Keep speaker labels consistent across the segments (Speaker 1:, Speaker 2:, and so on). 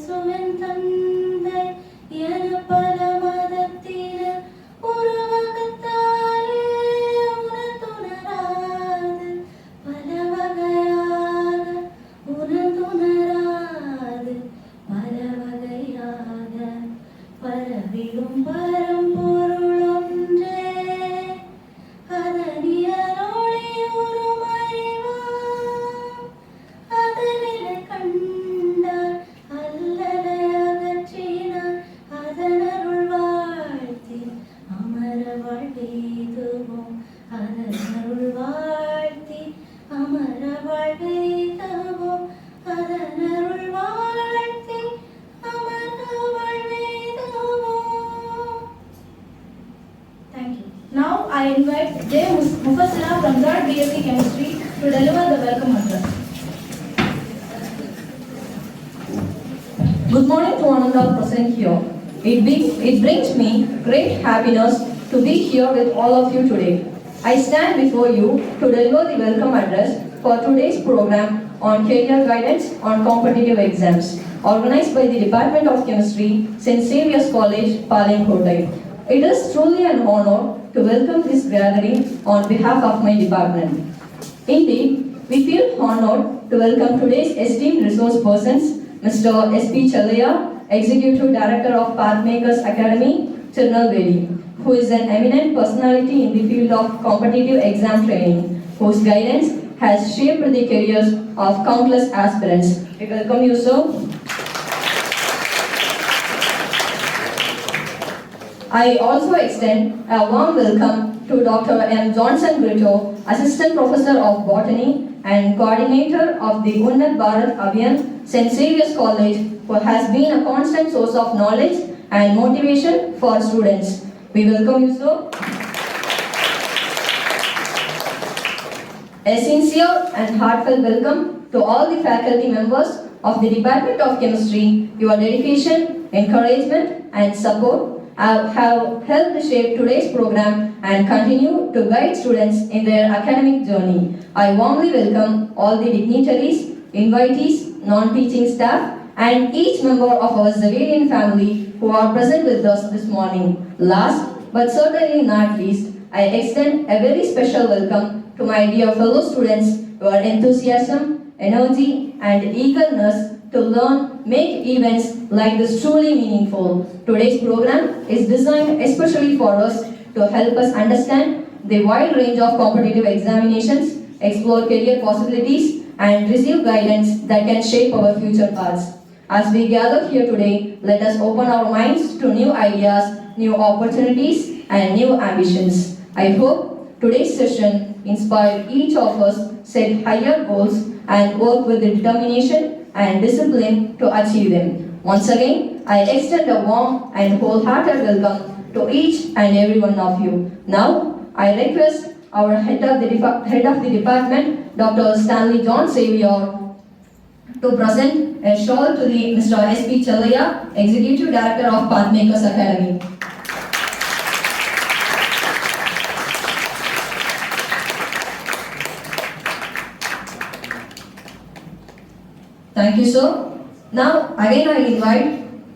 Speaker 1: பேசுமென் தந்தை என பல மதத்தினர் உருவகத்தாலே உணர்ந்துணராது பல வகையாக உணர்ந்துணராது பல வகையாக பரவிடும் பரம்பொருள் ஒன்றே அதனியலொளி உருமறிவாம் அதனிலை கண்டார் அல்லலை அகற்றினார் அதனருள் வாழ்த்தி அமர வாழ்வெய்துவோம் அதனருள் வாழ்த்தி அமர வாழ்வெய்துவோம் அதனருள் வாழ்த்தி அமர வாழ்வெய்துவோம். Thank you. Now I invite J. Mufassira from 3rd BSc Chemistry to deliver the welcome address.
Speaker 2: Good morning to one and all present here. It brings me great happiness to be here with all of you today. I stand before you to deliver the welcome address for today's program on career guidance on competitive exams, organized by the Department of Chemistry, St. Xavier's College, Palankotai. It is truly an honor to welcome this gathering on behalf of my department. Indeed, we feel honored to welcome today's esteemed resource persons, Mr. S.P. Challaya, Executive Director of Pathmakers Academy, Tirunelveli, who is an eminent personality in the field of competitive exam training, whose guidance has shaped the careers of countless aspirants. We welcome you, sir. I also extend a warm welcome to Dr. M. Johnson Brito, Assistant Professor of Botany and Coordinator of the Unnat Bharat Abhiyan, St. Xavier's College, who has been a constant source of knowledge and motivation for students. We welcome you, sir. A sincere and heartfelt welcome to all the faculty members of the Department of Chemistry. Your dedication, encouragement and support have helped shape today's program and continue to guide students in their academic journey. I warmly welcome all the dignitaries, invitees, non-teaching staff and each member of our Xaverian family who are present with us this morning. Last but certainly not least, I extend a very special welcome to my dear fellow students. Your enthusiasm, energy and eagerness to learn make events like this truly meaningful. Today's program is designed especially for us to help us understand the wide range of competitive examinations, explore career possibilities and receive guidance that can shape our future paths. As we gather here today, let us open our minds to new ideas, new opportunities and new ambitions. I hope today's session inspire each of us set higher goals and work with determination and discipline to achieve them. Once again, I extend a warm and wholehearted welcome to each and every one of you. Now, I request our head of the department, Dr. Stanley John Xavier, to present a shawl to the Mr. S.P. Challaya, Executive Director of Pathmakers Academy. Thank you, sir. Now, again I invite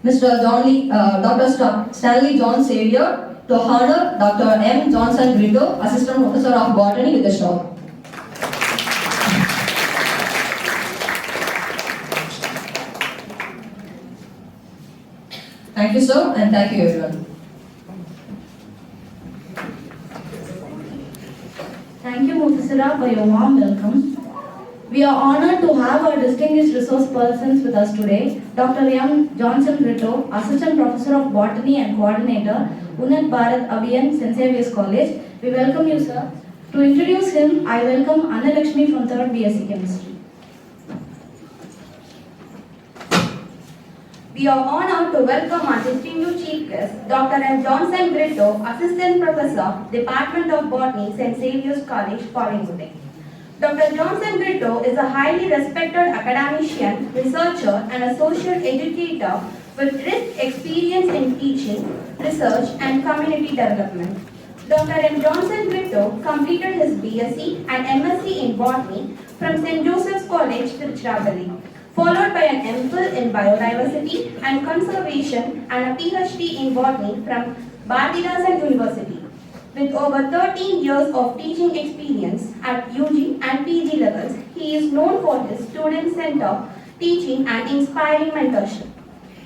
Speaker 2: Mr. Dr. Stanley John Xavier to honor Dr. M. Johnson Brito, Assistant Professor of Botany with a shawl. Thank you, sir, and thank you, everyone.
Speaker 1: Thank you, Mufassira, for your warm welcome. We are honored to have our distinguished resource persons with us today. Dr. M. Johnson Brito, Assistant Professor of Botany and Coordinator, Unnat Bharat Abhiyan, St. Xavier's College. We welcome you, sir. To introduce him, I welcome Anna Lakshmi from 3rd BSc Chemistry.
Speaker 3: We are honored to welcome our distinguished chief guest, Dr. M. Johnson Brito, Assistant Professor, Department of Botany, St. Xavier's College, Palankotai. Dr. Johnson Brito is a highly respected academician, researcher, and a social educator with rich experience in teaching, research, and community development. Dr. M. Johnson Brito completed his BSc and MSc in Botany from St. Joseph's College, Tiruchirappalli, followed by an MPhil in Biodiversity and Conservation and a PhD in Botany from Bharathidasan University. With over 13 years of teaching experience at UG and PG levels, he is known for his student-centered teaching and inspiring mentorship.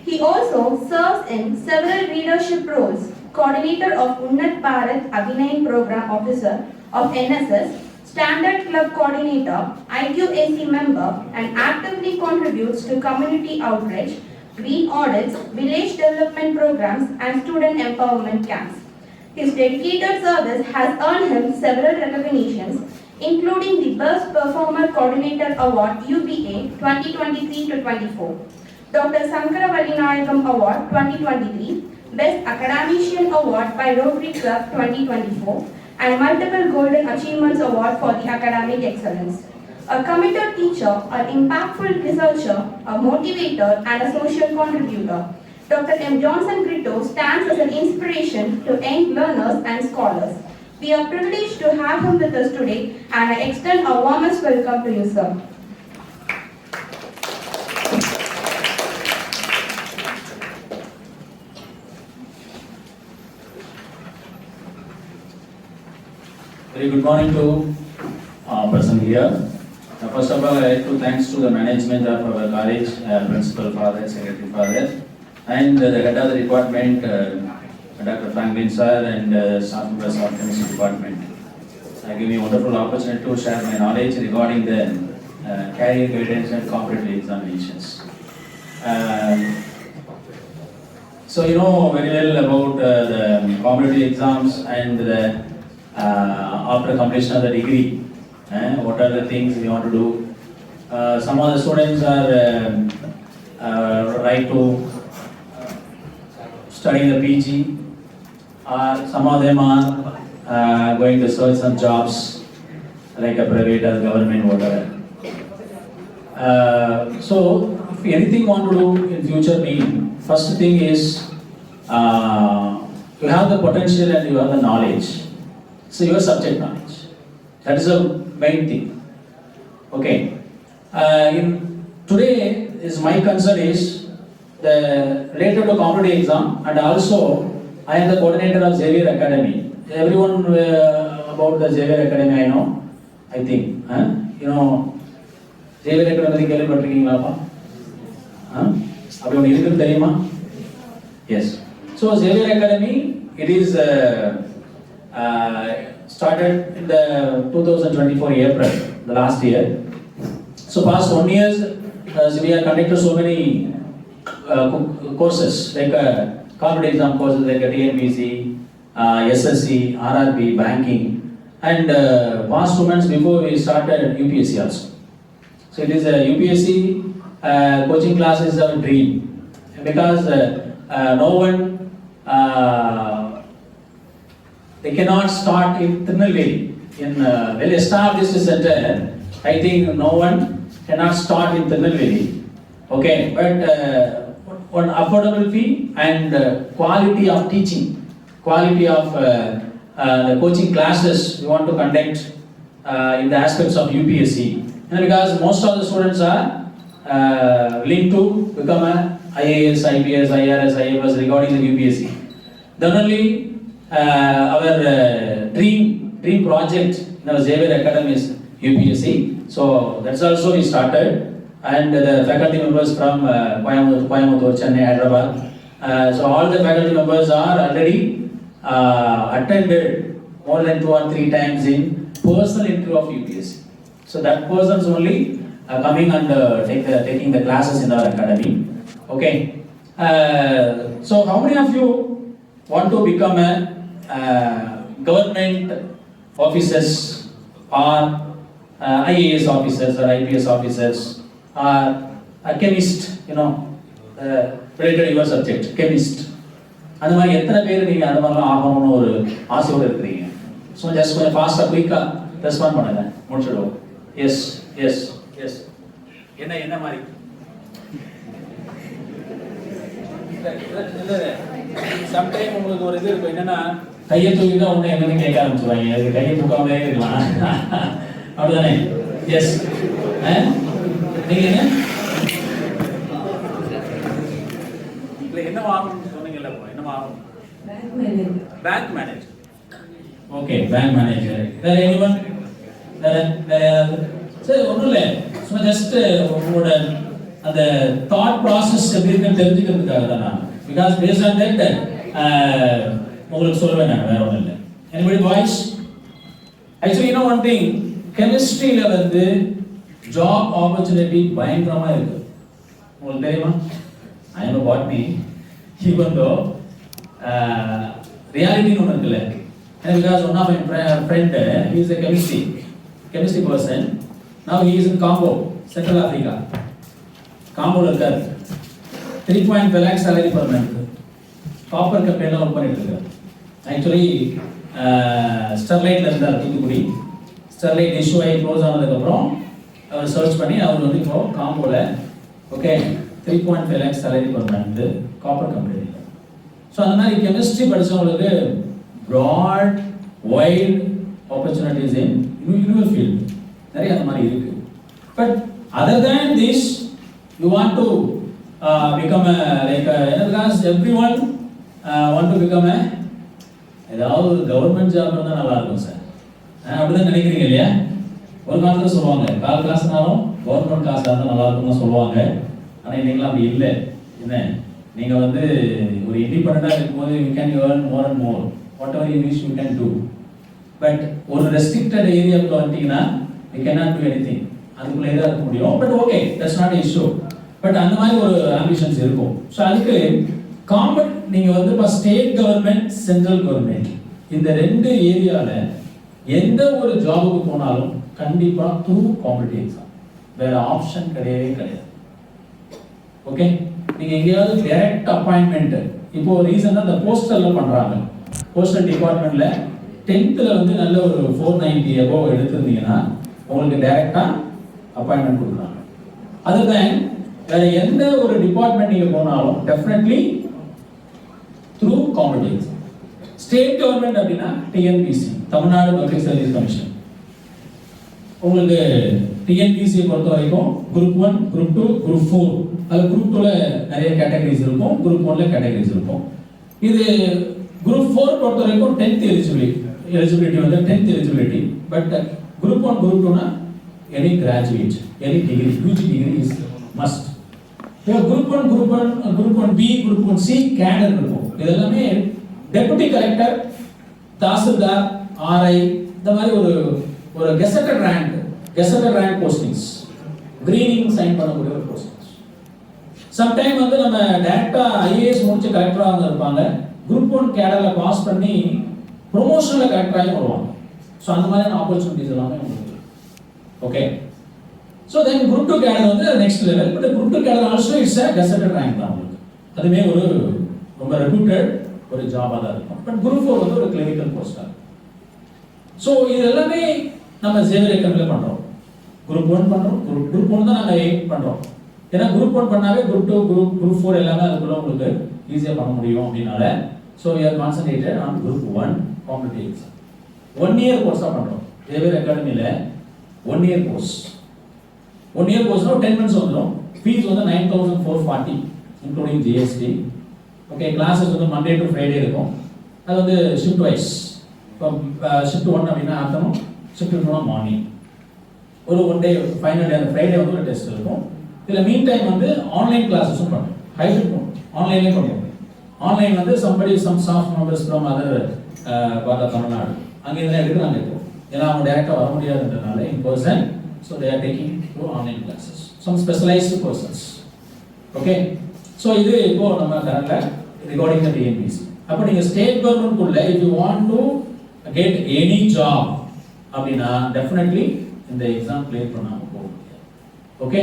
Speaker 3: He also serves in several leadership roles, coordinator of Unnat Bharat Abhinayan Program Officer of NSS, Standard Club Coordinator, IQAC member, and actively contributes to community outreach, green audits, village development programs, and student empowerment camps. His dedicated service has earned him several recognitions, including the Best Performer Coordinator Award UBA 2023-24, Dr. Sankara Vallinayagam Award 2023, Best Academician Award by Rotary Club 2024, and multiple Golden Achievements Award for the academic excellence. A committed teacher, an impactful researcher, a motivator, and a social contributor, Dr. M. Johnson Gritto stands as an inspiration to young learners and scholars. We are privileged to have him with us today, and I extend our warmest welcome to you, sir.
Speaker 4: Very good morning to person here. First of all, I like to thanks to the management of our college, principal father, secretary father, and the head of the department, Dr. Franklin sir, and staff members of chemistry department. Give me a wonderful opportunity to share my knowledge regarding the career guidance and competitive examinations. So you know very well about the competitive exams and the after completion of the degree, what are the things we want to do. Some of the students are right to studying the PG, some of them are going to search some jobs like a private or government, whatever. So if anything you want to do in future, first thing is you have the potential and you have the knowledge. So your subject knowledge, that is the main thing. Okay. Today is my concern is the related to competitive exam, and also I am the coordinator of Xavier Academy. Everyone about the Xavier Academy I know, I think. You know Xavier Academy கேள்விப்பட்டிருக்கீங்களா? அப்படி ஒன்று இருக்குன்னு தெரியுமா? Yes. So Xavier Academy, it is started in the 2024 April, the last year. So past 1 year, we have conducted so many courses like competitive exam courses like TNPC, SSC, RRB, banking, and past 2 months before we started UPSC also. So it is a UPSC coaching class is our dream because no one they cannot start in Tirunelveli. In well-established center, I think no one cannot start in Tirunelveli. Okay, but on affordable fee and quality of teaching, quality of the coaching classes we want to conduct in the aspects of UPSC. And because most of the students are linked to become a IAS, IPS, IRS, IFS regarding the UPSC. Then only our dream project in our Xavier Academy is UPSC. So that's also we started, and the faculty members from Coimbatore, Chennai, Hyderabad. So all the faculty members are already attended more than 2 or 3 times in personal interview of UPSC. So that persons only coming and taking the classes in our academy. Okay. So how many of you want to become a government officers or IAS officers or IPS officers or a chemist, you know, related to your subject, chemist. அந்த மாதிரி எத்தனை பேர் நீங்கள் அந்த மாதிரிலாம் ஆகணும்னு ஒரு ஆசையோடு இருக்கிறீங்க? ஸோ ஜஸ்ட் கொஞ்சம் ஃபாஸ்ட்டாக குயிக்காக ரெஸ்பாண்ட் பண்ணுங்க, முடிச்சிடுவோம். எஸ் எஸ் எஸ் என்ன மாதிரி சம்டைம் உங்களுக்கு ஒரு இது இருக்கும், என்னன்னா கையை தூக்கி தான் ஒன்று என்னன்னு கேட்க ஆரம்பிச்சுவாங்க. அதுக்கு கையை தூக்காமலே இருக்கலாம், அப்படிதானே? எஸ் நீங்கள் என்ன என்னவா ஆகணும்னு சொன்னீங்கல்ல, என்னவா ஆகணும்? Bank manager. Okay, bank manager. வேற எனிவன்? வேற யாராவது? சரி, ஒன்றும் இல்லை, சும்மா ஜஸ்ட் உங்களோட அந்த தாட் ப்ராசஸ் எப்படி இருக்குன்னு தெரிஞ்சுக்கிறதுக்காக தான் நான். பிகாஸ் பேஸ்ட் ஆன் தட் உங்களுக்கு சொல்லுவேன் நான், வேற ஒன்றும் இல்லை. Anybody boys? Actually you know one thing, கெமிஸ்ட்ரியில் வந்து ஜாப் ஆப்பர்ச்சுனிட்டி பயங்கரமாக இருக்கு. உங்களுக்கு தெரியுமா? I am botany, even though ரியாலிட்டின்னு ஒன்று இருக்குல்ல. Because one of my friend, he is a chemistry person. Now he is in Congo, Central Africa. காம்போல இருக்காரு. 3.5 lakh salary per month. Copper கம்பெனியில் ஒர்க் பண்ணிட்டு இருக்காரு. ஆக்சுவலி ஸ்டெர்லைட்ல இருந்தார் தூத்துக்குடி. ஸ்டெர்லைட் இஷ்யூ ஆகி க்ளோஸ் ஆனதுக்கப்புறம் அவர் சர்ச் பண்ணி அவர் வந்து இப்போ காம்போல okay 3.5 lakh salary per month copper கம்பெனியில். ஸோ அந்த மாதிரி கெமிஸ்ட்ரி படித்தவங்களுக்கு broad wide opportunities in universe field நிறைய அந்த மாதிரி இருக்கு. But other than this you want to become like because every one want to become ஏதாவது ஒரு கவர்மெண்ட் ஜாப் இருந்தால் நல்லா இருக்கும் சார், அப்படிதான் நினைக்கிறீங்க இல்லையா? ஒரு காலத்தில் சொல்லுவாங்க கால் காசுனாலும் கவர்மெண்ட் காசாக இருந்தால் நல்லா இருக்கும்னு சொல்லுவாங்க. ஆனால் இன்னைக்கெல்லாம் அப்படி இல்லை. என்ன, நீங்கள் வந்து ஒரு இண்டிபெண்டாக இருக்கும்போது you can earn more and more whatever you wish you can do. But ஒரு ரெஸ்ட்ரிக்டட் ஏரியாவுக்கு வந்துட்டீங்கன்னா யூ cannot do anything. அதுக்குள்ளே தான் இருக்க முடியும். But okay, that's not issue. But அந்த மாதிரி ஒரு ஆம்பிஷன்ஸ் இருக்கும். ஸோ அதுக்கு காமன் நீங்கள் வந்து இப்போ ஸ்டேட் கவர்மெண்ட், சென்ட்ரல் கவர்மெண்ட் இந்த ரெண்டு ஏரியாவில் எந்த ஒரு ஜாபுக்கு போனாலும் கண்டிப்பாக த்ரூ காம்படிட்டிவ் எக்ஸாம், வேற ஆப்ஷன் கிடையவே கிடையாது. ஓகே, நீங்கள் எங்கேயாவது டைரக்ட் அப்பாயின்மெண்ட், இப்போ ரீசெண்டாக இந்த போஸ்டரில் பண்ணுறாங்க. போஸ்டல் டிபார்ட்மெண்ட்டில் 10th வந்து நல்ல ஒரு 490 above எடுத்திருந்தீங்கன்னா உங்களுக்கு டைரக்டாக அப்பாயின்மெண்ட் கொடுக்குறாங்க. அதுதான் வேற எந்த ஒரு டிபார்ட்மெண்ட் நீங்கள் போனாலும் definitely through competitive exam. State government அப்படின்னா TNPC, Tamil Nadu public service commission. உங்களுக்கு டிஎன்பிசியை பொறுத்த வரைக்கும் குரூப் 1, குரூப் 2, குரூப் 4. அது குரூப் 2ல நிறைய கேட்டகரிஸ் இருக்கும், குரூப் 1ல கேட்டகரிஸ் இருக்கும். இது குரூப் 4 பொறுத்த வரைக்கும் 10th எலிஜிபிலிட்டி வந்து 10th eligibility. But group 1, group 2னா any graduate, any degree, UG degree is must. Group 1, group 1B, group 1C cadre இருக்கும். இது எல்லாமே டெபுட்டி கலெக்டர், தாசில்தார், ஆர்ஐ இந்த மாதிரி ஒரு கெசட்டட் ரேங்க் போஸ்டிங்ஸ், கிரீனிங் சைன் பண்ணக்கூடிய ஒரு போஸ்டிங்ஸ். சம்டைம் வந்து நம்ம டைரக்டா ஐஏஎஸ் முடிச்சு கலெக்டரா வந்து இருப்பாங்க, குரூப் 1 கேடர்ல பாஸ் பண்ணி ப்ரொமோஷன்ல கலெக்டராயும் வருவாங்க. ஸோ அந்த மாதிரியான ஆப்பர்ச்சுனிட்டிஸ் எல்லாமே உங்களுக்கு. ஓகே, ஸோ தென் குரூப் 2 கேடர் வந்து next level. But group 2 cadre also it's a gazetted rank தான் உங்களுக்கு. அதுவே ஒரு ரொம்ப ரெப்யூட்டட் ஒரு ஜாபாக தான் இருக்கும். பட் குரூப் 4 வந்து ஒரு கிளினிக்கல் போஸ்டாக. ஸோ இது எல்லாமே நம்ம சேவியர் அகாடமியில் பண்ணுறோம். குரூப் 1 பண்ணுறோம், குரூப் 1 தான் நாங்கள் எய்ம் பண்ணுறோம். ஏன்னா குரூப் 1 பண்ணாவே குரூப் 2, குரூப் 4 எல்லாமே அதுக்குள்ள உங்களுக்கு ஈஸியாக பண்ண முடியும் அப்படின்னால. So we are concentrated on group 1 competitive exam. 1 year கோர்ஸாக பண்ணுறோம் சேவியர் அகாடமியில். 1 year கோர்ஸ், 1 year கோர்ஸ்னால் 10 months வந்துடும். ஃபீஸ் வந்து 9,440 இன்க்ளூடிங் ஜிஎஸ்டி. ஓகே, கிளாஸஸ் வந்து மண்டே டு ஃப்ரைடே இருக்கும். அது வந்து ஷிஃப்ட் வைஸ். இப்போ ஷிஃப்ட் 1 அப்படின்னா ஆஃப்டர்நூன், ஷிஃப்ட் 2 மார்னிங். ஒரு 1 day ஃபைனல் டே அந்த ஃப்ரைடே வந்து ஒரு டெஸ்ட் இருக்கும். இதில் மீன் டைம் வந்து ஆன்லைன் கிளாஸஸும் பண்ணுவோம். ஹைபிரிட் பண்ணுவோம், ஆன்லைன்லேயே பண்ணுவோம். ஆன்லைன் வந்து some staff members from other part of Tamil Nadu அங்கே இதெல்லாம் எடுக்கிறாங்க இப்போ. ஏன்னா அவங்க டேரெக்டாக வர முடியாதுன்றதுனால in person. So they are taking through online classes, some specialized persons. Okay, so இது இப்போ நம்ம கரண்டில் ரிகார்டிங் த டிஎன்பிசி. அப்போ நீங்கள் ஸ்டேட் கவர்மெண்ட்குள்ள if you want to get any job அப்படின்னா டெஃபினெட்லி இந்த எக்ஸாம் கிளியர் பண்ணாமல் போக முடியாது. ஓகே,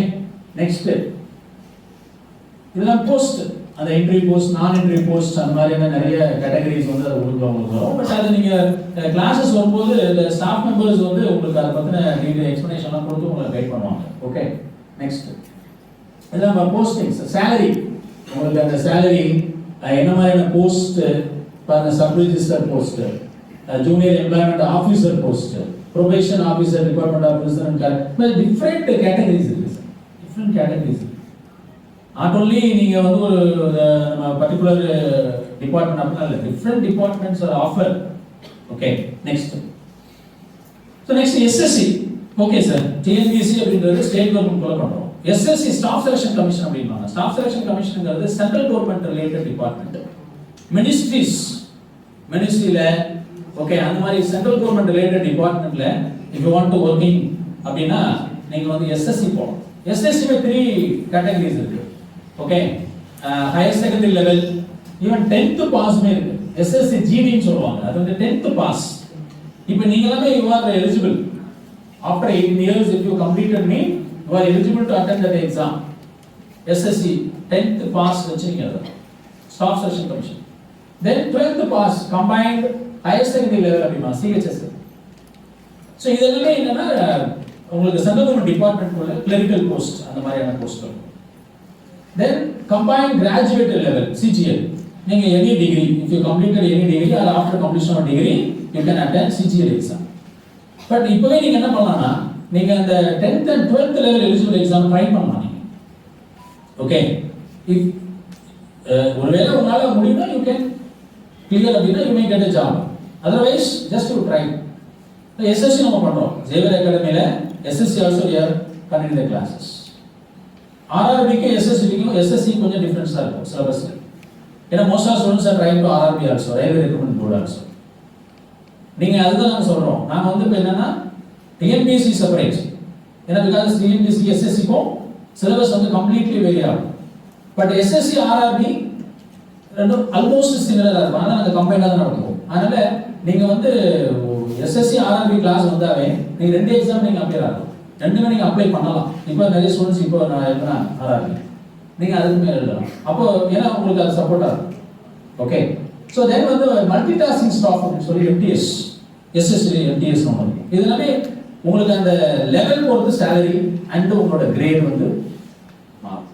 Speaker 4: நெக்ஸ்ட் இதெல்லாம் போஸ்ட், அந்த என்ட்ரி போஸ்ட், நான் என்ட்ரி போஸ்ட், அந்த மாதிரியான நிறைய கேட்டகரிஸ் வந்து அது உங்களுக்கு வரும். பட் அது நீங்கள் கிளாஸஸ் வரும்போது இந்த ஸ்டாஃப் மெம்பர்ஸ் வந்து உங்களுக்கு அதை பற்றின டீட்டெயில் எக்ஸ்ப்ளனேஷன்லாம் கொடுத்து உங்களை கைட் பண்ணுவாங்க. ஓகே, நெக்ஸ்ட் இதெல்லாம் நம்ம போஸ்டிங்ஸ், சேலரி. உங்களுக்கு அந்த சேலரி என்ன மாதிரியான போஸ்ட் பாருங்க, sub register post, junior employment officer post, probation officer, department officer, different categories இருக்கு sir, different categories. Not only நீங்கள் வந்து ஒரு நம்ம பர்டிகுலர் டிபார்ட்மெண்ட் அப்படின்னா இல்லை, different departments are offer. Okay, next. So next SSC. Okay sir, TNPSC அப்படின்றது state government follow பண்ணுறோம். SSC staff selection commission அப்படின்வாங்க. ஸ்டாஃப் செலெக்ஷன் கமிஷனுங்கிறது சென்ட்ரல் கவர்மெண்ட் ரிலேட்டட் டிபார்ட்மெண்ட். மினிஸ்ட்ரியில் ஓகே அந்த மாதிரி சென்ட்ரல் கவர்மெண்ட் ரிலேட்டட் டிபார்ட்மெண்ட்ல if you want to working அப்படின்னா நீங்க வந்து எஸ்எஸ்சி போகணும். எஸ்எஸ்சில 3 கேட்டகரிஸ் இருக்கு. Okay, higher secondary level, even 10th பாஸ்மே இருக்கு. எஸ்எஸ்சி ஜிடின்னு சொல்லுவாங்க, அது வந்து 10th பாஸ். இப்போ நீங்க எல்லாமே you are eligible after 18 years if you completed me you are eligible to attend that exam. SSC 10th pass வச்சிருக்கீங்க, staff selection commission. Then 12th pass combined higher secondary level அப்படிமா CHS. So இதெல்லாமே என்னன்னா உங்களுக்கு central government department உள்ள clerical post அந்த மாதிரியான post இருக்கும். Then combined graduate level CGL. நீங்க any degree if you completed any degree or after completion of degree you can attend CGL exam. But இப்போவே நீங்க என்ன பண்ணலாம்னா நீங்க அந்த 10th and 12th level eligible exam try பண்ணலாம் நீங்க. ஓகே, இஃப் ஒருவேளை உங்களால முடியும்னா யூ கேன் கிளியர் அப்படின்னா you may get a job. otherwise just to try. SSC நம்ம பண்றோம் Xavier அகாடமில. SSC also we are conducting the classes. RRB க்கு SSC க்கு SSC கொஞ்சம் டிஃபரன்ஸா இருக்கும் சிலபஸ். ஏன்னா most of students are trying to RRB also, railway recruitment board also. நீங்க அதுதான் நாங்க சொல்றோம். நாங்க வந்து இப்ப என்னன்னா TNPSC செப்பரேட். ஏன்னா because TNPSC SSC க்கும் சிலபஸ் வந்து கம்ப்ளீட்லி வேரி ஆகும். பட் SSC RRB ரெண்டும் ஆல்மோஸ்ட் சிமிலரா இருக்கும். அதனால நாங்க கம்பைண்டா தான் நடத்துவோம். அதனால நீங்க வந்து SSC RRB கிளாஸ் வந்தாவே நீங்க 2 எக்ஸாம் நீங்க அப்ளை ஆகலாம். ரெண்டுமே நீங்க அப்ளை பண்ணலாம். இப்போ நிறைய ஸ்டூடண்ட்ஸ் இப்போ நான் எழுதுனா RRB நீங்க அதுக்கு மேல எழுதலாம். அப்போ ஏன்னா உங்களுக்கு அது சப்போர்ட்டா இருக்கும். ஓகே, ஸோ தென் வந்து மல்டி டாஸ்கிங் ஸ்டாஃப் அப்படின்னு சொல்லி MTS, SSC MTS ஒன்று. இது எல்லாமே உங்களுக்கு அந்த லெவல் பொறுத்து சேலரி அண்ட் உங்களோட கிரேட் வந்து மாறும்.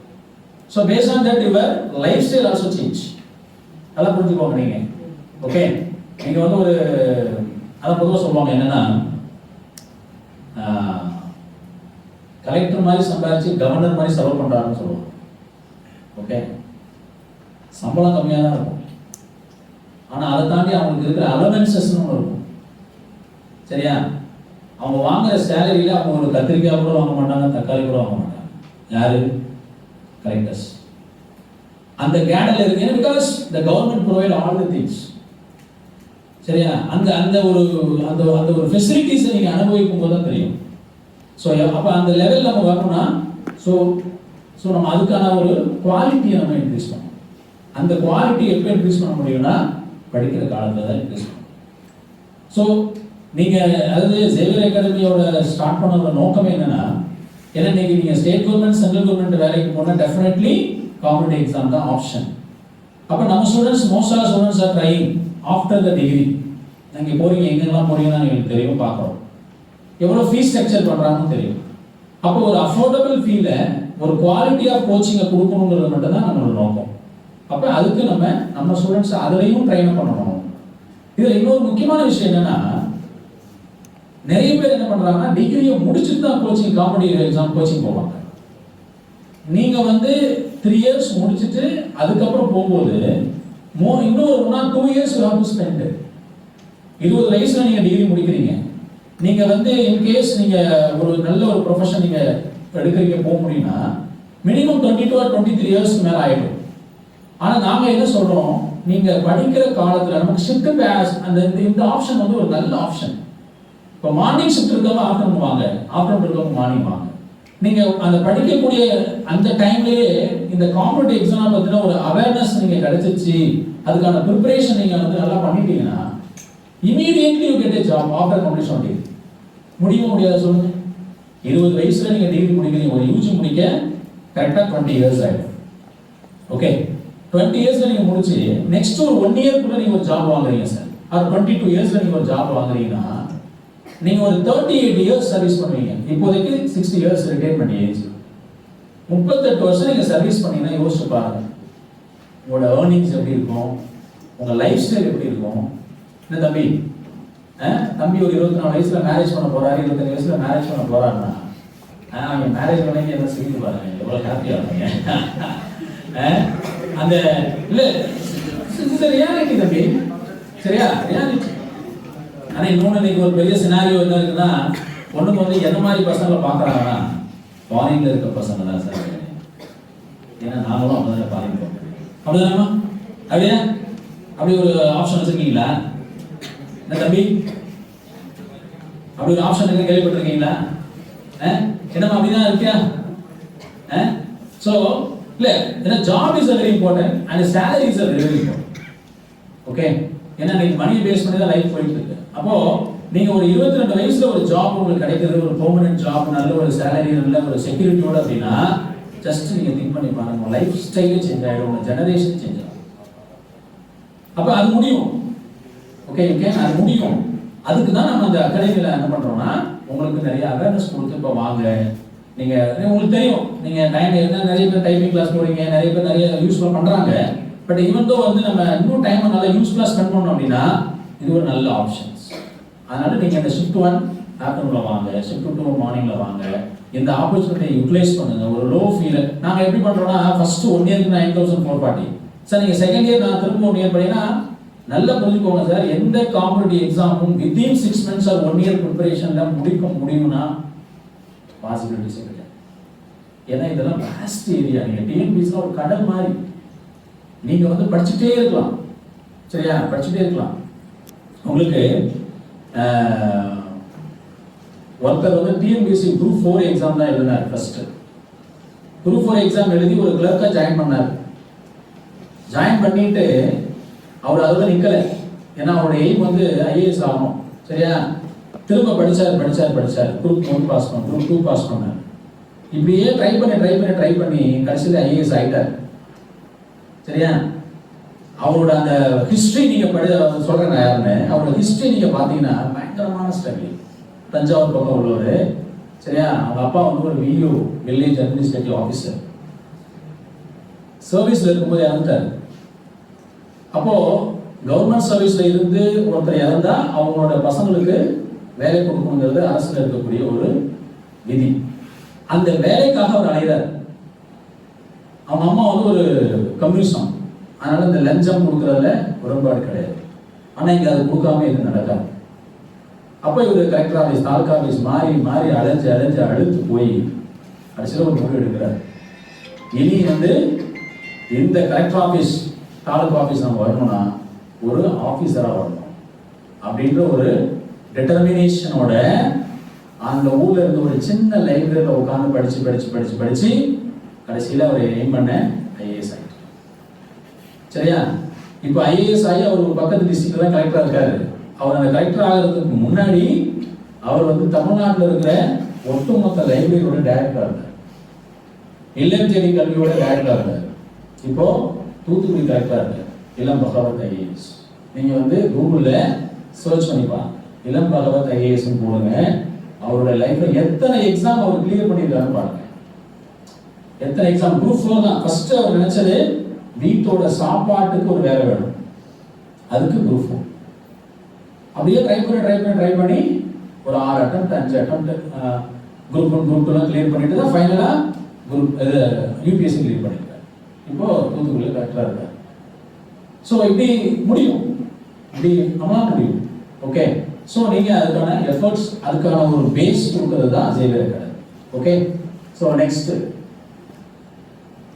Speaker 4: So based on that your life style also change. அதெல்லாம் புரிஞ்சுக்கோங்க நீங்க. ஓகே, நீங்க வந்து ஒரு அதான் பொதுவாக சொல்லுவாங்க என்னன்னா கலெக்டர் மாதிரி சம்பாதிச்சு கவர்னர் மாதிரி செலவு பண்றாருன்னு சொல்லுவாங்க. ஓகே, சம்பளம் கம்மியாக தான் இருக்கும், ஆனால் அதை தாண்டி அவங்களுக்கு இருக்கிற அலவன்சஸ்ன்னு ஒன்று இருக்கும். சரியா, அவங்க வாங்குற சேலரியில் அவங்க ஒரு கத்திரிக்காய் கூட வாங்க மாட்டாங்க, தக்காளி கூட வாங்க மாட்டாங்க. யாரு? கலெக்டர்ஸ். அந்த கேடல் இருக்கு. Because the government provide all the things. சரியா, அந்த அந்த ஒரு அந்த அந்த ஒரு ஃபெசிலிட்டிஸை நீங்கள் அனுபவிக்கும் போது தான் தெரியும். ஸோ அப்போ அந்த லெவல் நம்ம வரணும்னா ஸோ நம்ம அதுக்கான ஒரு குவாலிட்டியை நம்ம இன்க்ரீஸ் பண்ணணும். அந்த குவாலிட்டி எப்போ இன்க்ரீஸ் பண்ண முடியும்னா படிக்கிற காலத்தில் தான் இன்க்ரீஸ் பண்ணணும். ஸோ நீங்கள் அதாவது ஜேவியர் அகாடமியோட ஸ்டார்ட் பண்ணோட நோக்கமே என்னன்னா, ஏன்னா இன்னைக்கு நீங்கள் ஸ்டேட் கவர்மெண்ட் சென்ட்ரல் கவர்மெண்ட் வேலைக்கு போனால் டெஃபினெட்லி காம்படிட்டிவ் எக்ஸாம் தான் ஆப்ஷன். அப்போ நம்ம students most of students are trying after the degree. நீங்கள் போறீங்க, எங்கெல்லாம் போறீங்கன்னா எங்களுக்கு தெரியும், பார்க்குறோம். எவ்வளோ ஃபீஸ் ஸ்ட்ரக்சர் பண்ணுறாங்கன்னு தெரியும். அப்போ ஒரு அஃபோர்டபுள் ஃபீல ஒரு குவாலிட்டி ஆஃப் கோச்சிங்கை கொடுக்கணுங்கிறது மட்டும் தான் நம்மளோட நோக்கம். அப்போ அதுக்கு நம்ம ஸ்டூடெண்ட்ஸ் அதுலேயும் ட்ரைன் பண்ணணும். இதில் இன்னொரு முக்கியமான விஷயம் என்னன்னா, நிறைய பேர் என்ன பண்ணுறாங்கன்னா டிகிரியை முடிச்சுட்டு தான் கோச்சிங் காம்படிட்டிவ் எக்ஸாம் கோச்சிங் போவாங்க. நீங்கள் வந்து 3 years முடிச்சுட்டு அதுக்கப்புறம் போகும்போது இன்னும் 1 or 2 years you have to spend. 20 வயசுல நீங்கள் டிகிரி முடிக்கிறீங்க. நீங்கள் வந்து இன்கேஸ் நீங்கள் ஒரு நல்ல ஒரு ப்ரொஃபஷன் நீங்கள் எடுக்கிறீங்க போக முடியும்னா மினிமம் 22 or 23 years மேலே ஆகிடும். ஆனால் நாங்கள் என்ன சொல்கிறோம், நீங்கள் படிக்கிற காலத்தில் நமக்கு ஷிஃப்ட் பேஸ் அந்த இந்த ஆப்ஷன் வந்து ஒரு நல்ல ஆப்ஷன். இப்போ மார்னிங் ஷிஃப்ட் இருக்கவங்க ஆஃப்டர்நூன் வாங்க, ஆஃப்டர்நூன் இருக்கவங்க மார்னிங் வாங்க. நீங்கள் அந்த படிக்கக்கூடிய அந்த டைம்லேயே இந்த காம்படிட்டிவ் எக்ஸாம் பற்றின ஒரு அவேர்னஸ் நீங்கள் கிடைச்சிச்சு, அதுக்கான ப்ரிப்பரேஷன் நீங்கள் வந்து நல்லா பண்ணிட்டீங்கன்னா immediately you get a job after completion of degree. முடியுமா முடியாத சொல்லுங்க. 20 வயசுல நீங்கள் டிகிரி முடிக்கிறீங்க, ஒரு யூஜி முடிக்க கரெக்டாக 20 years ஆகிடும். ஓகே, 20 yearsல நீங்கள் முடிச்சு நெக்ஸ்ட் ஒரு 1 year கூட நீங்கள் ஒரு ஜாப் வாங்குறீங்க சார், அது 22 yearsல நீங்கள் ஒரு ஜாப் வாங்குறீங்கன்னா நீங்கள் ஒரு 38 years சர்வீஸ் பண்ணுவீங்க. இப்போதைக்கு 60 years ரிட்டைர்மெண்ட் ஏஜ். 38 வருஷம் நீங்கள் சர்வீஸ் பண்ணீங்கன்னா யோசிச்சு பாருங்க, உங்களோட ஏர்னிங்ஸ் எப்படி இருக்கும், உங்கள் லைஃப் ஸ்டைல் எப்படி இருக்கும். என்ன தம்பி ஒரு 24 வயசுல மேரேஜ் பண்ண போறாரு, 25 வயசுல மேரேஜ் பண்ண போறாருன்னா அவங்க மேரேஜ் பண்ணி எல்லாம் சிரித்து பாருங்க எவ்வளோ ஹாப்பியாக இருப்பாங்க. அந்த இல்லை ரியாலிட்டி தம்பி, சரியா ரியாலிட்டி. ஆனால் இன்னொன்று இன்னைக்கு ஒரு பெரிய சினாரியோ என்ன இருக்குன்னா, பொண்ணுக்கு வந்து எந்த மாதிரி பசங்களை பார்க்குறாங்கன்னா ஃபாரின்ல இருக்க பசங்க தான் சார். ஏன்னா நாங்களும் அப்படிதான் ஃபாரின் போகிறோம், அப்படிதானம்மா? அப்படியா? அப்படி ஒரு ஆப்ஷன் வச்சுருக்கீங்களா என்ன தம்பி? அப்படி ஒரு ஆப்ஷன் இருக்கு, கேள்விப்பட்டிருக்கீங்களா? என்னம்மா அப்படிதான் இருக்கியா? ஸோ இல்லை, ஏன்னா job is very important and salary is very important. Okay, ஏன்னா நீங்க மணி பேஸ் பண்ணி தான் லைஃப் போயிட்டு இருக்கு. அப்போ நீங்க ஒரு 22 வயசுல ஒரு ஜாப் உங்களுக்கு கிடைக்கிறது, ஒரு பெர்மனன்ட் ஜாப், நல்ல ஒரு சேலரி, நல்ல ஒரு செக்யூரிட்டியோட அப்படின்னா, ஜஸ்ட் நீங்க திங்க் பண்ணி பாருங்க, உங்க லைஃப் ஸ்டைலே சேஞ்ச் ஆயிடும், உங்க ஜெனரேஷன் சேஞ்ச் ஆகும். அப்ப அது முடியும். ஓகே ஓகே, அது முடியும். அதுக்கு தான் நம்ம அந்த அகாடமியில என்ன பண்றோம்னா, உங்களுக்கு நிறைய அவேர்னஸ் கொடுத்து இப்போ வாங்க. நீங்க உங்களுக்கு தெரியும், நீங்க டைம் என்ன நிறைய பேர் டைப்பிங் கிளாஸ் போறீங்க, நிறைய பேர் நிறைய யூஸ்ஃபுல்லா பண்றாங்க. பட் ஈவன் தோ வந்து நம்ம இன்னும் டைம் நல்லா யூஸ்ஃபுல்லா ஸ்பெண்ட் பண்ணோம் அப்படின்னா இது ஒரு நல்ல ஆப்ஷன்ஸ். அதனால நீங்க இந்த ஷிஃப்ட் 1 ஆஃப்டர்நூன்ல வாங்க, ஷிஃப்ட் 2 மார்னிங்ல வாங்க. இந்த ஆப்பர்ச்சுனிட்டியை யூட்டிலைஸ் பண்ணுங்க. ஒரு லோ ஃபீல் நாங்க எப்படி பண்றோம்னா, ஃபர்ஸ்ட் 1 இயருக்கு 9440 சார், நீங்க செகண்ட் இயர் நான் திரும்ப 1 இயர் படினா நல்லா புரிஞ்சுக்கோங்க சார். எந்த காம்படிட்டிவ் எக்ஸாமும் வித்தின் 6 months ஆர் 1 இயர் ப்ரிப்பரேஷன்ல முடிக்க முடியும்னா பாசிபிலிட்டிஸ் கிடையாது. ஏன்னா இதெல்லாம் வாஸ்ட் ஏரியா. நீங்க டிஎன்பிஎஸ்ல ஒரு கடல் மாதிரி நீங்க வந்து படிச்சுட்டே இருக்கலாம், சரியா? படிச்சுட்டே இருக்கலாம். உங்களுக்கு ஒருத்தர் வந்து டிஎன்பிஎஸ்சி குரூப் 4 எக்ஸாம் தான் எழுதினார். ஃபர்ஸ்ட் குரூப் 4 எக்ஸாம் எழுதி ஒரு கிளர்க்கா ஜாயின் பண்ணார். ஜாயின் பண்ணிட்டு அவர் அதோட நிக்கல. ஏன்னா அவருடைய எய்ம் வந்து ஐஏஎஸ் ஆகணும், சரியா? திரும்ப படிச்சார். குரூப் 1 பாஸ் பண்ண, குரூப் 2 பாஸ் பண்ணார். இப்படியே ட்ரை பண்ணி கடைசியில் ஐஏஎஸ் ஆயிட்டார், சரியா? அவரோட அந்த ஹிஸ்டரி நீங்க சொல்றேன் யாருன்னு, அவரோட ஹிஸ்டரி நீங்க பாத்தீங்கன்னா பயங்கரமான ஸ்ட்ரகிள். தஞ்சாவூர் பக்கம் உள்ளவர், சரியா? அவங்க அப்பா வந்து ஒரு வியூ வில்லேஜ் அட்மினிஸ்ட்ரேட்டிவ் ஆஃபீஸர், சர்வீஸ்ல இருக்கும்போது இறந்துட்டார். அப்போ கவர்மெண்ட் சர்வீஸ்ல இருந்து ஒருத்தர் இறந்தா அவங்களோட பசங்களுக்கு வேலை கொடுக்கணுங்கிறது அரசுல இருக்கக்கூடிய ஒரு விதி. அந்த வேலைக்காக அவர் அலைகிறார். அவங்க அம்மா வந்து ஒரு கம்யூனிசம், அதனால இந்த லஞ்சம் கொடுக்கறதுல உடன்பாடு கிடையாது. ஆனா இங்க அது கொடுக்காம இது நடக்காது. அப்ப இவர் கலெக்டர் ஆஃபீஸ், தாலுகா ஆஃபீஸ் மாறி அலைஞ்சு அழுத்து போய் கடைசியில் ஒரு முடிவு எடுக்கிறார். இனி வந்து இந்த கலெக்டர் ஆஃபீஸ், தாலுகா ஆஃபீஸ் நம்ம வரணும்னா ஒரு ஆஃபீஸரா வரணும் அப்படின்ற ஒரு டிட்டர்மினேஷனோட அந்த ஊர்ல இருந்து ஒரு சின்ன லைப்ரரியில உட்காந்து படிச்சு கடைசியில அவர் எய்ம் பண்ண ஐஏஎஸ் ஆயிட்டு, சரியா? இப்போ ஐஏஎஸ் ஆகி அவர் ஒரு பக்கத்து டிஸ்ட்ரிக்ட்ல தான் கலெக்டரா இருக்காரு. அவர் அந்த கலெக்டர் ஆகிறதுக்கு முன்னாடி அவர் வந்து தமிழ்நாட்டில் இருக்கிற ஒட்டுமொத்த லைப்ரரியோட டைரக்டரா இருந்தார், இல்லம் தேடி கல்வியோட டைரக்டரா இருந்தார். இப்போ தூத்துக்குடி கலெக்டரா இருக்கார். இளம் பகவத் ஐஏஎஸ். நீங்க வந்து கூகுள்ல சர்ச் பண்ணிப்பா, இளம் பகவத் ஐஏஎஸ் போடுங்க. அவரோட லைஃப்ல எத்தனை எக்ஸாம் அவர் கிளியர் பண்ணிருக்காரு பாருங்க. எத்தனை எக்ஸாம். குரூப் 4 தான் ஃபர்ஸ்ட் அவர் நினைச்சது, வீட்டோட சாப்பாட்டுக்கு ஒரு வேலை வேணும், அதுக்கு குரூப் 4. அப்படியே ட்ரை பண்ணி ஒரு 6 attempt 5 attempt group 1 group 2 clear பண்ணிட்டு தான் ஃபைனலா குரூப் யூபிஎஸ்சி கிளியர் பண்ணிருக்காரு. இப்போ தூத்துக்குடியில் கலெக்டரா இருக்காரு. ஸோ இப்படி முடியும், இப்படி நம்மளால முடியும். ஓகே, ஸோ நீங்க அதுக்கான எஃபர்ட்ஸ், அதுக்கான ஒரு பேஸ் கொடுக்கறது தான் Xavier academy. Okay, so next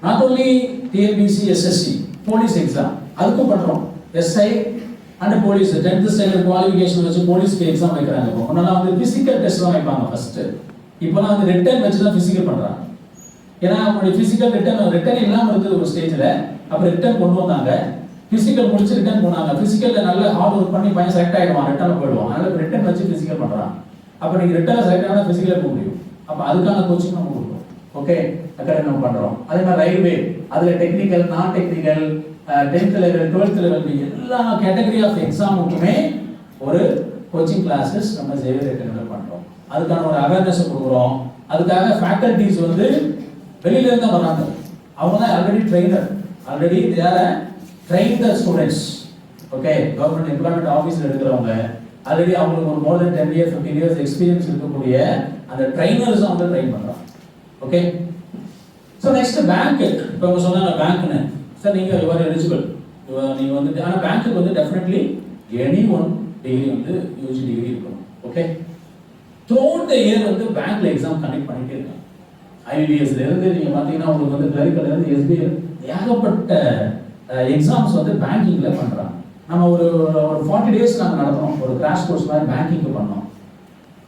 Speaker 4: not only TNPSC, SSC, police exam அதுக்கும் பண்றோம். SI and police 10th standard qualification வச்சு போலீஸ்க்கு எக்ஸாம் வைக்கிறாங்க. இப்போ முன்னெல்லாம் வந்து பிசிக்கல் டெஸ்ட் தான் வைப்பாங்க ஃபர்ஸ்ட். இப்போலாம் வந்து ரிட்டன் வச்சு தான் பிசிக்கல் பண்றாங்க. ஏன்னா அவங்களுடைய பிசிக்கல் ரிட்டன் இல்லாம இருந்தது ஒரு ஸ்டேஜ்ல, அப்புறம் ரிட்டன் கொண்டு வந்தாங்க. பிசிக்கல் முடிச்சு ரிட்டன் போனாங்க. பிசிக்கல்ல நல்ல ஹார்ட் ஒர்க் பண்ணி பையன் செலக்ட் ஆயிடுவான், ரிட்டர்ல போயிடுவான். அதனால ரிட்டன் வச்சு பிசிக்கல் பண்றான். அப்ப நீங்க ரிட்டர்ல செலக்ட் ஆனா பிசிக்கல்ல போக முடியும். அப்ப அதுக்கான கோச்சிங் நம்ம கொடுப்போம். ஓகே, அகாடமி நம்ம பண்றோம். அதே மாதிரி ரயில்வே, அதுல டெக்னிக்கல், நான் technical, 10th level, 12th level எல்லா கேட்டகரி ஆஃப் எக்ஸாமுக்குமே ஒரு கோச்சிங் கிளாஸஸ் நம்ம சேவியர் அகாடமில பண்றோம். அதுக்கான ஒரு அவேர்னஸ் கொடுக்குறோம். அதுக்காக ஃபேக்கல்டிஸ் வந்து வெளியில இருந்து வராங்க. அவங்க தான் already trainer, already they are train the students. Okay, government employment office எடுக்கிறவங்க ஆல்ரெடி அவங்களுக்கு ஒரு more than 10 years 15 years experience இருக்கக்கூடிய அந்த ட்ரைனர்ஸ் அவங்க ட்ரெயின் பண்றாங்க. ஓகே. So next bank. இப்போ அவங்க சொன்னாங்க பேங்க்னு. சார் நீங்கள் யுவர் எலிஜிபிள், நீங்கள் வந்து ஆனால் பேங்க்குக்கு வந்து டெஃபினெட்லி எனி ஒன் டிகிரி வந்து யூஜி டிகிரி இருக்கணும். ஓகே. த்ரூஅவுட் த இயர் வந்து பேங்க்ல எக்ஸாம் கண்டக்ட் பண்ணிட்டே இருக்காங்க. ஐபிபிஎஸ்ல இருந்து நீங்கள் பார்த்தீங்கன்னா உங்களுக்கு வந்து கிளரிக்கல் இருந்து எஸ்பிஐ ஏகப்பட்ட எக்ஸாம்ஸ் வந்து பேங்கிங்ல பண்ணுறாங்க. நம்ம ஒரு 40 days நாங்கள் நடத்துகிறோம், ஒரு கிராஷ் கோர்ஸ் மாதிரி பேங்கிங்க்கு பண்ணோம்.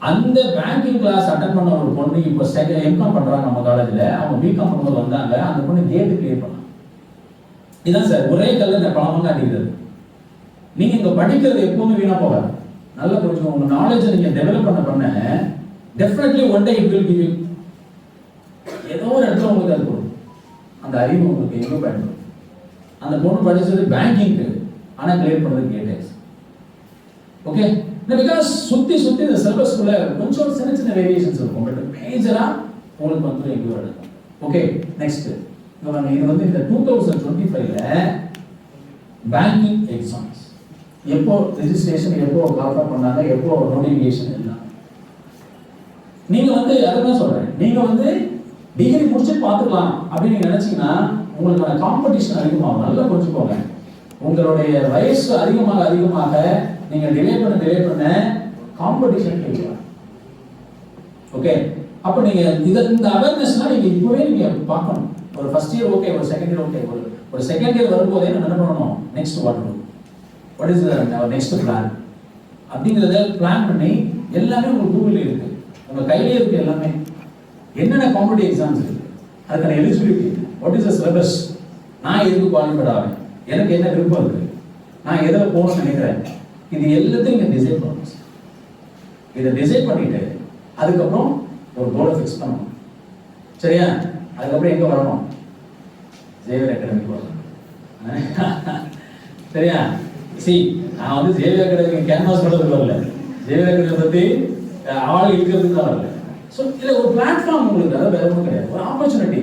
Speaker 4: அந்த பேங்கிங் கிளாஸ் அட்டன் பண்ண ஒரு பொண்ணு இப்போ எம்காம் பண்ணுறாங்க நம்ம காலேஜில். அவங்க பிகாம் பண்ணும்போது வந்தாங்க, அந்த பொண்ணு கேட்டு கிளியர் பண்ணாங்க. இதுதான் சார் ஒரே கல்ல பழமாக அடிக்கிறது. நீங்கள் இங்கே படிக்கிறது எப்பவுமே வீணாக போகாது. நல்லா புரிஞ்சுக்கோங்க. உங்கள் நாலேஜை நீங்கள் டெவலப் பண்ண definitely one day it will give you. ஏதோ ஒரு இடத்துல உங்களுக்கு அது கொடுக்கும். அந்த அறிவு உங்களுக்கு எங்கே பயன்படும். அந்த பொண்ணு படித்தது பேங்கிங்க்கு, ஆனால் கிளியர் பண்ணுறது கேட்டேஸ். ஓகே. பிகாஸ் சுற்றி இந்த சிலபஸ்க்குள்ள கொஞ்சம் சின்ன வேரியேஷன்ஸ் இருக்கும், பட் மேஜராக உங்களுக்கு வந்து எங்கேயோ எடுக்கும். ஓகே. நெக்ஸ்ட் இது வந்து இந்த 2025ல பேங்கிங் எக்ஸாம்ஸ் எப்போ ரெஜிஸ்ட்ரேஷன், எப்போ கால்ஃபர் பண்ணாங்க, எப்போ நோட்டிஃபிகேஷன் எல்லாம். நீங்க வந்து அதான் சொல்றேன், நீங்க வந்து டிகிரி முடிச்சு பார்த்துக்கலாம் அப்படின்னு நீங்க நினைச்சீங்கன்னா உங்களுக்கான காம்படிஷன் அதிகமாகும். நல்லா புரிஞ்சுக்கோங்க. உங்களுடைய வயசு அதிகமாக நீங்க டிலே பண்ண காம்படிஷன் கேட்கலாம். ஓகே. அப்ப நீங்க இந்த அவேர்னஸ்னா நீங்க இப்பவே நீங்க பார்க்கணும். ஒரு ஃபர்ஸ்ட் இயர் ஓகே, ஒரு செகண்ட் இயர் ஓகே, ஒரு செகண்ட் இயர் வரும்போதே நம்ம என்ன பண்ணணும், next what is our next plan அப்படிங்கறத பிளான் பண்ணி எல்லாமே உங்களுக்கு கூகுள்ல இருக்கு, உங்க கையிலே இருக்கு எல்லாமே. என்னென்ன காம்படிட்டிவ் எக்ஸாம்ஸ் இருக்கு, அதுக்கான eligibility, what is the syllabus, நான் எதுக்கு குவாலிஃபைட் ஆவேன், எனக்கு என்ன விருப்பம் இருக்கு, நான் எதில் போகணும்னு நினைக்கிறேன், இது எல்லாத்தையும் இங்கே டிசைட் பண்ணணும். இதை டிசைட் பண்ணிட்டு அதுக்கப்புறம் ஒரு கோலை ஃபிக்ஸ் பண்ணணும். சரியா? அதுக்கப்புறம் எங்கே வரணும், ஜேவியர் அகாடமிக்கு வரணும். சரியா? நான் வந்து ஜேவியர் அகாடமி கேன்வாஸ் பண்ணுறதுக்கு வரல, ஜேவியர் அகாடமி பற்றி ஆள் இருக்கிறதுக்கு தான் வரல. ஸோ இதில் ஒரு பிளாட்ஃபார்ம் உங்களுக்கு, அதாவது வேற ஒன்றும் கிடையாது, ஒரு ஆப்பர்ச்சுனிட்டி.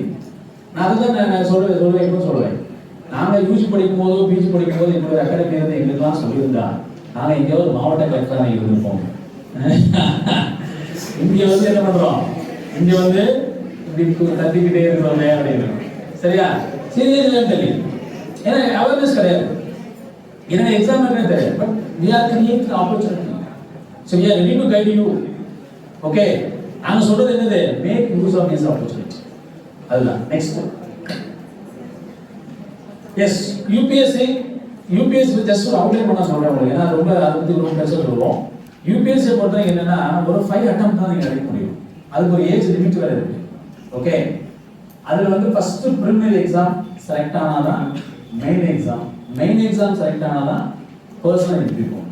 Speaker 4: நான் அதுதான் நான் சொல்லுவேன் எப்போ சொல்லுவேன், நாங்கள் யூஜி படிக்கும் போதோ பிஜி படிக்கும் போது இப்படி ஒரு அகாடமி இருந்து எங்களுக்குலாம் சொல்லியிருந்தா நாங்கள் எங்கேயாவது மாவட்ட கலெக்டராக இருந்திருப்போம். இங்கே வந்து என்ன பண்ணுறோம், இங்கே வந்து இப்படி தட்டிக்கிட்டே இருக்கிறோமே அப்படின்னு. சரியா? சீரியஸ் தெரியும், ஏன்னா அவேர்னஸ் கிடையாது, ஏன்னா எக்ஸாம் தெரியாது. But we are creating opportunity, so we are ready to guide you. Okay. நாங்கள் சொல்றது என்னது, make use of this opportunity. அதுதான் நெக்ஸ்ட். எஸ், யூபிஎஸ்சி ஜஸ்ட் ஒரு அவுட்லைன் பண்ண சொல்றேன் உங்களுக்கு, ஏன்னா ரொம்ப அதை பற்றி ரொம்ப பேச சொல்லுவோம். யூபிஎஸ்சி பொறுத்தவரை என்னன்னா ஒரு 5 attempt தான் நீங்கள் அடிக்க முடியும், அதுக்கு ஒரு ஏஜ் லிமிட் வேறு இருக்கு. ஓகே. அதில் வந்து ஃபர்ஸ்ட் ப்ரிலிமினரி எக்ஸாம் செலக்ட் ஆனாதான் மெயின் எக்ஸாம் செலக்ட் ஆனாதான் பர்சனல் இன்டர்வியூ போகும்.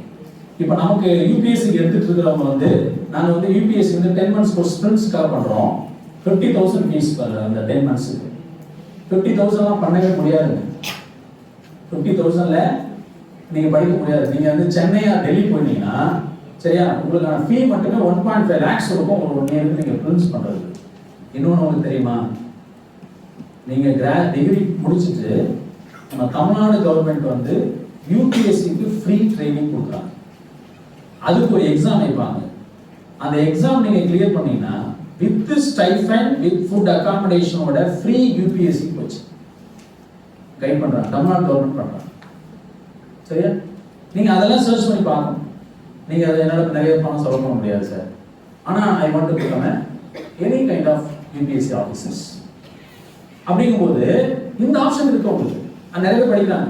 Speaker 4: இப்போ நமக்கு யூபிஎஸ்சிக்கு எடுத்துட்டு இருக்கிறவங்க வந்து நாங்கள் வந்து யூபிஎஸ்சி வந்து 10 months கோர்ஸ் ஸ்பிரிண்ட்ஸ்க்காக பண்ணுறோம். 50,000 ஃபீஸ் அந்த 10 monthsக்கு. 50,000லாம் பண்ணவே முடியாதுங்க. 50,000ல நீங்கள் படிக்க முடியாது. நீங்கள் வந்து சென்னையா டெல்லி போனீங்கன்னா சரியா, உங்களுக்கான ஃபீ மட்டுமே 1.5 lakhs இருக்கும் ஒரு 1 year நீங்கள் பிரின்ஸ் பண்ணுறது. இன்னொன்று உங்களுக்கு தெரியுமா, நீங்கள் டிகிரி முடிச்சுட்டு நம்ம தமிழ்நாடு கவர்மெண்ட் வந்து யூபிஎஸ்சிக்கு ஃப்ரீ ட்ரைனிங் கொடுக்குறாங்க. அதுக்கு ஒரு எக்ஸாம் வைப்பாங்க. அந்த எக்ஸாம் நீங்கள் கிளியர் பண்ணீங்கன்னா வித் ஸ்டைஃபண்ட் வித் ஃபுட் அகாமடேஷனோட ஃப்ரீ யூபிஎஸ்சி போச்சு கைட் பண்ணுறாங்க, தமிழ்நாடு கவர்மெண்ட் பண்ணுறாங்க. சரியா? நீங்கள் அதெல்லாம் சர்ச் பண்ணி பார்க்கணும். நீங்கள் அதை என்னால் நிறைய பணம் செலவு பண்ண முடியாது சார், ஆனால் I want to become any kind of UPSC officers அப்படிங்கும்போது இந்த ஆப்ஷன் இருக்கு உங்களுக்கு. நிறைய பேர் படிக்கிறாங்க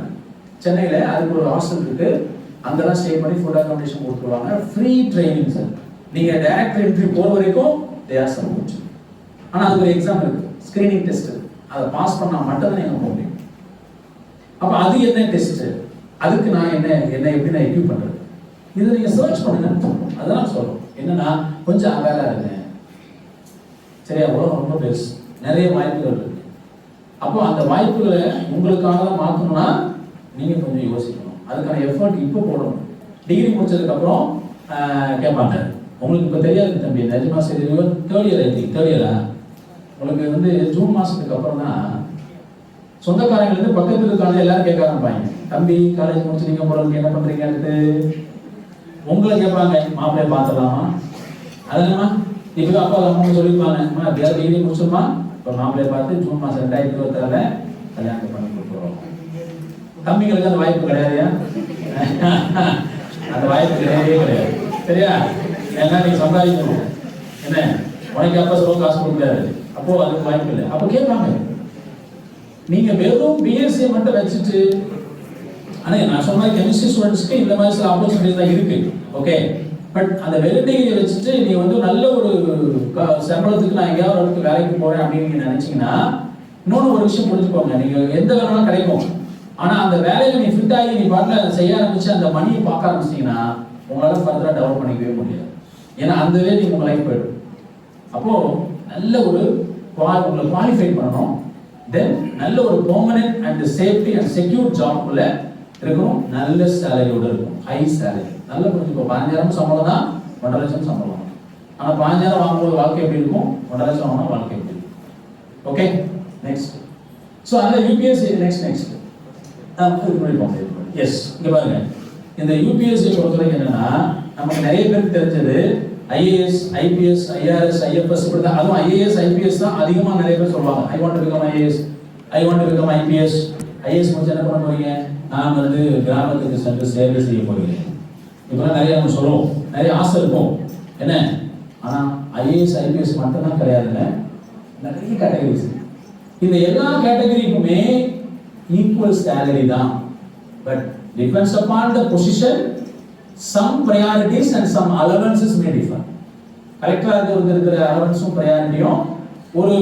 Speaker 4: சென்னையில், அதுக்கு ஒரு ஹாஸ்டல் இருக்கு, அங்கெல்லாம் ஸ்டே பண்ணி ஃபுட் அகாமடேஷன் கொடுத்துருவாங்க, ஃப்ரீ ட்ரைனிங் சார். நீங்கள் டைரக்ட் என்ட்ரி போகிற வரைக்கும் தே ஆர் சப்போர்ட். ஆனால் அதுக்கு ஒரு எக்ஸாம் இருக்கு, ஸ்கிரீனிங் டெஸ்ட், அதை பாஸ் பண்ணால் மட்டும்தான் நீங்கள் போக முடியும். அப்போ அது என்ன டெஸ்ட், அதுக்கு நான் என்ன எப்படி நான் எக்யூப் பண்ணுறது, இதை நீங்கள் சர்ச் பண்ணுங்க. அதெல்லாம் சொல்கிறோம் என்னன்னா கொஞ்சம் அவேராக இருங்க. சரியா? உலகம் ரொம்ப பெருசு, நிறைய வாய்ப்புகள் இருக்கு. அப்போ அந்த வாய்ப்புகளை உங்களுக்காக தான் மாற்றணும்னா நீங்கள் கொஞ்சம் யோசிக்கணும், அதுக்கான எஃபர்ட் இப்போ போடணும். டிகிரி முடிச்சதுக்கப்புறம் கேட்பாங்க, உங்களுக்கு இப்போ தெரியாது தம்பி, நிஜமா சரி, third year I think, third இயரா உங்களுக்கு வந்து ஜூன் மாதத்துக்கு அப்புறம் தான் சொந்தக்காரங்களுக்கு பக்கத்தில் இருக்காங்க எல்லாரும் கேட்க ஆரம்பிப்பாங்க, தம்பி காலேஜ் முடிச்சுட்டீங்க போறதுக்கு என்ன பண்றீங்க, அடுத்து உங்களை கேட்பாங்க, மாப்பிள்ளைய பார்த்துடலாமா, அதனால இப்போ அப்பா அம்மா சொல்லியிருப்பாங்க, அம்மா எப்படியாவது டிகிரி முடிச்சிருமா, இப்போ மாப்பிள்ளைய பார்த்து ஜூன் மாதம் 2026 கல்யாணத்தை பண்ணி கொடுத்துருவோம். தம்பிங்களுக்கு அந்த வாய்ப்பு கிடையாதுயா, அந்த வாய்ப்பு கிடையவே கிடையாது. சரியா? ஏன்னா நீங்க சம்பாதிக்கணும், என்ன உனக்கு அப்பா சொல்ல காசு கொடுக்காது, அப்போ அதுக்கு வாய்ப்பு இல்லை. அப்போ கேட்பாங்க, நீங்க வெறும் பிஎஸ்சி மட்டும் வச்சுட்டு, ஆனா நான் சொன்ன மாதிரி கெமிஸ்ட்ரி ஸ்டூடெண்ட்ஸ்க்கு இந்த மாதிரி சில ஆப்பர்ச்சுனிட்டிஸ் தான் இருக்கு. ஓகே, பட் அந்த வெறும் டிகிரியை வச்சுட்டு நீ வந்து நல்ல ஒரு சம்பளத்துக்கு நான் எங்கேயாவது ஒரு இடத்துக்கு வேலைக்கு போறேன் அப்படின்னு நீங்க நினைச்சீங்கன்னா, இன்னொன்று ஒரு விஷயம் புரிஞ்சுக்கோங்க, நீங்க எந்த வேணாலும் கிடைக்கும், ஆனா அந்த வேலையில நீ ஃபிட் ஆகி நீ பாட்டில் செய்ய ஆரம்பிச்சு அந்த மணியை பார்க்க ஆரம்பிச்சிங்கன்னா உங்களால ஃபர்தரா டெவலப் பண்ணிக்கவே முடியாது. ஏன்னா அந்த வே நீங்க உங்க லைஃப் போயிடும். அப்போ நல்ல ஒரு உங்களை குவாலிஃபை பண்ணணும், தென் நல்ல ஒரு permanent and safety and secure ஜாப்ல இருக்கணும், நல்ல சேலரியோட இருக்கும், ஹை சேலரி. நல்ல புரிஞ்சுக்கோ, 15,000 சம்பளம் தான், 1.5 லட்சம் சம்பளம். ஆனா 15,000 வாங்கும்போது வாழ்க்கை எப்படி இருக்கும், 1.5 லட்சம் வாங்கினா வாழ்க்கை எப்படி இருக்கும். Okay, next. ஸோ அந்த யூபிஎஸ்சி நெக்ஸ்ட் எஸ், இங்க பாருங்க, இந்த யூபிஎஸ்சி பொறுத்தவரைக்கும் என்னன்னா, நமக்கு நிறைய பேருக்கு தெரிஞ்சது ஐஏஎஸ், ஐபிஎஸ், ஐஆர்எஸ், ஐஎஃப்எஸ், இப்படி தான். அதுவும் ஐஏஎஸ், ஐபிஎஸ் தான் அதிகமாக நிறைய பேர் சொல்லுவாங்க. ஐ want to become IAS, I want to become IPS. IAS முடிச்சு என்ன பண்ண போறீங்க, நான் வந்து கிராமத்துக்கு சென்று சேவை செய்ய போறீங்க. இப்பெல்லாம் நிறைய நம்ம சொல்லுவோம், நிறைய ஆசை இருக்கும், என்ன. ஆனா ஐஏஎஸ், ஐபிஎஸ் மட்டும் தான் கிடையாதுங்க, நிறைய கேட்டகரிஸ். இந்த எல்லா கேட்டகரிக்குமே ஈக்குவல் சேலரி தான், but depends upon the position. Some priorities and some allowances may differ. கலெக்டராக இருக்கிற அலவன்ஸும் ப்ரையாரிட்டியும் ஒரு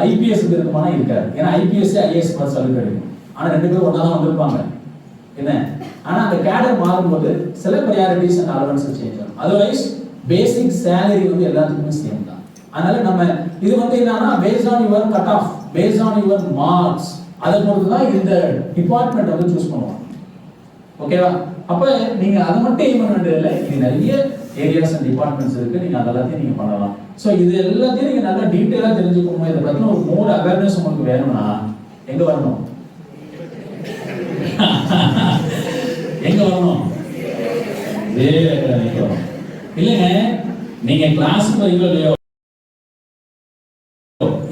Speaker 4: ஐபிஎஸ் இருக்குமானா இருக்காது. ஏன்னா ஐபிஎஸ் ஐஏஎஸ் பார்த்து சொல்லி கிடைக்கும், ஆனா ரெண்டு பேரும் ஒன்றா தான் வந்திருப்பாங்க, என்ன. ஆனா அந்த கேடர் மாறும்போது சில ப்ரையாரிட்டிஸ் அண்ட் அலவன்ஸஸ் சேஞ்ச் ஆகும். அதர்வைஸ் பேசிக் சேலரி வந்து எல்லாத்துக்குமே சேம் தான். அதனால நம்ம இது வந்து என்னன்னா, based on your cut off, based on your marks, அதை பொறுத்து தான் இந்த டிபார்ட்மெண்ட் வந்து சூஸ் பண்ணுவாங்க. ஓகேவா? அப்ப நீங்க அதை மட்டும் எய்ம் பண்ண வேண்டியதில்லை, இது நிறைய ஏரியாஸ் அண்ட் டிபார்ட்மெண்ட்ஸ் இருக்கு, நீங்க அதெல்லாத்தையும் நீங்க பண்ணலாம். ஸோ இது எல்லாத்தையும் நீங்க நல்லா டீட்டெயிலா தெரிஞ்சுக்கணும். இதை பத்தின ஒரு மோர் அவேர்னஸ் உங்களுக்கு வேணும்னா எங்க வரணும், எங்க வரணும், இல்லைங்க. நீங்க கிளாஸுக்கு வரீங்களோ இல்லையோ,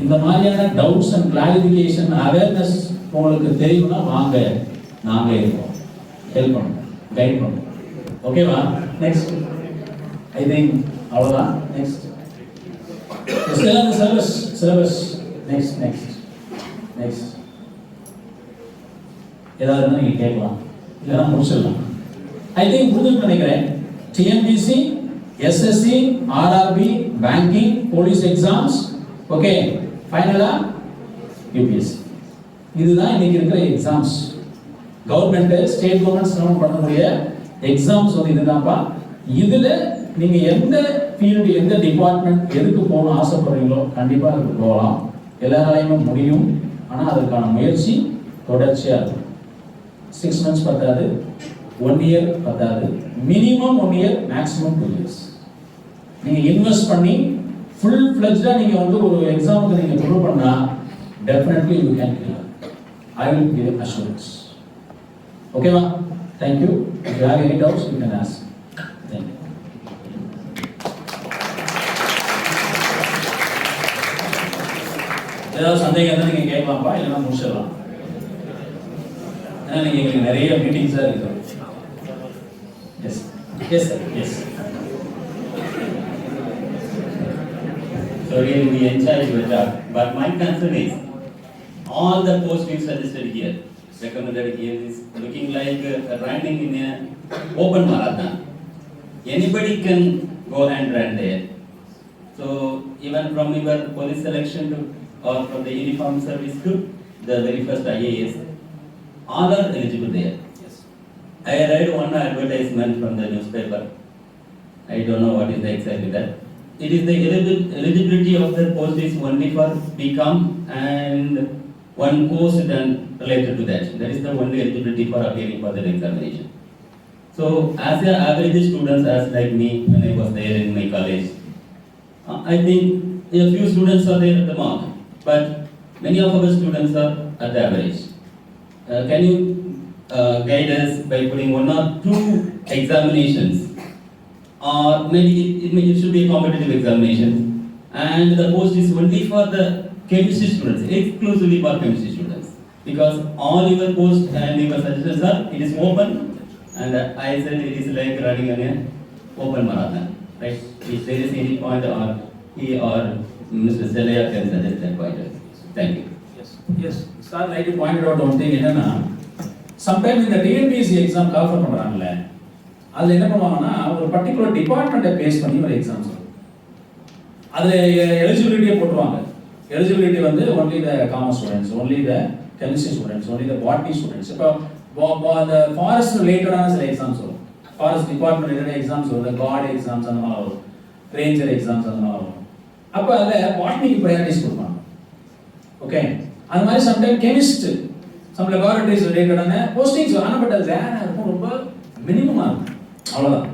Speaker 4: இந்த மாதிரியான டவுட்ஸ் அண்ட் கிளாரிஃபிகேஷன் அவேர்னஸ் உங்களுக்கு தெரியும்னா வாங்க, நாங்க இருக்கோம், ஹெல்ப் பண்ணுவோம், கைட் பண்ணுவோம். ஓகேவா? நெக்ஸ்ட் ஐ திங்க் அவ்வளோதான். நெக்ஸ்ட் சிலபஸ் நெக்ஸ்ட் ஏதாவது இருந்தால் நீங்கள் கேட்கலாம், இல்லைன்னா முடிச்சிடலாம். ஐ திங்க் புரிஞ்சுன்னு நினைக்கிறேன். TNPC, SSC, RRB, banking, police exams, okay, ஃபைனலா யூபிஎஸ்சி. இதுதான் இன்னைக்கு இருக்கிற exams. Government, state governments run பண்ணக்கூடிய எக்ஸாம்ஸ் வந்து இதுதான்ப்பா. இதுல நீங்க எந்த ஃபீல்டு, எந்த டிபார்ட்மெண்ட், எதுக்கு போகணும் ஆசைப்படுறீங்களோ கண்டிப்பா அதுக்கு போகலாம். எல்லாராலையுமே முடியும், ஆனா அதுக்கான முயற்சி தொடர்ச்சியா இருக்கும். 6 months பத்தாது, 1 year பத்தாது, மினிமம் 1 year, மேக்ஸிமம் 2 years. நீங்க இன்வெஸ்ட் பண்ணி ஃபுல் ஃப்ளெஜ்டா நீங்க வந்து ஒரு எக்ஸாமுக்கு நீங்க ப்ரிப்பேர் பண்ணா definitely you can clear. I will give assurance. ஓகேவா? Thank you. If you have any doubts, you can ask. Thank you. ஏதாவது சந்தேகம் இருந்தால் நீங்கள் கேட்கலாம்ப்பா, இல்லைன்னா முடிச்சிடலாம். ஏன்னா நீங்கள் எங்களுக்கு நிறைய மீட்டிங்ஸாக இருக்குது. Yes yes sir, yes.
Speaker 5: So really we enjoy your job, but my concern is all the posts you suggested here, recommended here is looking like running in a open marathon. Anybody can go and run there. So even from your police selection to or from the uniform service to the very first IAS, all are eligible there.
Speaker 4: Yes.
Speaker 5: I read one advertisement from the newspaper. I don't know what is the exactly that. It is the eligibility of the post is only for BCom and one course done related to that. That is the only eligibility for appearing for the examination. So as an average students as like me when I was there in my college, I think a few students are there at the mark, but many of our students are at the average. Can you guide us by putting 1 or 2 examinations, or maybe it should be a competitive examination and the post is only for the chemistry students, exclusively for chemistry students, because all your posts and your suggestions are, it is open, and I said it is like running an open marathon, right? If there is any point, or he or Mr. Selaya can suggest that point. Thank you.
Speaker 4: Yes, sir, like you pointed out one thing, என்னன்னா sometime இந்த TNPSC exam call for பண்ணுறாங்கல்ல, அதில் என்ன பண்ணுவாங்கன்னா ஒரு particular டிபார்ட்மெண்ட்டை base பண்ணி ஒரு exams வரும். அதில் எலிஜிபிலிட்டியை போட்டுருவாங்க. எலிஜிபிலிட்டி வந்து only the commerce students, only the chemistry students, only the botany students. இப்போ அந்த ஃபாரஸ்ட் ரிலேட்டடான சில எக்ஸாம்ஸ் வரும், ஃபாரஸ்ட் டிபார்ட்மெண்ட் ரிலேட்டட் எக்ஸாம்ஸ் வரும், கார்டு எக்ஸாம்ஸ் அந்த மாதிரி வரும், ரேஞ்சர் எக்ஸாம்ஸ் அந்த மாதிரி வரும். அப்போ அதில் பாட்னிக்கு ப்ரையாரிட்டிஸ் கொடுப்பாங்க. ஓகே, அது மாதிரி சம்டைம் கெமிஸ்ட் சம் லெபார்டரிஸ் ரிலேட்டடான போஸ்டிங்ஸ் வரும். ஆனால் பட் அது ரேராக இருக்கும், ரொம்ப மினிமமாக இருக்கும், அவ்வளோதான்.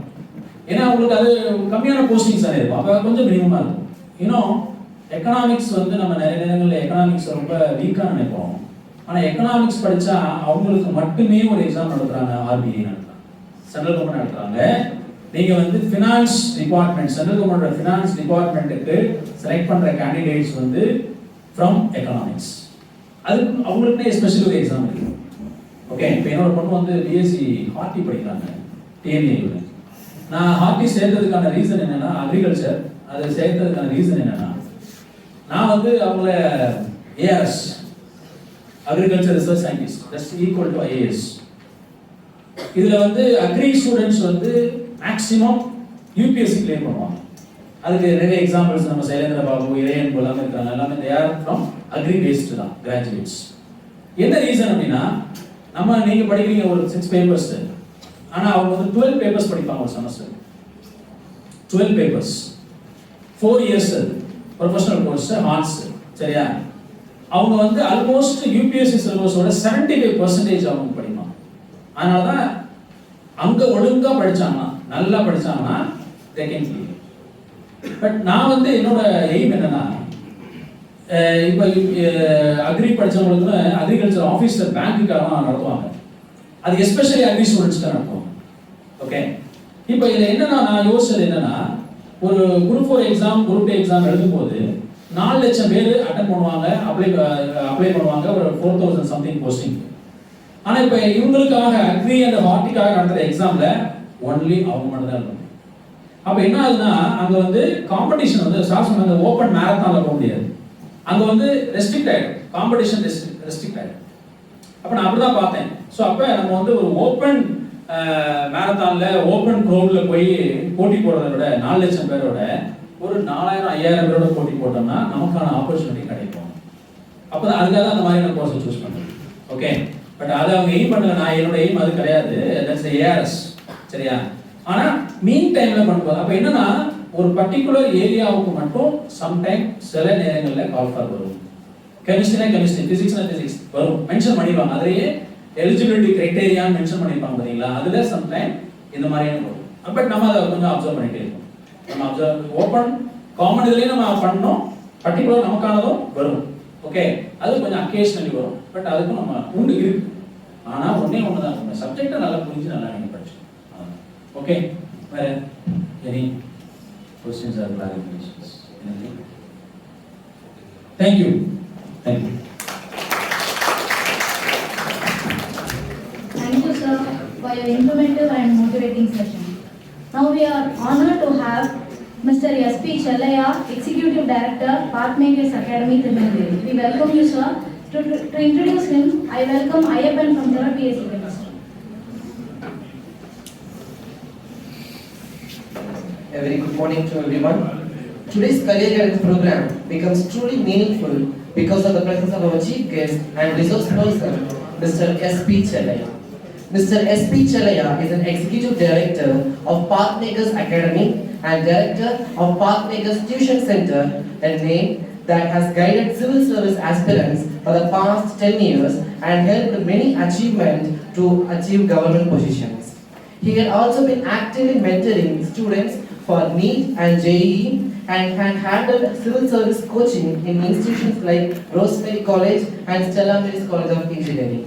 Speaker 4: ஏன்னா உங்களுக்கு அது கம்மியான போஸ்டிங்ஸ் தானே இருக்கும், அப்போ கொஞ்சம் மினிமமாக இருக்கும். இன்னும் எக்கனாமிக்ஸ் வந்து நம்ம நிறைய நேரங்களில் எக்கனாமிக்ஸ் ரொம்ப வீக்காக நினைப்போம். ஆனால் எக்கனாமிக்ஸ் படித்தா அவங்களுக்கு மட்டுமே ஒரு எக்ஸாம் நடத்துகிறாங்க, ஆர்பிஐ நடத்துகிறாங்க, சென்ட்ரல் கவர்மெண்ட் நடத்துகிறாங்க. நீங்கள் வந்து finance department, central government finance டிபார்ட்மெண்ட்டுக்கு செலக்ட் பண்ணுற கேண்டிடேட்ஸ் வந்து ஃப்ரம் எக்கனாமிக்ஸ். அது அவங்களுக்குனே ஸ்பெஷல் ஒரு எக்ஸாம் இருக்குது. ஓகே, இப்போ என்னோட பொண்ணு வந்து பிஎஸ்சி ஹார்ட்டி படிக்கிறாங்க டிஎன்ஏவில். நான் ஹார்ட்டி சேர்த்ததுக்கான ரீசன் என்னன்னா அக்ரிகல்ச்சர், அதை சேர்த்ததுக்கான ரீசன் என்னன்னா நான் வந்து அவங்கள ARS agriculture research scientist that's equal to IAS. இதில் வந்து அக்ரி ஸ்டூடெண்ட்ஸ் வந்து மேக்ஸிமம் யூபிஎஸ்சி கிளியர் பண்ணுவாங்க. அதுக்கு நிறைய எக்ஸாம்பிள்ஸ் நம்ம சைலேந்திர பாபு, இளையன் எல்லாமே இருக்காங்க, எல்லாமே they are from agri based தான் கிராஜுவேட்ஸ். என்ன ரீசன் அப்படின்னா நம்ம நீங்கள் படிக்கிறீங்க ஒரு 6 பேப்பர்ஸ், ஆனால் அவங்க வந்து 12 பேப்பர்ஸ் படிப்பாங்க ஒரு semester. 12 papers 4 years professional course hearts. சரியா, அவங்க வந்து ஆல்மோஸ்ட் யூபிஎஸ்சி சிலபஸோட 75% அவங்க படிப்பாங்க. அதனால தான் அங்கே ஒழுங்காக படித்தாங்கன்னா, நல்லா படித்தாங்கன்னா தே கேன் கிளியர். பட் நான் வந்து என்னோட எய்ம் என்னன்னா, இப்போ அக்ரி படித்தவங்களுக்கு அக்ரிகல்ச்சர் ஆஃபீஸர் பேங்க்குக்காக நடத்துவாங்க, அது எஸ்பெஷலி அக்ரி ஸ்டூடெண்ட்ஸ்க்காக நடத்துவாங்க. ஓகே, இப்போ இதில் என்னன்னா நான் யோசிச்சது என்னன்னா, ஒரு குரூப் 4 எக்ஸாம், குரூப் 2 எக்ஸாம் எழுதும்போது 4 லட்சம் பேர் அட்டன் பண்ணுவாங்க, அப்ளை பண்ணுவாங்க ஒரு 4000 சம்திங் போஸ்டிங். ஆனால் இப்போ இவங்களுக்காக அக்ரி அண்ட் ஹார்ட்டிக்காக நடத்துகிற எக்ஸாமில் ஒன்லி அவங்க மட்டும் தான் இருக்கும். அப்போ என்ன ஆகுதுன்னா அங்கே வந்து காம்படிஷன் வந்து சார்ஸ் வந்து ஓப்பன் மேரத்தானில் போக முடியாது, அங்கே வந்து ரெஸ்ட்ரிக்ட் ஆகிடும், காம்படிஷன் ரெஸ்ட்ரிக்ட் ஆகிடும். அப்போ நான் அப்படி தான் பார்த்தேன். ஸோ அப்போ நம்ம வந்து ஒரு ஓப்பன் மேரத்தானில் ஓப்பன் க்ரௌடில் போய் போட்டி போடுறத விட 4 லட்சம் பேரோட ஒரு 4000-5000 பேரோட போட்டி போட்டோம்னா நமக்கான ஆப்பர்ச்சுனிட்டி கிடைக்கும். அப்போ தான் அதுக்காக தான் அந்த மாதிரியான கோர்ஸை சூஸ் பண்ணுறேன். ஓகே, பட் அதை அவங்க எய்ம் பண்ணல, நான் என்னோட எய்ம் அது கிடையாது, தட்ஸ் ஏஆர்எஸ். சரியா, ஆனால் மீன் டைமில் பண்ணும்போது அப்போ என்னன்னா ஒரு பர்டிகுலர் ஏரியாவுக்கு மட்டும் சம்டைம் சில நேரங்களில் கால் ஃபார் வரும். கெமிஸ்ட்ரினா கெமிஸ்ட்ரி, ஃபிசிக்ஸ்னா ஃபிசிக்ஸ் வரும், மென்ஷன் பண்ணிடுவாங்க. அதுலேயே எலிஜிபிலிட்டி கிரைட்டேரியான்னு மென்ஷன் பண்ணியிருப்பாங்க பார்த்தீங்களா, அதில் சம்டைம் இந்த மாதிரியான வரும். பட் நம்ம அதை கொஞ்சம் அப்சர்வ் பண்ணிகிட்டே இருக்கோம். நம்ம அப்சர்வ் ஓப்பன் காமன் இதுலேயே நம்ம பண்ணோம், பர்டிகுலர் நமக்கானதும் வரும். ஓகே, அது கொஞ்சம் அக்கேஷனலி வரும், பட் அதுக்கும் நம்ம உண்டு இருக்கு. ஆனால் ஒன்றே ஒன்று தான், நம்ம சப்ஜெக்டை நல்லா புரிஞ்சு நல்லா நீங்கள் படிச்சோம். ஓகே, வேறு any questions or clarifications? Thank you. Thank you.
Speaker 1: Thank you, sir, for your informative and motivating session. Now we are honored to have Mr. S.P. Chellaya, Executive Director, Pathmakers Academy, Tirunelveli. We welcome you, sir. To introduce him, I welcome Ayappan from the BSc Chemistry.
Speaker 6: A very good morning to everyone. Today's career guidance program becomes truly meaningful because of the presence of our chief guest and resource person, Mr. S.P. Chellaya. Mr. S.P. Chellaya is an executive director of Pathmakers Academy and director of Pathmakers Tuition Center, a name that has guided civil service aspirants for the past 10 years and helped many achievements to achieve government positions. He had also been actively mentoring students for NEET and JEE and had handled civil service coaching in institutions like Rosemary College and Stella Maris College of Engineering.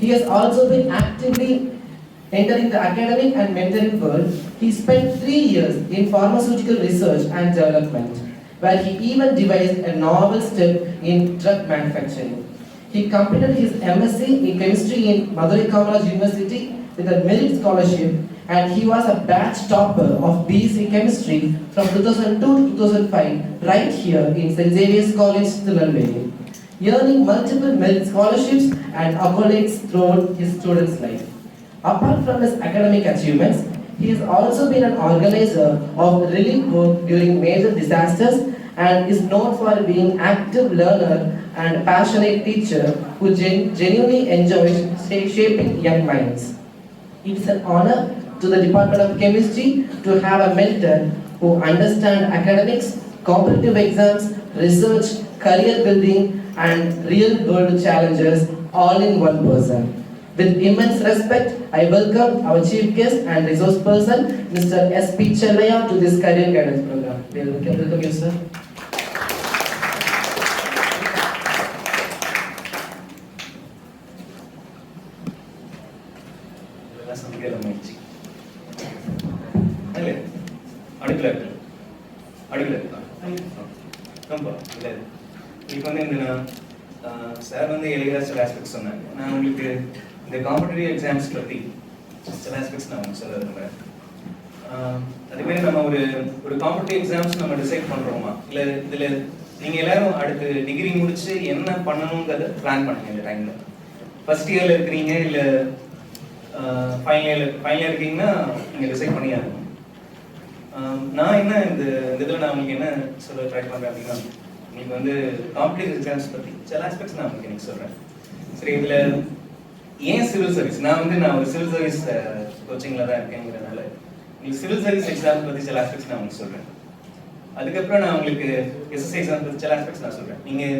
Speaker 6: He has also been actively entering the academic and mentoring world. He spent 3 years in pharmaceutical research and development. where he even devised a novel step in drug manufacturing. He completed his MSc in chemistry in Madurai Kamaraj University with a merit scholarship, and he was a batch topper of BSc Chemistry from 2002 to 2005 right here in St. Xavier's College, Tirunelveli, earning multiple merit scholarships and accolades throughout his student's life. Apart from his academic achievements, he has also been an organizer of relief work during major disasters and is known for being active learner and passionate teacher who genuinely enjoys shaping young minds. It is an honor to the Department of Chemistry to have a mentor who understands academics, competitive exams, research, career building, and real-world challenges all in one person. With immense respect, I welcome our chief guest and resource person, Mr. S.P. Chellaya, to this career guidance program. Welcome you, sir.
Speaker 7: இப்போ வந்து இந்த sir வந்து எளிதாக சில aspects சொன்னாங்க. நான் உங்களுக்கு இந்த காம்படிட்டிவ் எக்ஸாம்ஸ் பற்றி சில ஆஸ்பெக்ட்ஸ் நான் உங்களுக்கு சொல்ல விரும்புகிறேன். அதேமாதிரி நம்ம ஒரு காம்படிட்டிவ் எக்ஸாம்ஸ் நம்ம டிசைட் பண்ணுறோமா, இல்லை இதில் நீங்கள் எல்லாரும் அடுத்து டிகிரி முடிச்சு என்ன பண்ணணுங்கிறத பிளான் பண்ணுங்க. இந்த டைமில் ஃபர்ஸ்ட் இயரில் இருக்கிறீங்க, இல்லை ஃபைனல் இயர் இருக்கீங்கன்னா நீங்கள் டிசைட் பண்ணி ஆகணும். நான் என்ன இந்த இதில் நான் உங்களுக்கு என்ன சொல்ல ட்ரை பண்ணுறேன் அப்படின்னா, உங்களுக்கு வந்து காம்படிட்டிவ் எக்ஸாம்ஸ் பற்றி சில ஆஸ்பெக்ட்ஸ் நான் உங்களுக்கு எனக்கு சொல்கிறேன். சரி, இதில் ஏன் சிவில் சர்வீஸ், நான் ஒரு சிவில் சர்வீஸ் கோச்சிங்கில் தான் இருக்கேங்கிறதுனால உங்களுக்கு சிவில் சர்வீஸ் எக்ஸாம்ஸ் பற்றி சில ஆஸ்பெக்ட்ஸ் நான் உங்களுக்கு சொல்கிறேன். அதுக்கப்புறம் நான் உங்களுக்கு எஸ்எஸ்சி எக்ஸாம்ஸ் பற்றி சில ஆஸ்பெக்ட்ஸ் நான் சொல்கிறேன். நீங்கள்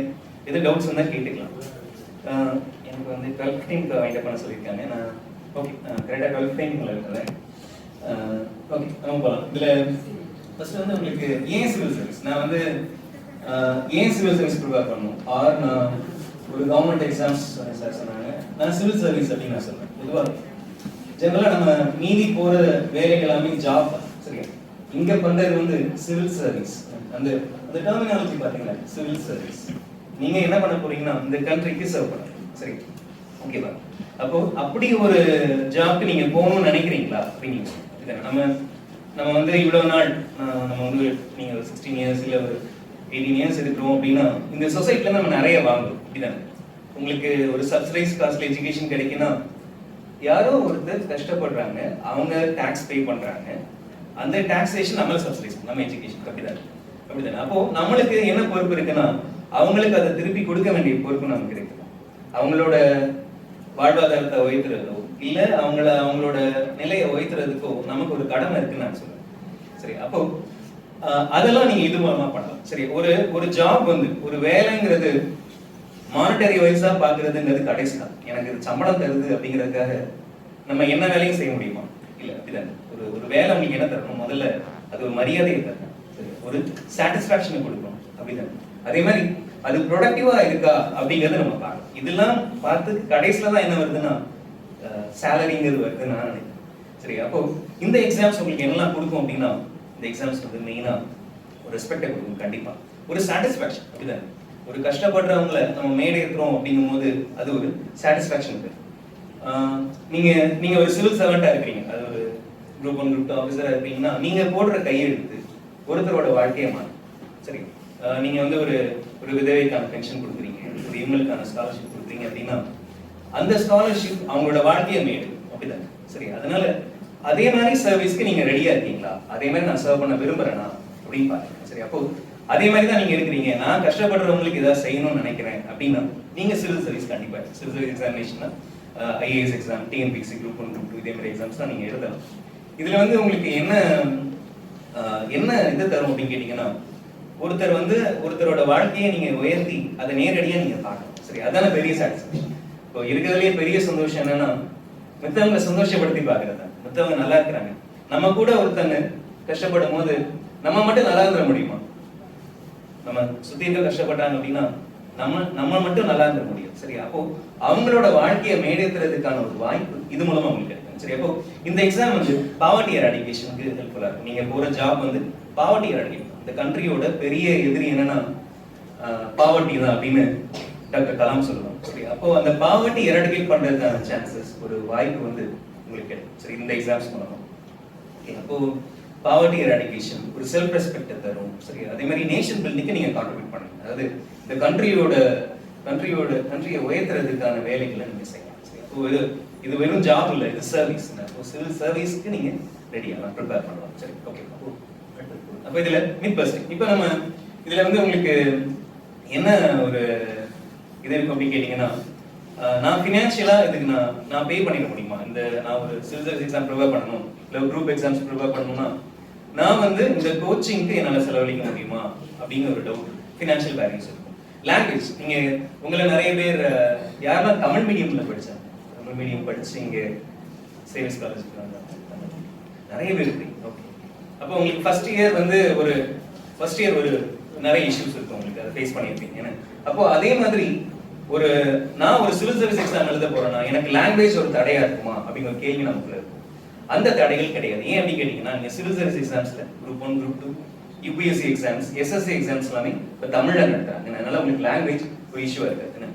Speaker 7: எது டவுட்ஸ் வந்தால் கேட்டுக்கலாம். எனக்கு வந்து 12:15 வைண்ட் அப் பண்ண சொல்லியிருக்காங்க. நான் ஓகே கரெக்டாக 12:15 இருக்கிறேன். ஓகே நம்ம போகலாம். இதில் ஃபர்ஸ்ட் வந்து உங்களுக்கு ஏன் சிவில் சர்வீஸ், நான் வந்து ஏன் சிவில் சர்வீஸ் ப்ரிப்பேர் பண்ணணும், ஆர் நான் ஒரு கவர்மெண்ட் எக்ஸாம்ஸ் சார் சொன்னாங்க, நான் சிவில் சர்வீஸ் அப்படின்னு நான் சொல்றேன். பொதுவாக ஜெனரலாக நம்ம மீதி போகிற வேலைகள் எல்லாமே ஜாப் தான். சரியா, இங்கே பண்ணுறது வந்து சிவில் சர்வீஸ். அந்த டெர்மினாலஜி பார்த்தீங்கன்னா சிவில் சர்வீஸ். நீங்கள் என்ன பண்ண போறீங்கன்னா இந்த கண்ட்ரிக்கு சர்வ் பண்ணுறீங்க. சரி, ஓகேவா? அப்போ அப்படி ஒரு ஜாப்க்கு நீங்கள் போகணும்னு நினைக்கிறீங்களா அப்படின்னு நம்ம வந்து இவ்வளோ நாள் நம்ம வந்து நீங்கள் 16 இயர்ஸ் இல்லை ஒரு 18 இயர்ஸ் இருக்கிறோம் அப்படின்னா இந்த சொசைட்டில நம்ம நிறைய வாங்குறோம். அப்படிதானே? உங்களுக்கு ஒரு சப்சிடைஸ் காஸ்ட்ல எஜுகேஷன் கிடைக்குன்னா யாரோ ஒருத்தர் கஷ்டப்படுறாங்க, அவங்க டாக்ஸ் பே பண்றாங்க, அந்த டாக்ஸேஷன் நம்மள சப்சிடைஸ் நம்ம எஜுகேஷன். அப்படிதானே? அப்போ நம்மளுக்கு என்ன பொறுப்பு இருக்குன்னா அவங்களுக்கு அதை திருப்பி கொடுக்க வேண்டிய பொறுப்பு நமக்கு இருக்கு. அவங்களோட வாழ்வாதாரத்தை உயர்த்துறதோ இல்ல அவங்களோட நிலையை உயர்த்துறதுக்கோ நமக்கு ஒரு கடமை இருக்குன்னு நான் சொல்றேன். சரி, அப்போ அதெல்லாம் நீங்க இது மூலமா பண்ணலாம். சரி, ஒரு ஜாப் வந்து ஒரு வேலைங்கிறது மானிட்டரி வைஸா பாக்குறதுங்கிறது கடைசி தான். எனக்கு இது சம்பளம் தருது அப்படிங்கிறதுக்காக நம்ம என்ன வேலையும் செய்ய முடியுமா? இல்ல. அப்படிதான் ஒரு வேலை உங்களுக்கு என்ன தரணும், முதல்ல அது ஒரு மரியாதையை தரணும், ஒரு சாட்டிஸ்பாக்சனை கொடுக்கணும். அப்படிதான். அதே மாதிரி அது ப்ரொடக்டிவா இருக்கா அப்படிங்கறத நம்ம பார்க்கணும். இதெல்லாம் பார்த்து கடைசியில தான் என்ன வருதுன்னா சேலரிங்கிறது வருது நான் நினைக்கிறேன். சரி, அப்போ இந்த எக்ஸாம்ஸ் உங்களுக்கு என்னெல்லாம் கொடுக்கும் அப்படின்னா இந்த எக்ஸாம்ஸ் வந்து மெயினா ஒரு ரெஸ்பெக்டை கொடுக்கும். கண்டிப்பா ஒரு சாட்டிஸ்பாக்சன். அப்படிதான். ஒரு கஷ்டப்படுறவங்களை நம்ம மேடை இருக்கிறோம் அப்படிங்கும் போது அது ஒரு சாட்டிஸ்பாக்சன் இருக்கு. நீங்க ஒரு சிவில் சர்வெண்டா இருக்கிறீங்க, அது ஒரு குரூப் 1 குரூப் 2 ஆஃபீஸரா இருக்கீங்கன்னா நீங்க போடுற கையெழுத்து ஒருத்தரோட வாழ்க்கையை மாறும். சரி, நீங்க வந்து ஒரு விதவைக்கான பென்ஷன் கொடுக்குறீங்க, ஒரு இவங்களுக்கான ஸ்காலர்ஷிப் கொடுக்குறீங்க அப்படின்னா அந்த ஸ்காலர்ஷிப் அவங்களோட வாழ்க்கையை மேடு. அப்படிதான். சரி, அதனால அதே மாதிரி சர்வீஸ்க்கு நீங்க ரெடியா இருக்கீங்களா, அதே மாதிரி நான் சர்வ் பண்ண விரும்புறேனா அப்படின்னு பாருங்க. சரி, அப்போ அதே மாதிரி தான் நீங்க இருக்கிறீங்க, நான் கஷ்டப்படுறவங்களுக்கு ஏதாவது செய்யணும்னு நினைக்கிறேன் அப்படின்னா நீங்க சிவில் சர்வீஸ் கண்டிப்பா civil service examination IAS exam, TNPC group 1 group 2 இதே மாதிரி எக்ஸாம்ஸ் தான் நீங்க எழுதலாம். இதுல வந்து உங்களுக்கு என்ன இது தரும் அப்படின்னு கேட்டீங்கன்னா ஒருத்தர் வந்து ஒருத்தரோட வாழ்க்கையை நீங்க உயர்த்தி அதை நேரடியா நீங்க பார்க்கணும். சரி, அதான பெரிய சாட்டிஸ்ஃபேக்ஷன். இப்போ இருக்கிறதுலயே பெரிய சந்தோஷம் என்னன்னா மத்தவங்களை சந்தோஷப்படுத்தி பாக்குறது. மத்தவங்க நல்லா இருக்கிறாங்க, நம்ம கூட ஒருத்தங்க கஷ்டப்படும் போது நம்ம மட்டும் நல்லா இருந்துட முடியுமா? நம்ம சுத்தி இருக்க கஷ்டப்பட்டாங்க அப்படின்னா நம்ம மட்டும் நல்லா இருந்துட முடியும். சரி, அப்போ அவங்களோட வாழ்க்கையை மேடேத்துறதுக்கான ஒரு வாய்ப்பு இது மூலமா உங்களுக்கு இருக்கு. சரி, அப்போ இந்த எக்ஸாம் வந்து பாவர்ட்டி எராடிகேஷனுக்கு ஹெல்ப்ஃபுல்லா இருக்கும். நீங்க போற ஜாப் வந்து பாவர்ட்டி எராடிகேட். இந்த கண்ட்ரியோட பெரிய எதிரி என்னன்னா பாவர்ட்டி தான் அப்படின்னு டாக்டர் கலாம் சொல்லுவாங்க. சரி, அப்போ அந்த பாவர்ட்டி எராடிகேட் பண்றதுக்கான சான்சஸ் ஒரு வாய்ப்பு வந்து உங்களுக்கு கிடைக்கும். சரி, இந்த எக்ஸாம்ஸ் மூலமா. அப்போ பாவர்ட்டி எராடிகேஷன் ஒரு செல்ஃப் ரெஸ்பெக்ட் தரும். சரி, அதே மாதிரி நேஷன் பில்டிங்க்கு நீங்க கான்ட்ரிபியூட் பண்ணுங்க. அதாவது இந்த கண்ட்ரியை உயர்த்துறதுக்கான வேலைகளை நீங்க செய்யலாம். சரி, அப்போ இது வெறும் ஜாப் இல்லை, இது சர்வீஸ். அப்போ சிவில் சர்வீஸ்க்கு நீங்க ரெடியாக ப்ரிப்பேர் பண்ணலாம். சரி, ஓகே. அப்போ இதுல மித் பஸ்டிங். இப்போ நம்ம இதுல வந்து உங்களுக்கு என்ன ஒரு இது இருக்கும் அப்படின்னு கேட்டீங்கன்னா, நான் ஃபினான்ஷியலா இதுக்கு நான் பே பண்ணிட முடியுமா? இந்த நான் ஒரு சிவில் சர்வீஸ் எக்ஸாம் ப்ரிப்பேர் பண்ணணும், இல்லை குரூப் எக்ஸாம்ஸ் ப்ரிப்பேர் பண்ணணும்னா நான் வந்து இந்த கோச்சிங்க்கு என்னால் செலவழிக்க முடியுமா அப்படிங்கிற ஒரு டவுட், ஃபினான்ஷியல் பேரிங்ஸ் இருக்கும். லாங்குவேஜ், நீங்க உங்களை நிறைய பேர் யாரெல்லாம் தமிழ் மீடியம்ல படிச்சாங்க, தமிழ் மீடியம் படிச்சு இங்க சேவிங்ஸ் காலேஜுக்கு வந்தாங்க, நிறைய பேர் இருக்கீங்க. ஓகே, அப்போ உங்களுக்கு ஃபர்ஸ்ட் இயர் ஒரு நிறைய இஷ்யூஸ் இருக்கும், உங்களுக்கு அதை ஃபேஸ் பண்ணியிருப்பீங்க. அப்போ அதே மாதிரி நான் ஒரு சிவில் சர்வீஸ் எக்ஸாம் எழுத போறேன்னா எனக்கு லாங்குவேஜ் ஒரு தடையா இருக்குமா அப்படிங்கிற ஒரு கேள்வி நமக்குள்ள இருக்கும். அந்த தடைகள் கிடையாது. ஏன் அப்படி கேட்டீங்கன்னா, நீங்க சிவில் சர்வீஸ் எக்ஸாம்ஸ்ல group 1, group 2, UPSC exams, SSC exams எல்லாமே இப்போ தமிழ்ல நடத்துறாங்க. அதனால உங்களுக்கு லாங்குவேஜ் ஒரு இஷ்யூவா இருக்கு.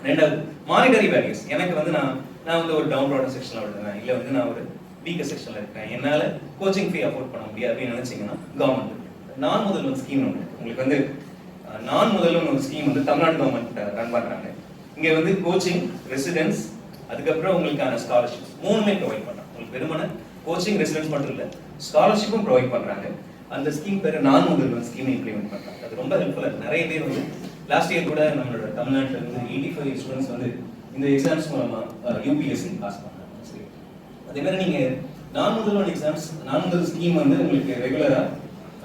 Speaker 7: ரெண்டாவது, மானிட்டரி வேல்யூஸ். எனக்கு வந்து நான் வந்து ஒரு டவுன் ரோட் செக்ஷன்ல விடுவேன், இல்லை வந்து நான் ஒரு வீக்கர் செக்ஷன்ல இருக்கேன், என்னால கோச்சிங் ஃபீ அஃபோர்ட் பண்ண முடியாது அப்படின்னு நினைச்சீங்கன்னா, கவர்மெண்ட் நான் முதல்வன் ஸ்கீம் ஒன்று உங்களுக்கு வந்து நான் முதல்வன் ஒரு ஸ்கீம் வந்து தமிழ்நாடு கவர்மெண்ட் ரன் பண்றாங்க. இங்க வந்து கோச்சிங், ரெசிடென்ஸ், அதுக்கப்புறம் உங்களுக்கான ஸ்காலர்ஷிப் 3மே ப்ரொவைட் பண்றாங்க. உங்களுக்கு வெறுமன கோச்சிங், ரெசிடென்ஸ் மட்டும் இல்லை, ஸ்காலர்ஷிப்பும் ப்ரொவைட் பண்றாங்க. அந்த ஸ்கீம் பேரு நான் முதல்வன் ஸ்கீம் இம்ப்ளிமெண்ட் பண்றாங்க. அது ரொம்ப ஹெல்ப்ஃபுல்லா இருக்கு. நிறைய பேர் வந்து லாஸ்ட் இயர் கூட நம்மளோட தமிழ்நாட்டில் இருந்து 85 ஸ்டூடெண்ட்ஸ் வந்து இந்த எக்ஸாம்ஸ் மூலமா யூபிஎஸ்சி பாஸ் பண்ணாங்க. சரி, அதே மாதிரி நீங்க நான் முதல்வன் எக்ஸாம்ஸ், நான் முதல் ஸ்கீம் வந்து உங்களுக்கு ரெகுலரா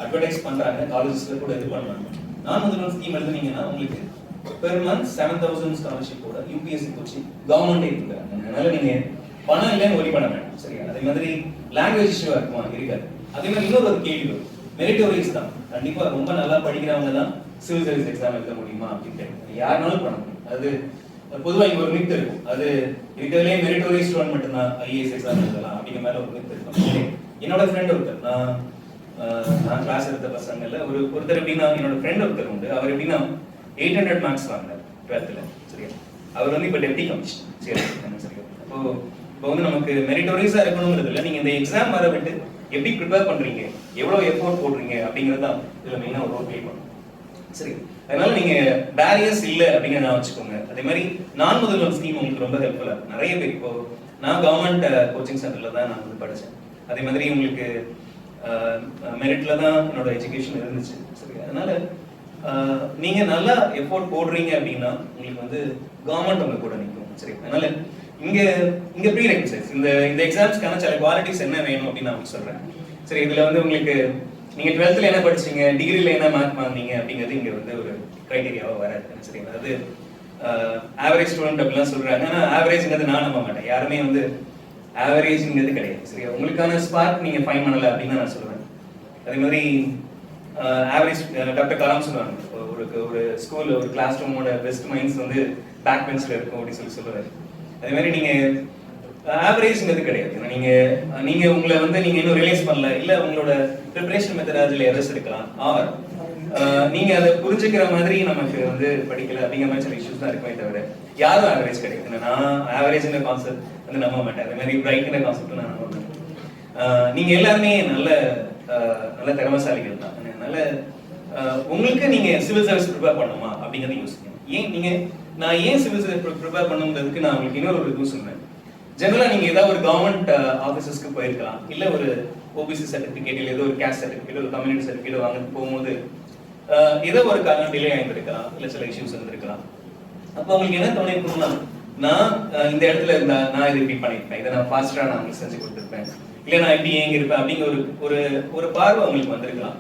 Speaker 7: அட்வர்டைஸ் பண்றாங்க, காலேஜஸ்ல கூட இது பண்றாங்க. நான் முதல்வன் ஸ்கீம் எழுதுனீங்கன்னா உங்களுக்கு பெர் மந்த் 7,000 ஸ்காலர்ஷிப் கூட யூபிஎஸ்சி கோச்சிங் கவர்மெண்டே கொடுக்குறாங்க. அதனால நீங்க பணம் இல்லைன்னு ஒரி பண்ண வேண்டாம். சரியா, அதே மாதிரி லாங்குவேஜ் இஷ்யூவா இருக்குமா? இருக்காது. அதே மாதிரி இன்னொரு கேள்வி வரும், மெரிட்டோரியஸ் தான். கண்டிப்பா ரொம்ப நல்லா படிக்கிறவங்க தான் சிவில் சர்வீஸ் எக்ஸாம் எழுத முடியுமா அப்படின்னு கேட்குறாங்க. யாருனாலும் பண்ண முடியும். அது பொதுவாக இங்க ஒரு மித் இருக்கும், அது இருக்கிறதுலே மெரிட்டோரியஸ் ஸ்டூடெண்ட் மட்டும்தான் ஐஏஎஸ் எக்ஸாம் எழுதலாம் அப்படிங்கிற மாதிரி ஒரு மித் இருக்கும். என்னோட ஃப்ரெண்ட் ஒருத்தர், நான் கிளாஸ் எடுத்த பசங்கள்ல ஒருத்தர் எப்படின்னா, என்னோட ஃப்ரெண்ட் ஒருத்தர் உண்டு. அவர் எப்படின்னா 800 மார்க்ஸ் வாங்கினார் 12th. சரியா, அவர் வந்து இப்போ டெப்டி கமிஷனர். சரி, சரியா. இப்போ வந்து நமக்கு மெரிட்டோரியஸா இருக்கணுங்கிறது இல்லை, நீங்க இந்த எக்ஸாம் வர விட்டு எப்படி ப்ரிப்பேர் பண்றீங்க, எவ்வளவு எஃபோர்ட் போடுறீங்க அப்படிங்கிறது தான் இதுல மெயினா ஒரு ரோல் ப்ளே பண்ணும். சரி, அதனால நீங்க பேரியர்ஸ் இல்லை அப்படிங்கிறத வச்சுக்கோங்க. அதே மாதிரி நான் முதல்வன் ஸ்கீம் உங்களுக்கு ரொம்ப ஹெல்ப்ஃபுல்லா இருக்கு. நிறைய பேர் இப்போ நான் கவர்மெண்ட் கோச்சிங் சென்டர்ல தான் நான் வந்து படித்தேன். அதே மாதிரி உங்களுக்கு மெரிட்ல தான் என்னோட எஜுகேஷன் இருந்துச்சு. சரி, அதனால நீங்க நல்லா எஃபோர்ட் போடுறீங்க அப்படின்னா உங்களுக்கு வந்து கவர்மெண்ட் உங்க கூட நிற்கும். சரி, அதனால இங்க ப்ரீ ரெக்விசிட்ஸ், இந்த எக்ஸாம்ஸ்க்கான சில குவாலிட்டிஸ் என்ன வேணும் அப்படின்னு நான் சொல்றேன். சரி, இதுல வந்து உங்களுக்கு நீங்க 12th என்ன படிச்சீங்க, டிகிரில என்ன மார்க் வாங்கினீங்க அப்படிங்கிறது இங்க வந்து ஒரு கிரைட்டீரியாவா வராது. சரி, அதாவது ஆவரேஜ் ஸ்டூடெண்ட் அப்படிலாம் சொல்றாங்க, ஆனா ஆவரேஜ்ங்கிறது நான் நம்ப மாட்டேன். யாருமே வந்து ஆவரேஜ்ங்கிறது கிடையாது. சரியா, உங்களுக்கான ஸ்பார்க் நீங்க ஃபைன் பண்ணல அப்படின்னு நான் சொல்லுவேன். அதே மாதிரி ஆவரேஜ் டாக்டர் கலாம் சொல்லுவாங்க, ஒரு ஸ்கூல் ஒரு கிளாஸ் ரூமோட பெஸ்ட் மைண்ட்ஸ் வந்து பேக் பெஞ்ச்ல இருக்கும் அப்படின்னு சொல்லுவாரு. அதே மாதிரி நீங்க ஆவரேஜ்ங்கிறது கிடையாது. நீங்க உங்களை வந்து நீங்க இன்னும் ரியலைஸ் பண்ணல, இல்ல உங்களோட ப்ரிப்பரேஷன் மெத்தடாலஜில எரர்ஸ் இருக்கலாம், ஆர் நீங்க அதை புரிஞ்சுக்கிற மாதிரி நமக்கு வந்து படிக்கல அப்படிங்கிற மாதிரி சில இஷ்யூஸ் தான் இருக்குமே தவிர யாரும் ஆவரேஜ் கிடையாது. நான் ஆவரேஜ்ங்கிற கான்செப்ட் வந்து நம்ப மாட்டேன். அதே மாதிரி பிரைட்ங்கிற கான்செப்ட் நான் நம்ப மாட்டேன். நீங்க எல்லாருமே நல்ல திறமைசாலிகள் தான். அதனால உங்களுக்கு நீங்க சிவில் சர்வீஸ் ப்ரிப்பேர் பண்ணுமா அப்படிங்கறத யோசிக்கணும். நான் ஏன் சிவில் சர்வீஸ் ப்ரிப்பேர் பண்ணுங்கிறதுக்கு நான் உங்களுக்கு இன்னொரு இது சொன்னேன். ஜெனரலா நீங்க ஏதாவது ஒரு கவர்மெண்ட் ஆபீசஸ்க்கு போயிருக்கலாம், இல்ல ஒரு ஓபிசி சர்டிபிகேட், இல்ல ஏதோ ஒரு கேஸ்ட் சர்டிபிகேட், ஒரு கம்யூனிட்டி சர்டிபிகேட் வாங்க போகும்போது ஏதோ ஒரு காரணம் டிலே ஆகிருக்கலாம், இல்ல சில இஷ்யூஸ் இருந்திருக்கலாம். அப்போ உங்களுக்கு என்ன தோணிருக்கும்னா, நான் இந்த இடத்துல இருந்தா நான் இதை இப்படி பண்ணிருப்பேன், இதை நான் ஃபாஸ்டா நான் உங்களுக்கு செஞ்சு கொடுத்துருப்பேன், இல்ல நான் இப்படி ஏங்கி இருப்பேன் அப்படிங்கிற ஒரு பார்வை உங்களுக்கு வந்திருக்கலாம்.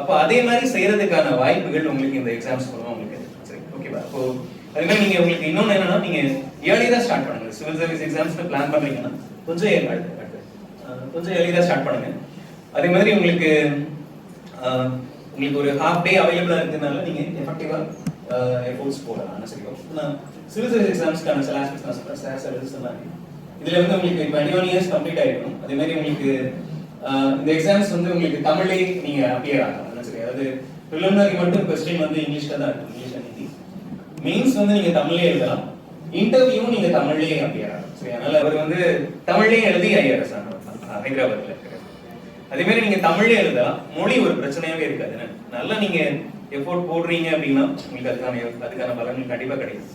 Speaker 7: அப்போ அதே மாதிரி செய்யறதுக்கான வாய்ப்புகள் உங்களுக்கு இந்த எக்ஸாம்ஸ் மூலமா உங்களுக்கு சரி, ஓகேவா? அப்போ அதே மாதிரி நீங்க உங்களுக்கு இன்னொன்னு என்னன்னா, நீங்க ஏர்லியா ஸ்டார்ட் பண்ணுங்க. சிவில் சர்வீஸ் எக்ஸாம்ஸ்ல பிளான் பண்றீங்கன்னா கொஞ்சம் ஏர்லியா ஸ்டார்ட் பண்ணுங்க. அதே மாதிரி உங்களுக்கு ஒரு ஹாஃப் டே அவைலபிளா இருக்கிறதுனால நீங்க எஃபெக்டிவா எஃபோர்ட்ஸ் போடலாம். சரியா, நான் சிவில் சர்வீஸ் எக்ஸாம்ஸ்க்கான சில ஆஸ்பெக்ட்ஸ் நான் சொல்றேன். சார் சொன்னாங்க, இதுல வந்து உங்களுக்கு 21 இயர்ஸ் கம்ப்ளீட் ஆயிருக்கும். அதே மாதிரி உங்களுக்கு இந்த எக்ஸாம்ஸ் வந்து உங்களுக்கு தமிழ்லே நீங்க அப்பியர் ஆகலாம். சரி, அதாவது ப்ரிலிமினரி மட்டும் கொஸ்டின் வந்து இங்கிலீஷ்ல தான் இருக்கும், இங்கிலீஷ் அண்ட் ஹிந்தி. மெயின்ஸ் வந்து நீங்க தமிழ்லயே எழுதலாம், இன்டர்வியூவும் நீங்க தமிழ்லயே அப்படியே. சரி, அதனால அவர் வந்து தமிழ்லயே எழுதி ஐஆர்எஸ் ஹைதராபாத்ல இருக்கிறார். அதே மாதிரி நீங்க தமிழ்லயே எழுதலாம், மொழி ஒரு பிரச்சனையாவே இருக்காது. நல்லா நீங்க எஃபோர்ட் போடுறீங்க அப்படின்னா உங்களுக்கு அதுக்கான பலன்கள் கண்டிப்பா கிடைக்கும்.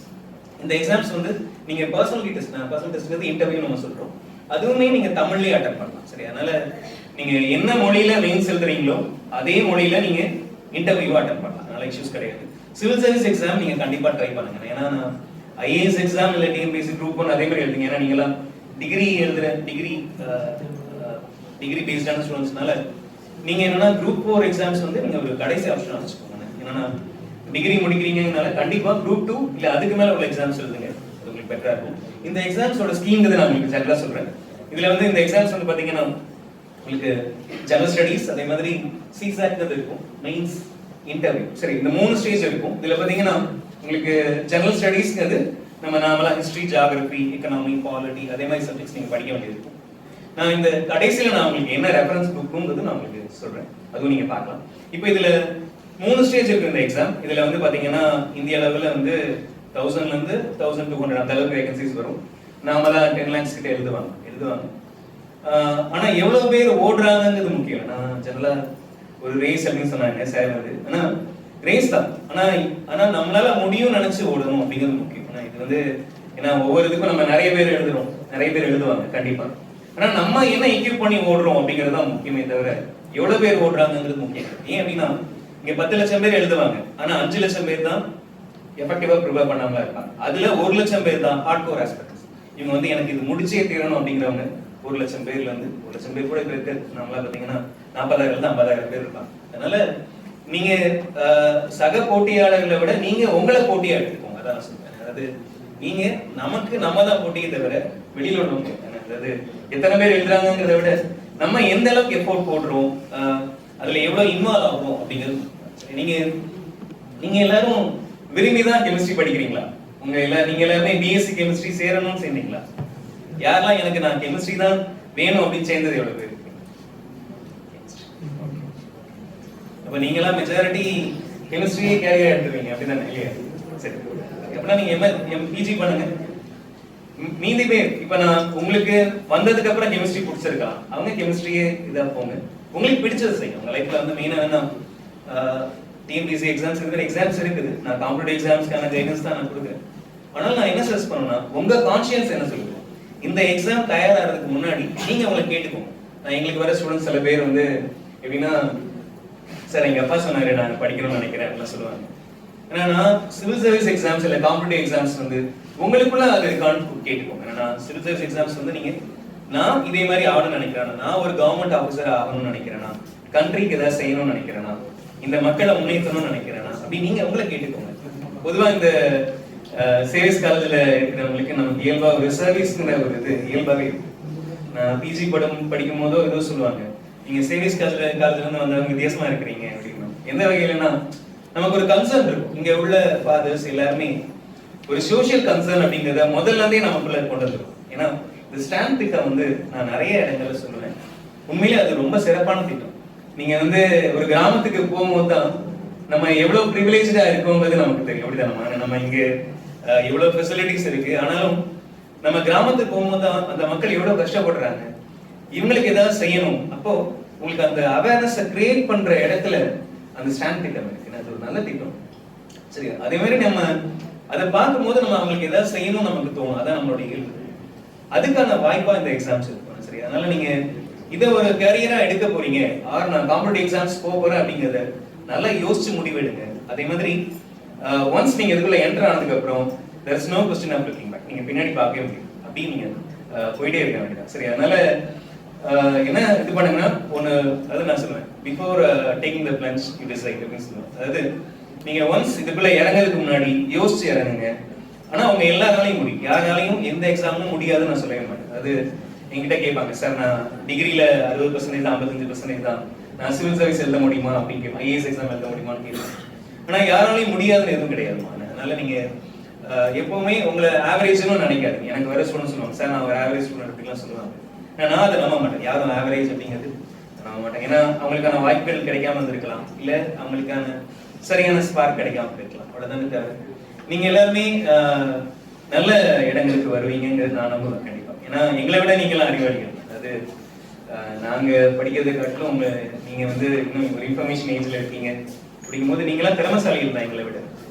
Speaker 7: இந்த எக்ஸாம்ஸ் வந்து நீங்க personal test, personal test interview நம்ம சொல்றோம், அதுவுமே நீங்க தமிழ்லயே அட்டெண்ட் பண்ணலாம். சரி, அதனால நீங்க என்ன மொழியில மெயின்ஸ் எழுதுறீங்களோ அதே மொழியில நீங்க இன்டர்வியூ அட்டெண்ட் பண்ணலாம், அதனால இஷ்யூஸ் கிடையாது. சிவில் சர்வீஸ் எக்ஸாம் நீங்க கண்டிப்பா ட்ரை பண்ணுங்க. ஏன்னா நான் ஐஏஎஸ் எக்ஸாம் இல்ல டிஎன்பிஎஸ்சி குரூப் 1 அதே மாதிரி எழுதுங்க. ஏன்னா நீங்களாம் டிகிரி எழுதுற டிகிரி பேஸ்டான ஸ்டூடெண்ட்ஸ்னால நீங்க என்னன்னா குரூப் 4 எக்ஸாம்ஸ் வந்து நீங்க ஒரு கடைசி ஆப்ஷனா வச்சுக்கோங்க. ஏன்னா டிகிரி முடிக்கிறீங்கனால கண்டிப்பா குரூப் 2 இல்ல அதுக்கு மேல உள்ள எக்ஸாம்ஸ் எழுதுங்க, அது உங்களுக்கு பெட்டரா இருக்கும். இந்த எக்ஸாம்ஸோட ஸ்கீம்ங்கிறது நான் உங்களுக்கு ஜெனரலா சொல்றேன். இதுல வந்து இந்த எக்ஸாம்ஸ் வந்து பாத்தீங்கன்னா உங்களுக்கு ஜெனரல் ஸ்டடீஸ், அதே மாதிரி சிசாட்ங்கிறது இருக்கும், மெயின்ஸ், இன்டர்வியூ. சரி, இந்த 3 ஸ்டேஜ் இருக்கும். இதுல பாத்தீங்கன்னா உங்களுக்கு ஜெனரல் ஸ்டடீஸ்ங்கிறது நம்ம நார்மலா ஹிஸ்டரி, ஜியோகிராஃபி, எக்கனாமி, பாலிட்டி அதே மாதிரி சப்ஜெக்ட்ஸ் நீங்க படிக்க வேண்டியது இருக்கும். நான் இந்த கடைசியில நான் உங்களுக்கு என்ன ரெஃபரன்ஸ் புக்குங்கிறது நான் உங்களுக்கு சொல்றேன், அதுவும் நீங்க பார்க்கலாம். இப்போ இதுல 3 ஸ்டேஜ் இருக்கு இந்த எக்ஸாம். இதுல வந்து பாத்தீங்கன்னா இந்திய அளவுல வந்து 1000ல இருந்து 1200 அந்த அளவுக்கு வேகன்சிஸ் வரும். நார்மலா 10 lakhs கிட்ட எழுதுவாங்க. ஆனா எவ்வளவு பேர் ஓடுறாங்கிறது முக்கியம். நான் ஜெனரலா ஒரு ரேஸ் அப்படின்னு சொன்னாங்க சார், வந்து ஆனா ரேஸ் தான், ஆனா நம்மளால முடியும் நினைச்சு ஓடணும் அப்படிங்கிறது முக்கியம். ஆனா இது வந்து ஏன்னா ஒவ்வொரு இதுக்கும் நம்ம நிறைய பேர் எழுதுவாங்க கண்டிப்பா. ஆனா நம்ம என்ன எக்யூப் பண்ணி ஓடுறோம் அப்படிங்கிறது தான் முக்கியமே தவிர எவ்வளவு பேர் ஓடுறாங்கிறது முக்கியம். ஏன் அப்படின்னா இங்க 10 லட்சம் பேர் எழுதுவாங்க, ஆனா 5 லட்சம் பேர் தான் எஃபெக்டிவா ப்ரிப்பேர் பண்ணாமலா இருப்பாங்க. அதுல 1 லட்சம் பேர் தான் ஹார்ட் கோர் ஆஸ்பெக்ட்ஸ். இவங்க வந்து எனக்கு இது முடிச்சே தீரணும் அப்படிங்கிறவங்க 1 லட்சம் பேர்ல இருந்து 1 லட்சம் பேர் கூட இருக்கு. நம்மளா பாத்தீங்கன்னா 40,000 இருந்து 50,000 பேர் இருப்பாங்க. அதனால நீங்க சக போட்டியாளர்களை விட நீங்க உங்களை போட்டியா எடுத்துக்கோங்க. அதான் நான் சொல்றேன். அதாவது நீங்க நம்ம தான் போட்டியை தவிர வெளியில உள்ளவங்க, அதாவது எத்தனை பேர் எழுதுறாங்கிறத விட நம்ம எந்த அளவுக்கு எஃபோர்ட் போடுறோம், அதுல எவ்வளவு இன்வால்வ் ஆகும் அப்படிங்கிறது. நீங்க எல்லாரும் விரும்பிதான் கெமிஸ்ட்ரி படிக்கிறீங்களா? நீங்க எல்லாருமே பிஎஸ்சி கெமிஸ்ட்ரி சேரணும்னு சேர்ந்தீங்களா? யாரெல்லாம் எனக்கு நான் கெமிஸ்ட்ரி தான் வேணும் அப்படின்னு சேர்ந்தது எவ்வளவு பேர்? அப்ப நீங்க எல்லாம் மெஜாரிட்டி கெமிஸ்ட்ரியே கேரியர் எடுத்துவீங்க அப்படிதானே இல்லையா? சரி, அப்படின்னா நீங்க பிஜி பண்ணுங்க. மீதி பேர் இப்ப நான் உங்களுக்கு வந்ததுக்கு அப்புறம் கெமிஸ்ட்ரி பிடிச்சிருக்கலாம், அவங்க கெமிஸ்ட்ரியே இதா போங்க. உங்களுக்கு பிடிச்சது செய்யும். உங்க லைஃப்ல வந்து மெயினா வேணா டிஎன்பிஎஸ்சி எக்ஸாம்ஸ் இருக்குது. நான் காம்படிட்டிவ் எக்ஸாம்ஸ்க்கான கைடன்ஸ் தான் நான் கொடுக்குறேன். ஆனால் நான் என்ன சஜஸ்ட் பண்ணணும்னா உங்க கான்ஷியன்ஸ் என்ன சொல்லுது, இந்த எக்ஸாம் தயாராகிறதுக்கு முன்னாடி நீங்க உங்களை கேட்டுக்கோங்க. நான் எங்களுக்கு வர ஸ்டூடெண்ட்ஸ் சில பேர் வந்து எப்படின்னா, சார் எங்க அப்பா சொன்னாரு நான் படிக்கணும்னு நினைக்கிறேன் அப்படிலாம் சொல்லுவாங்க. ஏன்னா சிவில் சர்வீஸ் எக்ஸாம்ஸ் இல்ல காம்படிட்டிவ் எக்ஸாம்ஸ் வந்து உங்களுக்குள்ள அது இருக்கான்னு கேட்டுக்கோங்க. ஏன்னா சிவில் சர்வீஸ் எக்ஸாம்ஸ் வந்து நீங்க நான் இதே மாதிரி ஆகணும்னு நினைக்கிறேன், நான் ஒரு கவர்மெண்ட் ஆஃபீஸர் ஆகணும்னு நினைக்கிறேன்னா, கண்ட்ரிக்கு ஏதாவது செய்யணும்னு நினைக்கிறேன்னா, இந்த மக்களை முன்னேற்றணும்னு நினைக்கிறேன்னா, அப்படி நீங்க உங்களை கேட்டுக்கோங்க. பொதுவா இந்த சேவிஸ் காலேஜ்ல இருக்கிறவங்களுக்கு நமக்கு இயல்பா ஒரு சர்வீஸ்ங்கிற ஒரு இது இயல்பாவே இருக்கு. நான் பிஜி படிக்கும் போதோ ஏதோ சொல்லுவாங்க, நீங்க சேவிஸ் காலேஜ்ல இருந்து வந்தவங்க வித்தியாசமா இருக்கிறீங்க அப்படின்னு. எந்த வகையிலன்னா நமக்கு ஒரு கன்சர்ன் இருக்கும். இங்க உள்ள ஃபாதர்ஸ் எல்லாருமே ஒரு சோசியல் கன்சர்ன் அப்படிங்கிறத முதல்ல இருந்தே நமக்குள்ள கொண்டு வந்துடும். ஏன்னா இந்த ஸ்டாம்ப் திட்டம் வந்து நான் நிறைய இடங்கள்ல சொல்லுவேன், உண்மையிலே அது ரொம்ப சிறப்பான திட்டம். நீங்க வந்து ஒரு கிராமத்துக்கு போகும்போது தான் நம்ம எவ்வளவு ப்ரிவிலேஜா இருக்கோங்கிறது நமக்கு தெரியும். அப்படிதான் நம்ம இங்க எவ்வளவு ஃபெசிலிட்டிஸ் இருக்கு, ஆனாலும் நம்ம கிராமத்துக்கு போகும்போது தான் அந்த மக்கள் எவ்வளவு கஷ்டப்படுறாங்க, இவங்களுக்கு ஏதாவது செய்யணும். அப்போ உங்களுக்கு அந்த அவேர்னஸை கிரியேட் பண்ற இடத்துல அந்த ஸ்டாம்ப் திட்டம் இருக்கு. அது ஒரு நல்ல திட்டம். சரி, அதே மாதிரி நம்ம அதை பார்க்கும்போது நம்ம அவங்களுக்கு ஏதாவது செய்யணும் நமக்கு தோணும். அதான் நம்மளுடைய இயல்பு. அதுக்கான வாய்ப்பா இந்த எக்ஸாம்ஸ் இருக்கும். சரி, அதனால நீங்க இதை ஒரு கேரியரா எடுக்க போறீங்க, ஆர் நான் காம்படிட்டிவ் எக்ஸாம்ஸ் போக போறேன் அப்படிங்கிறத நல்லா யோசிச்சு முடிவெடுங்க. அதே மாதிரி ஒன்ஸ் நீங்க இதுக்குள்ள என்டர் ஆனதுக்கு அப்புறம் there is no question of looking back. நீங்க பின்னாடி பார்க்கவே முடியும், அப்படி நீங்க போயிட்டே இருக்க வேண்டியதான். சரி, அதனால என்ன இது பண்ணுங்கன்னா ஒன்னு, அதாவது நான் சொல்லுவேன், before taking the plunge you decide அப்படின்னு சொல்லுவேன். அதாவது நீங்க ஒன்ஸ் இதுக்குள்ள இறங்கிறதுக்கு முன்னாடி யோசிச்சு இறங்குங்க. ஆனா அவங்க எல்லாராலையும் முடியும், யாராலையும் எந்த எக்ஸாமும் முடியாதுன்னு நான் சொல்லவே மாட்டேன். அது என்கிட்ட கேட்பாங்க, சார் நான் டிகிரியில 60% தான் 55% தான், நான் சிவில் சர்வீஸ் எழுத முடியுமா அப்படின்னு கேட்பேன், ஐஏஎஸ் எக்ஸாம் எழுத முடியுமான்னு கேட்பேன். ஆனா யாராலையும் முடியாதுன்னு எதுவும் கிடையாதுமா. அதனால நீங்க எப்பவுமே உங்களை ஆவரேஜ்னு நினைக்காதீங்க. எனக்கு வர ஸ்டூடெண்ட் சொல்லுவாங்க, சார் நான் ஒரு ஆவரேஜ் ஸ்டூடெண்ட் எடுத்துக்கலாம் சொல்லுவாங்க. நான் அதை நம்ப மாட்டேன். யாரும் ஆவரேஜ் அப்படிங்கிறது ஆக மாட்டாங்க. ஏன்னா அவங்களுக்கான வாய்ப்புகள் கிடைக்காம இருந்திருக்கலாம், இல்ல அவங்களுக்கான சரியான ஸ்பார்க் கிடைக்காம இருக்கலாம். அவ்வளவுதானே தேவை. நீங்க எல்லாருமே நல்ல இடங்களுக்கு வருவீங்கிறது நான் நம்புவேன் கண்டிப்பா. ஏன்னா எங்களை விட நீங்களாம் அறிவாளிகள். அதாவது நாங்க படிக்கிறதை காட்டிலும் நீங்க வந்து இன்னும் ஒரு இன்ஃபர்மேஷன் ஏஜ்ல இருக்கீங்க. அப்படிங்கும்போது நீங்களாம் திறமைசாலிகள் தான் எங்களை விட.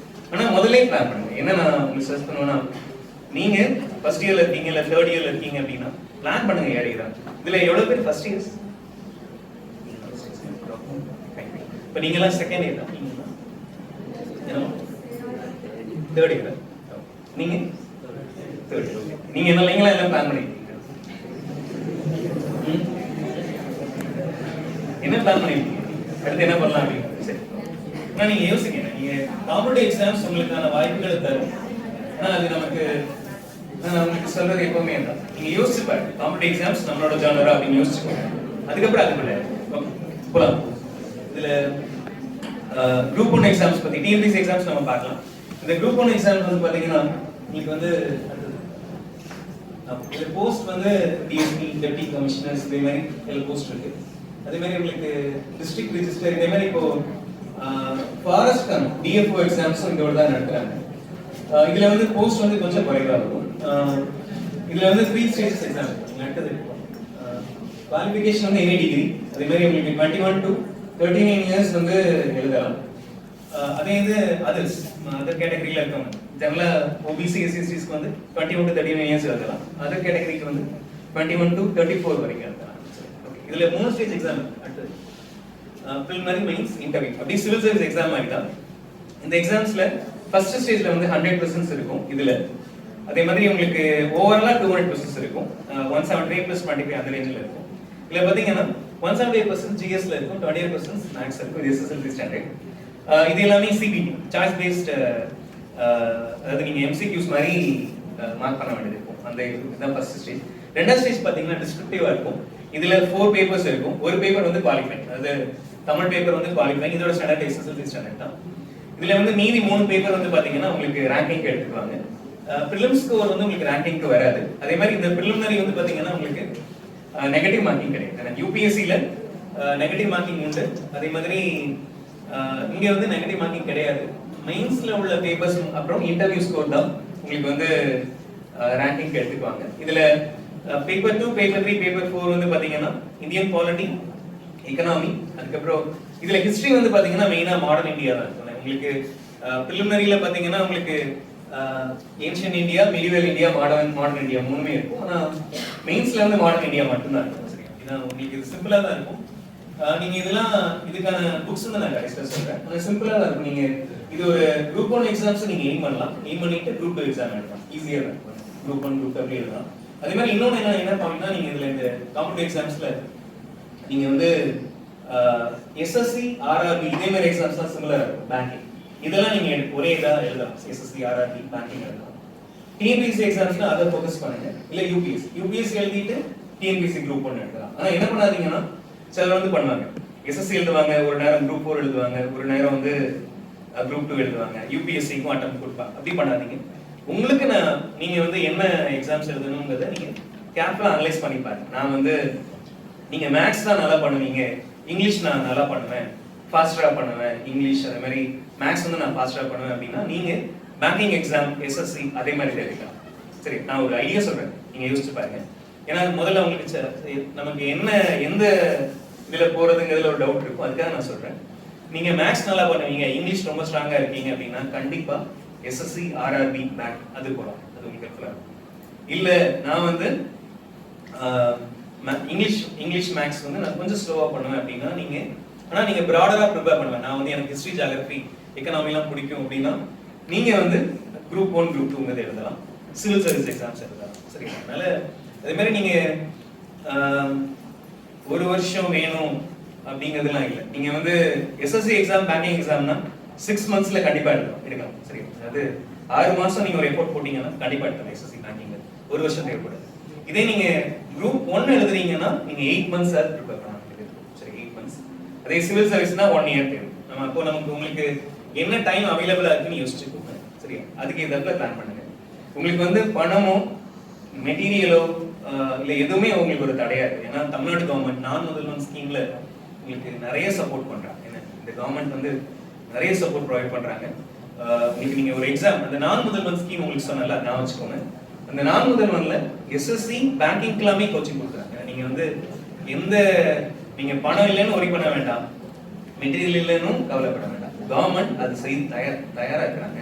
Speaker 7: ஆனா முதல்ல பிளான் பண்ணுங்க. என்ன நான் உங்களுக்கு சர்ச் பண்ணுவேன்னா, நீங்க ஃபர்ஸ்ட் இயர்ல இருக்கீங்க இல்ல தேர்ட் இயர்ல இருக்கீங்க அப்படின்னா பிளான் பண்ணுங்க. ஏழைதான் இதுல எவ்வளவு பேர் ஃபர்ஸ்ட் இயர்ஸ்? இப்ப நீங்க எல்லாம் செகண்ட் இயர் தான். தேர்ட் இயர் நீங்க தேர்ட் இயர். நீங்க என்ன நீங்களா எல்லாம் பிளான் பண்ணிருக்கீங்க? என்ன பிளான் பண்ணிருக்கீங்க? அடுத்து என்ன பண்ணலாம் அப்படின்னு? சரி, ஆனா நீங்க யோசிங்க. நீங்க காம்படிட்டிவ் எக்ஸாம்ஸ் உங்களுக்கான வாய்ப்புகளை தரும். ஆனா அது நமக்கு நான் உங்களுக்கு சொல்றது எப்பவுமே தான், நீங்க யோசிச்சு பாருங்க. காம்படிட்டிவ் எக்ஸாம்ஸ் நம்மளோட ஜானரா அப்படின்னு யோசிச்சு பாருங்க. அதுக்கப்புறம் அதுக்குள்ள போலாம். இதுல குரூப் 1 எக்ஸாம்ஸ் பத்தி, டிஎன்பிஎஸ்சி எக்ஸாம்ஸ் நம்ம பார்க்கலாம். இந்த குரூப் 1 எக்ஸாம்ஸ் வந்து பாத்தீங்கன்னா உங்களுக்கு வந்து இந்த போஸ்ட் வந்து டிஎஸ்பி, டெப்டி கமிஷனர்ஸ், இதே மாதிரி எல்லா போஸ்ட் இருக்கு. அதே மாதிரி உங்களுக்கு டிஸ்ட்ரிக்ட் ரெஜிஸ்டர், இதே மாதிரி இப்போ ஃபாரஸ்ட் டிஎஃப்ஓ எக்ஸாம்ஸும் இதோட தான் நடத்துறாங்க. இதுல வந்து போஸ்ட் வந்து கொஞ்சம் குறைவா இருக்கும். இதுல வந்து 3 ஸ்டேஜஸ் எக்ஸாம் நடக்குது. குவாலிஃபிகேஷன் வந்து எனி டிகிரி. அதே மாதிரி உங்களுக்கு 21 to 39 இயர்ஸ் வந்து எழுதலாம். அதே இது அதர்ஸ் கேட்டகரியில இருக்கவங்க ஜெனரலா ஓபிசி எஸ்சிஎஸ்டிஸ்க்கு வந்து 21 to 39 இயர்ஸ் எழுதலாம். அதர் கேட்டகரிக்கு வந்து 21 to 34 வரைக்கும் எழுதலாம். இதுல 3 ஸ்டேஜ் எக்ஸாம். அடுத்து preliminary means interview. அப்படி சிவில் சர்வீஸ் எக்ஸாம் மாதிரி தான். இந்த எக்ஸாம்ஸ்ல ஃபர்ஸ்ட் ஸ்டேஜ்ல வந்து 100% இருக்கும் இதுல. அதே மாதிரி உங்களுக்கு ஓவராலா 200% இருக்கும். 175 plus 25 அந்த ரேஞ்சில இருக்கும். இதுல பாத்தீங்கன்னா 175% ஜிஎஸ்ல இருக்கும், 28% மேத்ஸ் இருக்கும். இது எஸ்எஸ்எல்சி ஸ்டாண்டர்ட். இது எல்லாமே சிபிடி சாய்ஸ் பேஸ்ட். அதாவது நீங்க எம்சிக்யூஸ் மாதிரி மார்க் பண்ண வேண்டியது இருக்கும். அந்த இதுதான் ஃபர்ஸ்ட் ஸ்டேஜ். ரெண்டாவது ஸ்டேஜ் பாத்தீங்கன்னா டிஸ்கிரிப்டிவா இருக்கும். இதுல 4 பேப்பர்ஸ் இருக்கும். ஒரு பேப்பர் வந்து குவாலிஃபைங், அதாவது தமிழ் பேப்பர் வந்து குவாலிஃபைங். இதோட ஸ்டாண்டர்ட் எஸ்எஸ்எல்சி ஸ்டாண்டர்ட் தான். இதுல வந்து மீதி 3 பேப்பர் வந்து பாத்தீங்கன்னா உங்களுக்கு ரேங்கிங் எடுத்துக்குவாங்க. பிரிலிம்ஸ் ஸ்கோர் வந்து உங்களுக்கு ரேங்கிங்க்கு வராது. அதே மாதிரி இந்த பிரிலிமினரி வந்து பாத்தீங்கன்னா உங்களுக்கு நெகட்டிவ் மார்க்கிங் கிடையாது. யூபிஎஸ்சில நெகட்டிவ் மார்க்கிங் உண்டு. அதே மாதிரி இங்க வந்து நெகட்டிவ் மார்க்கிங் கிடையாது. மெயின்ஸ்ல உள்ள பேப்பர்ஸ் அப்புறம் இன்டர்வியூ ஸ்கோர் தான் உங்களுக்கு வந்து ரேங்கிங் எடுத்துக்குவாங்க. இதுல பேப்பர் 2, பேப்பர் 3, பேப்பர் 4 வந்து பாத்தீங்கன்னா இந்தியன் பாலிட்டி, எக்கனாமி, அதுக்கப்புறம் இதுல ஹிஸ்டரி வந்து பாத்தீங்கன்னா மெயினா மாடர்ன் இந்தியா தான் இருக்கும். உங்களுக்கு பிரிலிமினரியில பாத்தீங்கன்னா உங்களுக்கு ancient India, medieval India, modern India மூணுமே இருக்கும். ஆனா மெயின்ஸ்ல வந்து மாடர்ன் இந்தியா மட்டும் தான் இருக்கும். சரியா? இது உங்களுக்கு இது சிம்பிளா தான் இருக்கும். நீங்க இதெல்லாம் இதுக்கான புக்ஸ் வந்து நான் கரெக்டா சொல்றேன். அது சிம்பிளா தான் இருக்கும். நீங்க இது ஒரு குரூப் 1 எக்ஸாம்ஸ் நீங்க எய்ம் பண்ணலாம். எய்ம் பண்ணிட்டு குரூப் 2 எக்ஸாம் எழுதலாம். ஈஸியா தான் இருக்கும். குரூப் 1, குரூப் 2 அப்படி எழுதலாம். அதே மாதிரி இன்னொன்னு என்ன பாயிண்ட்னா, நீங்க இதுல இந்த காம்படிட்டிவ் எக்ஸாம்ஸ்ல நீங்க வந்து எஸ்எஸ்சி, ஆர்ஆர்பி இதே மாதிரி எக்ஸாம்ஸ்லாம் சிமிலரா இருக்கும். பேங்கிங் இதெல்லாம் நீங்க ஒரே இதா எழுதலாம். எஸ்எஸ்சி, ஆர்ஆர்பி, பேங்கிங் எழுதலாம். டிஎன்பிஎஸ்சி எக்ஸாம்ஸ்ல அதை ஃபோக்கஸ் பண்ணுங்க. இல்ல யூபிஎஸ்சி எழுதிட்டு டிஎன்பிஎஸ்சி குரூப் 1 எழுதலாம். ஆனா என்ன பண்ணாதீங்கன்னா, சிலர் வந்து பண்ணுவாங்க, எஸ்எஸ்சி எழுதுவாங்க, ஒரு நேரம் குரூப் 4 எழுதுவாங்க, ஒரு நேரம் வந்து குரூப் 2 எழுதுவாங்க, யூபிஎஸ்சிக்கும் அட்டெம்ப்ட் கொடுப்பாங்க. அப்படி பண்ணாதீங்க. உங்களுக்கு நீங்க வந்து என்ன எக்ஸாம்ஸ் எழுதணும்ன்றத நீங்க கேர்ஃபுல்லா அனலைஸ் பண்ணி பாருங்க. நான் வந்து நீங்க மேத்ஸ் தான் நல்லா பண்ணுவீங்க, இங்கிலீஷ் நான் நல்லா பண்ணுவேன், ஃபாஸ்டரா பண்ணுவேன் இங்கிலீஷ், அதே மாதிரி மேத்ஸ் வந்து நான் ஃபாஸ்டரா பண்ணுவேன் அப்படின்னா நீங்க பேங்கிங் எக்ஸாம், எஸ்எஸ்சி அதே மாதிரி எழுதிக்கலாம். சரி, நான் ஒரு ஐடியா சொல்றேன், நீங்க யோசிச்சு பாருங்க. ஏன்னா முதல்ல உங்களுக்கு நமக்கு எந்த இதுல போறதுங்கிறதுல ஒரு டவுட் இருக்கும். அதுக்காக நான் சொல்றேன். நீங்க மேத்ஸ் நல்லா பண்ணுவீங்க, இங்கிலீஷ் ரொம்ப ஸ்ட்ராங்கா இருக்கீங்க அப்படின்னா கண்டிப்பா எஸ்எஸ்சி, ஆர்ஆர்பி, பேங்க் அது போலாம். அது உங்களுக்கு ஹெல்ப்ஃபுல்லா இருக்கும். இல்ல நான் வந்து இங்கிலீஷ் மேத்ஸ் வந்து நான் கொஞ்சம் ஸ்லோவா பண்ணுவேன் அப்படின்னா நீங்க பிராடரா ப்ரிப்பேர் பண்ணுவேன். நான் வந்து எனக்கு ஹிஸ்டரி, ஜியோகிராஃபி, எக்கனாமிலாம் பிடிக்கும் அப்படின்னா நீங்க வந்து குரூப் 1, குரூப் 2 எழுதலாம். சிவில் சர்வீஸ் எக்ஸாம்ஸ் எழுதலாம். சரிங்களா? அதனால அதே மாதிரி நீங்க ஒரு வருஷம் வேணும் அப்படிங்கிறதுலாம் இல்லை. நீங்க வந்து எஸ்எஸ்சி எக்ஸாம், பேங்கிங் எக்ஸாம்னா 6 monthsல கண்டிப்பா எடுக்கலாம். சரி, அதாவது 6 மாசம் நீங்க ஒரு எஃபோர்ட் போட்டீங்கன்னா கண்டிப்பா எடுக்கலாம். எஸ்எஸ்சி, பேங்கிங் ஒரு வருஷம் தேவைப்படாது. இதே நீங்க குரூப் 1 எழுதுறீங்கன்னா நீங்க 8 months ப்ரிப்பேர் பண்ணலாம். சரி, 8 months. அதே சிவில் சர்வீஸ்னா 1 year தேவை. அப்போ நமக்கு உங்களுக்கு என்ன டைம் அவைலபிளா இருக்குன்னு யோசிச்சுக்கோங்க. சரியா? அதுக்கு இதெல்லாம் பிளான் பண்ணுங்க. உங்களுக்கு வந்து பணமோ, மெட்டீரியலோ, இல்லை எதுவுமே உங்களுக்கு ஒரு தடையா இருக்கு. ஏன்னா தமிழ்நாடு கவர்மெண்ட் நான் முதல்வன் ஸ்கீம்ல உங்களுக்கு நிறைய சப்போர்ட் பண்றாங்க. ஏன்னா இந்த கவர்மெண்ட் வந்து நிறைய சப்போர்ட் ப்ரொவைட் பண்றாங்க. உங்களுக்கு நீங்க ஒரு எக்ஸாம் அந்த நான் முதல்வன் ஸ்கீம் உங்களுக்கு சொன்னல நான் வச்சுக்கோங்க. அந்த நான் முதல்வன்ல எஸ்எஸ்சி பேங்கிங்க்குலாமே கோச்சிங் கொடுக்குறாங்க. நீங்க வந்து எந்த நீங்க பணம் இல்லைன்னு ஒரி பண்ண வேண்டாம், மெட்டீரியல் இல்லைன்னு கவலைப்பட வேண்டாம். கவர்மெண்ட் அது செய்து தயாரா இருக்கிறாங்க.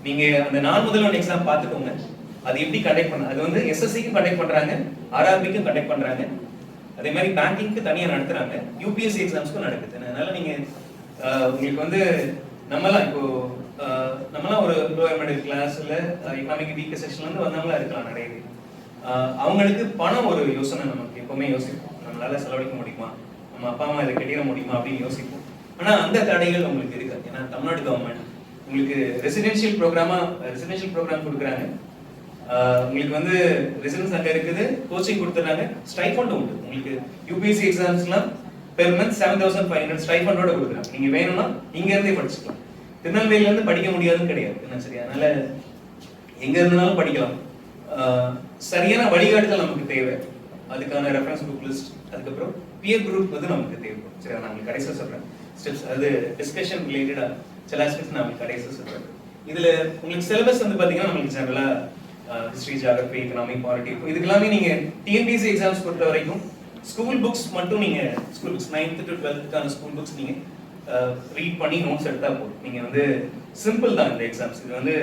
Speaker 7: நீங்க அந்த நான் முதல்வன் எக்ஸாம் பார்த்துக்கோங்க. அது எப்படி கண்டக்ட் பண்ண, அது வந்து எஸ்எஸ்சிக்கும் கண்டக்ட் பண்றாங்க, ஆர்ஆர்பிக்கும் கண்டக்ட் பண்றாங்க, அதே மாதிரி பேங்கிங்க்கு தனியா நடத்துறாங்க, யூபிஎஸ்சி எக்ஸாம்ஸ்க்கும் நடக்குது. அதனால நீங்க உங்களுக்கு வந்து நம்மலாம் ஒரு லோயர் மிடில் கிளாஸ்ல எக்கனாமிக் வீக் செக்ஷன்ல இருந்து வந்தவங்களா இருக்கலாம் நிறைய பேர். அவங்களுக்கு பணம் ஒரு யோசனை நமக்கு எப்பவுமே யோசிப்போம், நம்மளால செலவழிக்க முடியுமா, நம்ம அப்பா அம்மா இதை கட்டிட முடியுமா அப்படின்னு யோசிப்போம். ஆனா அந்த தடைகள் உங்களுக்கு இருக்காது. ஏன்னா தமிழ்நாடு கவர்மெண்ட் உங்களுக்கு ரெசிடென்ஷியல் ப்ரோக்ராம் கொடுக்குறாங்க. உங்களுக்கு வந்து ரெசிடென்ஸ் அங்க இருக்குது, கோச்சிங் கொடுத்துறாங்க, ஸ்டைஃபண்ட் உண்டு. உங்களுக்கு யூபிஎஸ்சி எக்ஸாம்ஸ்லாம் பெர் மந்த் 7500 ஸ்டைஃபண்டோட கொடுக்குறாங்க. நீங்க வேணும்னா இங்க இருந்தே படிச்சுக்கலாம். திருநெல்வேலியில இருந்து படிக்க முடியாதுன்னு கிடையாது. என்ன சரி, அதனால எங்க இருந்தாலும் படிக்கலாம். சரியான வழிகாட்டுதல் நமக்கு தேவை. அதுக்கான ரெஃபரன்ஸ் புக் லிஸ்ட், அதுக்கப்புறம் பியர் குரூப் வந்து நமக்கு தேவைப்படும். சரி, நான் உங்களுக்கு கடைசியாக சொல்றேன் ஸ்டெப்ஸ், அது டிஸ்கஷன் ரிலேட்டடா சில ஆஸ்பெக்ட்ஸ் நான் உங்களுக்கு கடைசியாக சொல்றேன். இதுல உங்களுக்கு சிலபஸ் வந்து பாத்தீங்கன்னா நமக்கு ஜெனரலா ஹிஸ்டரி, ஜியோகிராஃபி, எக்கனாமிக், பாலிட்டி, இதுக்கெல்லாமே நீங்க டிஎன்பிஎஸ்சி எக்ஸாம்ஸ் பொறுத்த வரைக்கும் ஸ்கூல் புக்ஸ் மட்டும் நீங்க school books 9th to 12th school books நீங்க ரீட் பண்ணி நோட்ஸ் எடுத்தா போதும். நீங்க வந்து சிம்பிள் தான் இந்த எக்ஸாம்ஸ். இது வந்து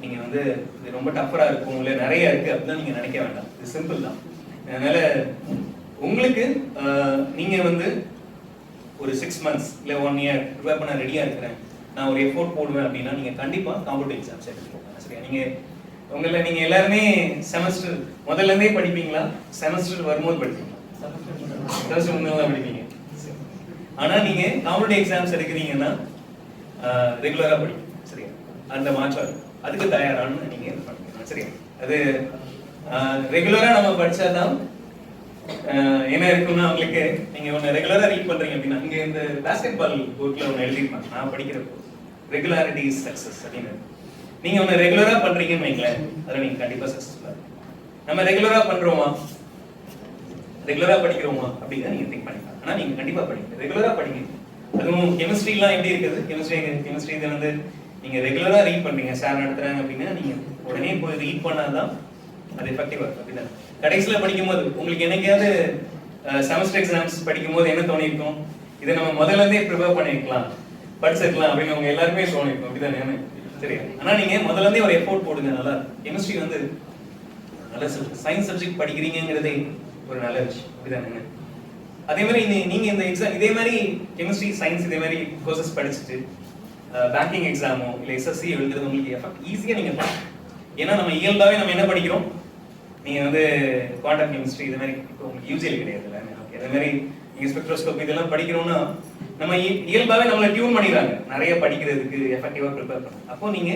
Speaker 7: நீங்க வந்து இது ரொம்ப டஃபரா இருக்கும், இல்லை நிறைய இருக்கு அப்படிலாம் நீங்க நினைக்க வேண்டாம். இது சிம்பிள் தான். அதனால உங்களுக்கு நீங்க வந்து ஒரு 6 months இல்லை 1 year ப்ரிப்பேர் பண்ண ரெடியா இருக்கிறேன், நான் ஒரு எஃபோர்ட் போடுவேன் அப்படின்னா நீங்க கண்டிப்பா காம்படிட்டிவ் எக்ஸாம்ஸ் எடுத்துக்கோங்க. சரியா, நீங்க எல்லாருமே செமஸ்டர் முதல்ல இருந்தே படிப்பீங்களா, செமஸ்டர் வரும்போது படிப்பீங்களா? செமஸ்டர் முன்னால தான் படிப்பீங்க. ஆனா நீங்க காம்படிட்டிவ் எக்ஸாம்ஸ் எடுக்கிறீங்கன்னா ரெகுலரா படிப்பீங்க. சரியா, அந்த மாற்றம் அதுக்கு தயாரானு நீங்க படிக்கணும். சரியா, அது ரெகுலரா நம்ம படிச்சாதான் என்ன இருக்குன்னா உங்களுக்கு நீங்க ஒன்னு ரெகுலரா ரீட் பண்றீங்க அப்படின்னா இங்க இந்த பாஸ்கெட் பால் கோர்ட்ல ஒன்னு எழுதிருப்பாங்க, நான் படிக்கிறப்போ ரெகுலாரிட்டி இஸ் சக்சஸ் அப்படின்னு. நீங்க ஒன்னு ரெகுலரா பண்றீங்கன்னு வைங்களேன், அதுல நீங்க கண்டிப்பா சக்சஸ்ஃபுல்லா. நம்ம ரெகுலரா பண்றோமா, ரெகுலரா படிக்கிறோமா அப்படின்னு நீங்க திங்க் பண்ணிக்கலாம். ஆனா நீங்க கண்டிப்பா படிங்க, ரெகுலரா படிங்க. அதுவும் கெமிஸ்ட்ரி எல்லாம் எப்படி இருக்குது, கெமிஸ்ட்ரி இதை வந்து நீங்க ரெகுலரா ரீட் பண்றீங்க, சார் நடத்துறாங்க அப்படின்னா நீங்க உடனே போய் ரீட் பண்ணாதான் அது எஃபெக்டிவா இருக்கும். அப்படின்னா கடைசியில படிக்கும்போது உங்களுக்கு என்னைக்காவது செமஸ்டர் எக்ஸாம்ஸ் படிக்கும்போது என்ன தோணிருக்கும், இதை நம்ம முதல்ல இருந்தே ப்ரிப்பேர் பண்ணிருக்கலாம், படிச்சிருக்கலாம் அப்படின்னு உங்க எல்லாருமே தோணிருக்கும். அப்படிதான் சரி. ஆனா நீங்க முதல்ல இருந்தே ஒரு எஃபோர்ட் போடுங்க. நல்லா கெமிஸ்ட்ரி வந்து நல்ல சயின்ஸ் சப்ஜெக்ட் படிக்கிறீங்கிறதே ஒரு நல்ல விஷயம். அப்படிதான். அதே மாதிரி நீங்க இந்த எக்ஸாம் இதே மாதிரி கெமிஸ்ட்ரி, சயின்ஸ் இதே மாதிரி கோர்சஸ் படிச்சுட்டு பேங்கிங் எக்ஸாமோ இல்லை எஸ்எஸ்சி எழுதுறது உங்களுக்கு எஃபெக்ட் ஈஸியா நீங்க பண்ணலாம். ஏன்னா நம்ம இயல்பாவே நம்ம என்ன படிக்கிறோம், நீங்க வந்து குவாண்டம் கெமிஸ்ட்ரி இது மாதிரி இப்போ உங்களுக்கு யூஜிஎல் கிடையாது. அதே மாதிரி நீங்க ஸ்பெக்ட்ரோஸ்கோப் இதெல்லாம் படிக்கணும்னா நம்ம இயல்பாவே நம்மளை டியூன் பண்ணிடுறாங்க நிறைய படிக்கிறதுக்கு, எஃபெக்டிவா ப்ரிப்பேர் பண்ண. அப்போ நீங்க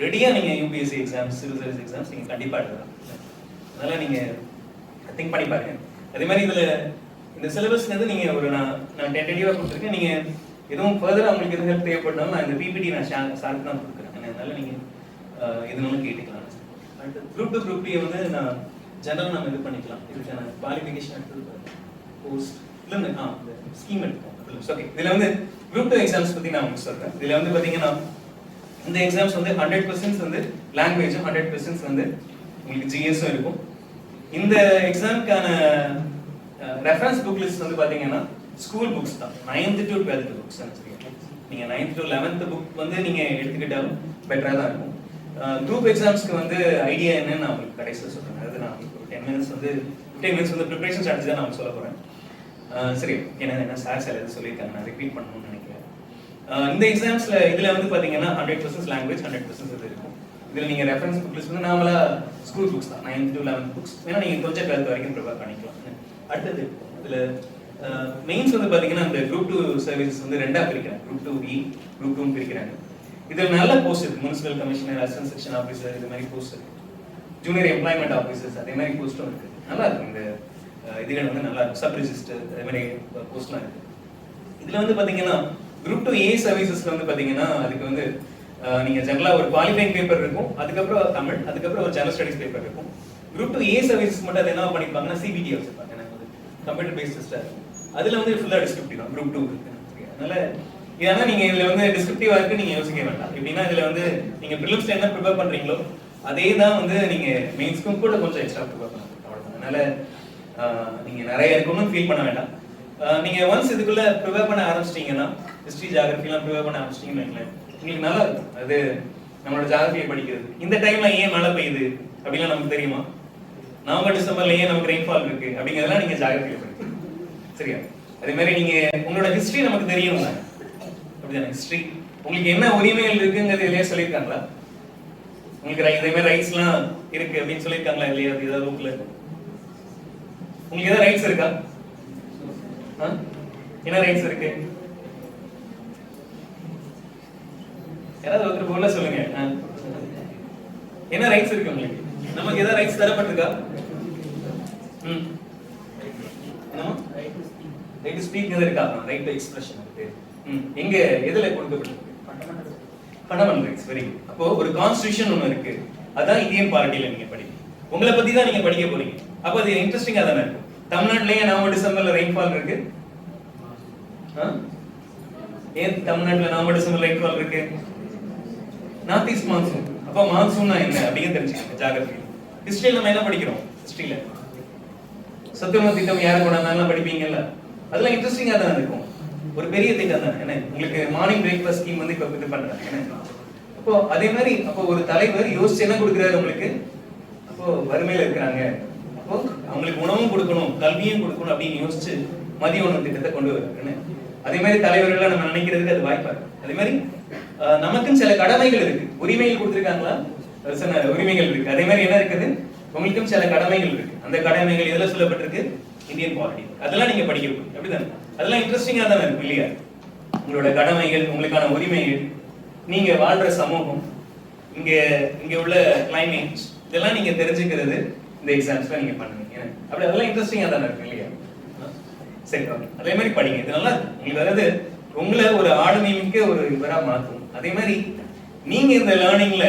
Speaker 7: ரெடியா நீங்க UPSC exams, civil service exams நீங்க கண்டிப்பா எழுதலாம். அதனால நீங்க திங்க் பண்ணி பாருங்க. அதே மாதிரி இதுல இந்த சிலபஸ்ங்கிறது நீங்க ஒரு நான் டென்டேட்டிவா கொடுத்துருக்கேன். நீங்க எதுவும் ஃபர்தரா உங்களுக்கு எதுவும் ஹெல்ப் தேவைப்பட்டாலும் நான் இந்த பிபிடி நான் சாருக்கு தான் கொடுக்குறேன். அதனால நீங்க எதுனாலும் கேட்டுக்கலாம். அடுத்து குரூப் 2 குரூப் 3 வந்து நான் ஜெனரல் நம்ம இது பண்ணிக்கலாம். இதுக்கான குவாலிஃபிகேஷன் எடுத்து போஸ்ட் இல்லை ஸ்கீம் எடுத்துக்கோங்க. ஓகே, இதுல வந்து குரூப் 2 எக்ஸாம்ஸ் பத்தி நான் உங்களுக்கு சொல்றேன். இதுல வந்து பாத்தீங்கன்னா இந்த எக்ஸாம்ஸ் வந்து 100% வந்து லாங்குவேஜும் 100% வந்து உங்களுக்கு ஜிஎஸும் இருக்கும். இந்த எக்ஸாமுக்கான ரெஃபரன்ஸ் புக் லிஸ்ட் வந்து பாத்தீங்கன்னா ஸ்கூல் புக்ஸ் தான், 9th to 12th புக்ஸ். நீங்க 9th to 11th புக் வந்து நீங்க எடுத்துக்கிட்டாலும் பெட்டரா தான் இருக்கும். குரூப் எக்ஸாம்ஸ்க்கு வந்து ஐடியா என்னன்னு நான் உங்களுக்கு கடைசியில் சொல்றேன். அதாவது நான் ஒரு 10 minutes வந்து 15 minutes வந்து ப்ரிப்பரேஷன் ஸ்ட்ராட்டஜி தான் நான் சொல்ல போறேன். சரி, என்ன சார் சில இது சொல்லியிருக்காங்க, நான் ரிப்பீட் பண்ணணும்னு நினைக்கிறேன். இந்த எக்ஸாம்ஸ்ல இதுல வந்து பாத்தீங்கன்னா 100% லாங்குவேஜ், 100% இது இருக்கும். இதுல நீங்க ரெஃபரன்ஸ் புக் லிஸ்ட் வந்து நார்மலா ஸ்கூல் புக்ஸ் தான், 9th to 11th புக்ஸ். ஏன்னா நீங்க கொஞ்சம் 12th வரைக்கும் ப்ரிப்பேர் பண்ணிக்கலாம். அடுத்தது இதுல மெயின்ஸ் வந்து பாத்தீங்கன்னா இந்த குரூப் 2 சர்வீசஸ் வந்து ரெண்டா பிரிக்கிறாங்க, குரூப் 2E, குரூப் 2 பிரிக்கிறாங்க. இதுல நல்ல போஸ்ட் இருக்கு, municipal commissioner, assistant section officer, இது மாதிரி போஸ்ட் இருக்கு. ஜூனியர் எம்ப்ளாய்மெண்ட் ஆஃபீஸர்ஸ் அதே மாதிரி போஸ்ட்டும் இருக்கு. நல்லா இருக்கும் இந்த இதுகள் வந்து நல்லா இருக்கும். சப் ரிஜிஸ்டர் அதே மாதிரி போஸ்ட்லாம் இருக்கு. இதுல வந்து பாத்தீங்கன்னா குரூப் 2A சர்வீசஸ்ல வந்து பாத்தீங்கன்னா அதுக்கு வந்து நீங்க ஜெனரலா ஒரு குவாலிஃபைங் பேப்பர் இருக்கும், அதுக்கப்புறம் தமிழ், அதுக்கப்புறம் ஒரு ஜெனரல் ஸ்டடிஸ் பேப்பர் இருக்கும், குரூப் 2 ஏ சர்வீசஸ் மட்டும் அது என்ன பண்ணிருப்பாங்கன்னா சிபிடி வச்சிருப்பாங்க, எனக்கு வந்து கம்ப்யூட்டர் பேஸ்ட் டெஸ்ட். அதுல வந்து ஃபுல்லா டிஸ்கிரிப்டிவ் தான் குரூப் 2 இருக்கு. அதனால ஏன்னா நீங்க இதுல வந்து டிஸ்கிரிப்டிவா இருக்கு நீங்க யோசிக்க வேண்டாம். எப்படின்னா இதுல வந்து நீங்க ப்ரிலிம்ஸ்ல என்ன ப்ரிப்பேர் பண்றீங்களோ அதே தான் வந்து நீங்க மெயின்ஸ்க்கும் கூட கொஞ்சம் எக்ஸ்ட்ரா ப்ரிப்பேர் பண்ணலாம், அவ்வளவுதான். அதனால நீங்க நிறைய இருக்குன்னு ஃபீல் பண்ண வேண்டாம். நீங்க ஒன்ஸ் இதுக்குள்ள ப்ரிப்பேர் பண்ண ஆரம்பிச்சிட்டீங்கன்னா, ஹிஸ்டரி ஜியோகிராஃபிலாம் ப்ரிப்பேர் பண்ண ஆரம்பிச்சிட்டீங்கன்னு வைங்களேன், உங்களுக்கு நல்லா இருக்கும். அது நம்மளோட ஜியோகிராஃபியை படிக்கிறது. இந்த டைம்ல ஏன் மழை பெய்யுது அப்படிலாம் நமக்கு தெரியுமா? நவம்பர் டிசம்பர்ல ஏன் நமக்கு ரெயின்ஃபால் இருக்கு அப்படிங்கிறதெல்லாம் நீங்க ஜியோகிராஃபியை படிக்கணும், சரியா? அதே மாதிரி நீங்க உங்களோட ஹிஸ்டரி நமக்கு தெரியணும் தான், அப்படிதானே? ஹிஸ்டரி உங்களுக்கு என்ன உரிமைகள் இருக்குங்கிறது இல்லையா சொல்லியிருக்காங்களா? உங்களுக்கு இதே மாதிரி ரைட்ஸ்லாம் இருக்கு அப்படின்னு சொல்லியிருக்காங்களா இல்லையா? அது ஏதாவது ரூப்ல உங்களுக்கு ஏதாவது ரைட்ஸ் இருக்கா? என்ன ரைட்ஸ் இருக்கு? யாராவது ஒருத்தர் போல சொல்லுங்க. என்ன ரைட்ஸ் இருக்கு உங்களுக்கு? நமக்கு ஏதாவது ரைட்ஸ் தரப்பட்டிருக்கா? என்னமா ரைட் டு ஸ்பீக் இருக்கா? ரைட் டு எக்ஸ்பிரஷன் இருக்கு. எங்க எதுல கொடுக்கப்பட்டிருக்கு? Fundamental rights. Very good. அப்போ ஒரு கான்ஸ்டிடியூஷன் ஒன்னு இருக்கு, அதான் இந்தியன் பார்ட்டில நீங்க படிக்கணும். உங்களை பத்தி தான் நீங்க படிக்க போறீங்க. அப்ப அது இன்ட்ரெஸ்டிங்கா தானே இருக்கும். தமிழ்நாட்டிலேயே நவம்பர் டிசம்பர்ல ரெயின்ஃபால் இருக்கு. ஏன் தமிழ்நாட்டுல நவம்பர் டிசம்பர்ல ரெயின்ஃபால் இருக்கு? North east monsoon. அப்ப மான்சூன்னா என்ன அப்படிங்க தெரிஞ்சுக்கணும் ஜியோகிராஃபி. ஹிஸ்டரியில நம்ம என்ன படிக்கிறோம்? ஹிஸ்டரியில சத்துணவு திட்டம் யாரு கொண்டாந்தாலும் படிப்பீங்கல்ல, அதெல்லாம் இன்ட்ரெஸ்டிங்கா தான் இருக்கும். ஒரு பெரிய திட்டம் தானே. என்ன உங்களுக்கு மார்னிங் பிரேக்ஃபாஸ்ட் ஸ்கீம் வந்து இப்ப இது பண்றாங்க. என்ன அப்போ அதே மாதிரி அப்போ ஒரு தலைவர் யோசிச்சு என்ன கொடுக்குறாரு உங்களுக்கு? அப்போ வறுமையில இருக்கிறாங்க, அப்போ அவங்களுக்கு உணவும் கொடுக்கணும் கல்வியும் கொடுக்கணும் அப்படின்னு யோசிச்சு மதிய உணவு திட்டத்தை கொண்டு வர்றாங்க. அதே மாதிரி தலைவர்களை நம்ம நினைக்கிறதுக்கு அது வாய்ப்பா இருக்கு. அதே மாதிரி நமக்கும் சில கடமைகள் இருக்கு. உரிமைகள் கொடுத்துருக்காங்களா? உரிமைகள் இருக்கு. அதே மாதிரி என்ன இருக்குது? உங்களுக்கும் சில கடமைகள் இருக்கு. அந்த கடமைகள் எதுல சொல்லப்பட்டிருக்கு? Indian polity. அதெல்லாம் நீங்க படிக்கணும், அப்படிதானே? அதெல்லாம் இன்ட்ரெஸ்டிங்கா தானே இருக்கும் இல்லையா? உங்களோட கடமைகள், உங்களுக்கான உரிமைகள், நீங்க வாழ்ற சமூகம், இங்க உள்ள கிளைமேட், இதெல்லாம் நீங்க தெரிஞ்சுக்கிறது இந்த எக்ஸாம்ஸ்ல நீங்க பண்ணுவீங்க. அப்படி அதெல்லாம் இன்ட்ரெஸ்டிங்கா தானே இருக்கும் இல்லையா? சரி, அதே மாதிரி படிங்க. இது நல்லா உங்களுக்கு அதாவது உங்களை ஒரு ஆளுமை மிக்க ஒரு இவரா மாற்றும். அதே மாதிரி நீங்க இந்த லேர்னிங்ல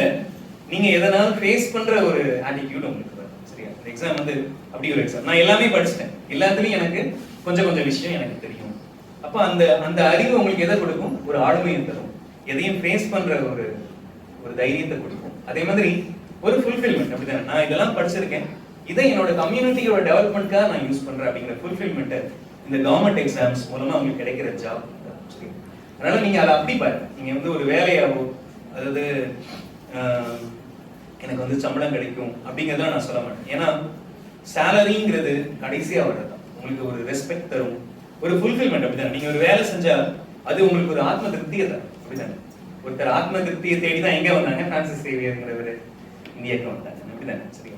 Speaker 7: நீங்க எதனாலும் ஃபேஸ் பண்ற ஒரு ஆட்டிடியூட் உங்களுக்கு வரும், சரியா? இந்த எக்ஸாம் வந்து அப்படி ஒரு எக்ஸாம். நான் எல்லாமே படிச்சிட்டேன், எல்லாத்துலயும் எனக்கு கொஞ்சம் கொஞ்சம் விஷயம் எனக்கு தெரியும். அப்ப அந்த அறிவு உங்களுக்கு எதை கொடுக்கும்? ஒரு ஆளுமையை தரும், எதையும் ஃபேஸ் பண்ற ஒரு தைரியத்தை கொடுக்கும். அதே மாதிரி ஒரு ஃபுல்ஃபில்மெண்ட், அப்படிதானே? நான் இதெல்லாம் படிச்சிருக்கேன், இதை என்னோட கம்யூனிட்டியோட டெவலப்மெண்ட்காக நான் யூஸ் பண்றேன் அப்படிங்கிற ஃபுல்ஃபில்மெண்ட்டை இந்த கவர்மெண்ட் எக்ஸாம்ஸ் மூலமா உங்களுக்கு கிடைக்கிற ஜாப். அதனால நீங்க அதை அப்படி பாருங்க. நீங்க வந்து ஒரு வேலையாவோ, அதாவது எனக்கு வந்து சம்பளம் கிடைக்கும் அப்படிங்கிறத நான் சொல்ல மாட்டேன். ஏன்னா சேலரிங்கிறது கடைசியா வர்றதுதான். உங்களுக்கு ஒரு ரெஸ்பெக்ட் தரும், ஒரு ஃபுல்ஃபில்மெண்ட், அப்படிதான். நீங்க ஒரு வேலை செஞ்சா அது உங்களுக்கு ஒரு ஆத்ம திருப்தியை தரும், அப்படிதானே? ஒருத்தர் ஆத்ம திருப்தியை தேடி தான் எங்க வந்தாங்க? பிரான்சிஸ் சேவியர்ங்கிறவர் இந்தியாவுக்கு வந்தாங்க, அப்படிதானே? சரியா?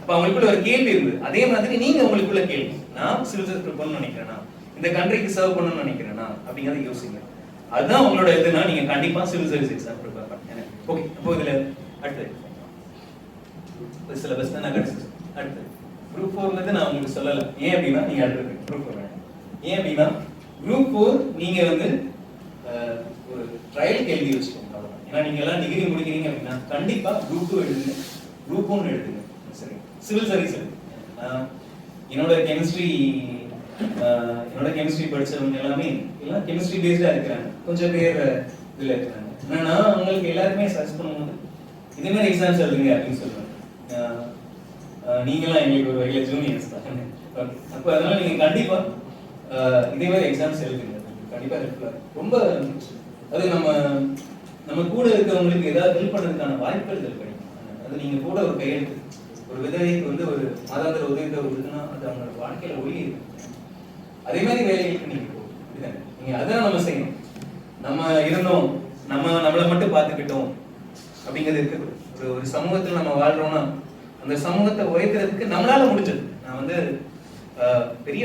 Speaker 7: அப்ப அவங்களுக்குள்ள ஒரு கேள்வி இருந்தது. அதே மாதிரி நீங்க உங்களுக்குள்ள கேள்வி, நான் சிவில் சர்வீஸ் பண்ணணும்னு நினைக்கிறேன்னா, இந்த கண்ட்ரிக்கு சர்வ் பண்ணணும்னு நினைக்கிறேன்னா அப்படிங்கிறத யோசிங்க. அதுதான் உங்களோட இதுனா நீங்க கண்டிப்பா சிவில் சர்வீஸ் எக்ஸாம் ப்ரிப்பேர் பண்ணுங்க. ஓகே, அப்போ இதுல அடுத்து சிலபஸ் தான் நான் அடுத்து குரூப் 4 நான் உங்களுக்கு சொல்லல. ஏன் அப்படின்னா நீங்க அடுத்து குரூப் 4 ஏன் அப்படின்னா குரூப் 4 நீங்க வந்து ஒரு ட்ரையல் எழுதி வச்சுக்கோங்க, அவ்வளவுதான். ஏன்னா நீங்க எல்லாம் டிகிரி முடிக்கிறீங்க அப்படின்னா கண்டிப்பா குரூப் 2 எழுதுங்க, குரூப் 1 எழுதுங்க, சரி? சிவில் சர்வீஸ் என்னோட கெமிஸ்ட்ரி படிச்சவங்க எல்லாமே எல்லாம் கெமிஸ்ட்ரி பேஸ்டா இருக்கிறாங்க, கொஞ்சம் பேர் இதுல இருக்கிறாங்க. நான் உங்களுக்கு எல்லாருக்குமே சஜஸ்ட் பண்ணும்போது இதே மாதிரி எக்ஸாம்ஸ் எழுதுங்க அப்படின்னு சொல்லுவேன். நீங்களாம் எங்களுக்கு ஒரு வகையில ஜூனியர்ஸ் தான். அப்போ அதனால நீங்க கண்டிப்பா இதே மாதிரி எக்ஸாம்ஸ் எழுதுங்க, கண்டிப்பா ஹெல்ப்ஃபுல்லா இருக்கும். ரொம்ப அது நம்ம கூட இருக்கிறவங்களுக்கு ஏதாவது ஹெல்ப் பண்ணுறதுக்கான வாய்ப்புகள் கிடைக்கும். அது நீங்க கூட ஒரு கையெழுத்து, ஒரு விதவைக்கு வந்து ஒரு மாதாந்திர உதவித்தொகை கொடுத்தா அது அவங்களோட வாழ்க்கையில ஒளி இருக்கு. அதே மாதிரி வேலைகளுக்கு நீங்க போகும், நீங்க அதான் நம்ம செய்யணும். நம்ம இருந்தோம், நம்மளை மட்டும் பார்த்துக்கிட்டோம் அப்படிங்கிறது இருக்கக்கூடாது. ஒரு சமூகத்தில் நம்ம வாழ்றோம்னா அந்த சமூகத்தை உயர்த்துறதுக்கு நம்மளால முடிஞ்சது, நான் வந்து பெரிய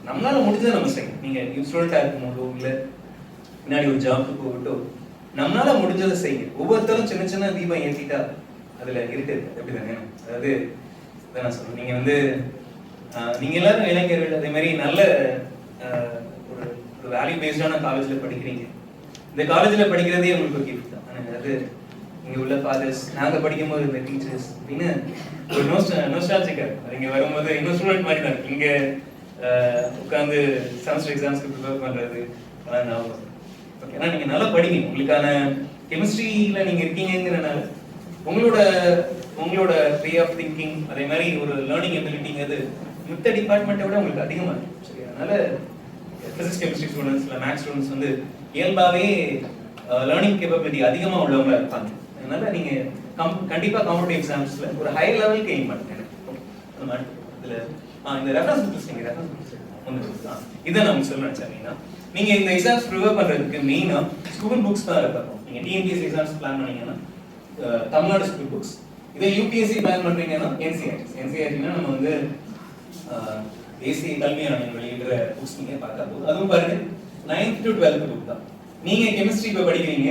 Speaker 7: நம்மளால முடிஞ்சதை நம்ம செய்யணும். நீங்க ஸ்டூடெண்டா இருக்கும்போதோ இல்லை பின்னாடி ஒரு ஜாப்க்கு போகட்டோ நம்மளால முடிஞ்சதை செய்யுங்க. ஒவ்வொருத்தரும் சின்ன சின்ன தீபம் ஏற்றிட்டா அதுல இருக்குது, அப்படிதானே? அதாவது நான் சொல்றேன், நீங்க வந்து நீங்க எல்லாரும் இளைஞர்கள் அதே மாதிரி நல்ல ஒரு வேல்யூ பேஸ்டான காலேஜ்ல படிக்கிறீங்க. இந்த காலேஜ்ல படிக்கிறதே உங்களுக்கு ஒரு கிஃப்ட் தான். அது இங்கே உள்ள ஃபாதர்ஸ், நாங்கள் படிக்கும்போது இந்த டீச்சர்ஸ் அப்படின்னு ஒரு நோஸ்டாலஜிக்கா இங்கே வரும்போது இன்னும் ஸ்டூடெண்ட் மாதிரி தான் இங்கே உட்காந்து செமஸ்டர் எக்ஸாம்ஸ்க்கு ப்ரிப்பேர் பண்ணுறது அதெல்லாம் ஞாபகம். ஓகே, ஏன்னா நீங்கள் நல்லா படிங்க, உங்களுக்கான கெமிஸ்ட்ரியில் நீங்கள் இருக்கீங்கிறனால உங்களோட வே ஆஃப் திங்கிங் அதே மாதிரி ஒரு லேர்னிங் எபிலிட்டிங்கிறது மித்த டிபார்ட்மெண்ட்டை விட உங்களுக்கு அதிகமாக இருக்கும். சரி, அதனால ஃபிசிக்ஸ் கெமிஸ்ட்ரி ஸ்டூடெண்ட்ஸ் இல்லை மேக்ஸ் ஸ்டூடெண்ட்ஸ் வந்து இயல்பாகவே லேர்னிங் கேப்பபிலிட்டி அதிகமாக உள்ளவங்களா இருப்பாங்க. அதனால நீங்கள் கண்டிப்பாக காம்படிட்டிவ் எக்ஸாம்ஸில் ஒரு ஹை லெவலுக்கு எய்ம் பண்ணுங்க. அந்த மாதிரி இதில் இந்த ரெஃபரன்ஸ் புக்ஸ் நீங்கள் ரெஃபரன்ஸ் புக்ஸ் ஒன்று இதை நான் உங்களுக்கு சொல்ல நினச்சேன். நீங்கள் இந்த எக்ஸாம்ஸ் ப்ரிப்பேர் பண்ணுறதுக்கு மெயினாக ஸ்கூல் புக்ஸ் தான் இருக்கணும். நீங்கள் டிஎன்பிஎஸ்சி எக்ஸாம்ஸ் பிளான் பண்ணீங்கன்னா தமிழ்நாடு ஸ்கூல் புக்ஸ், இதே யூபிஎஸ்சி பிளான் பண்ணுறீங்கன்னா என்சிஆர்டினா நம்ம வந்து தேசிய கல்வி ஆணையம் வெளியிடுற புக்ஸ் நீங்கள் பார்த்தா போதும். அதுவும் பாருங்க 9th to 12th புக் தான். நீங்கள் கெமிஸ்ட்ரி இப்போ படிக்கிறீங்க,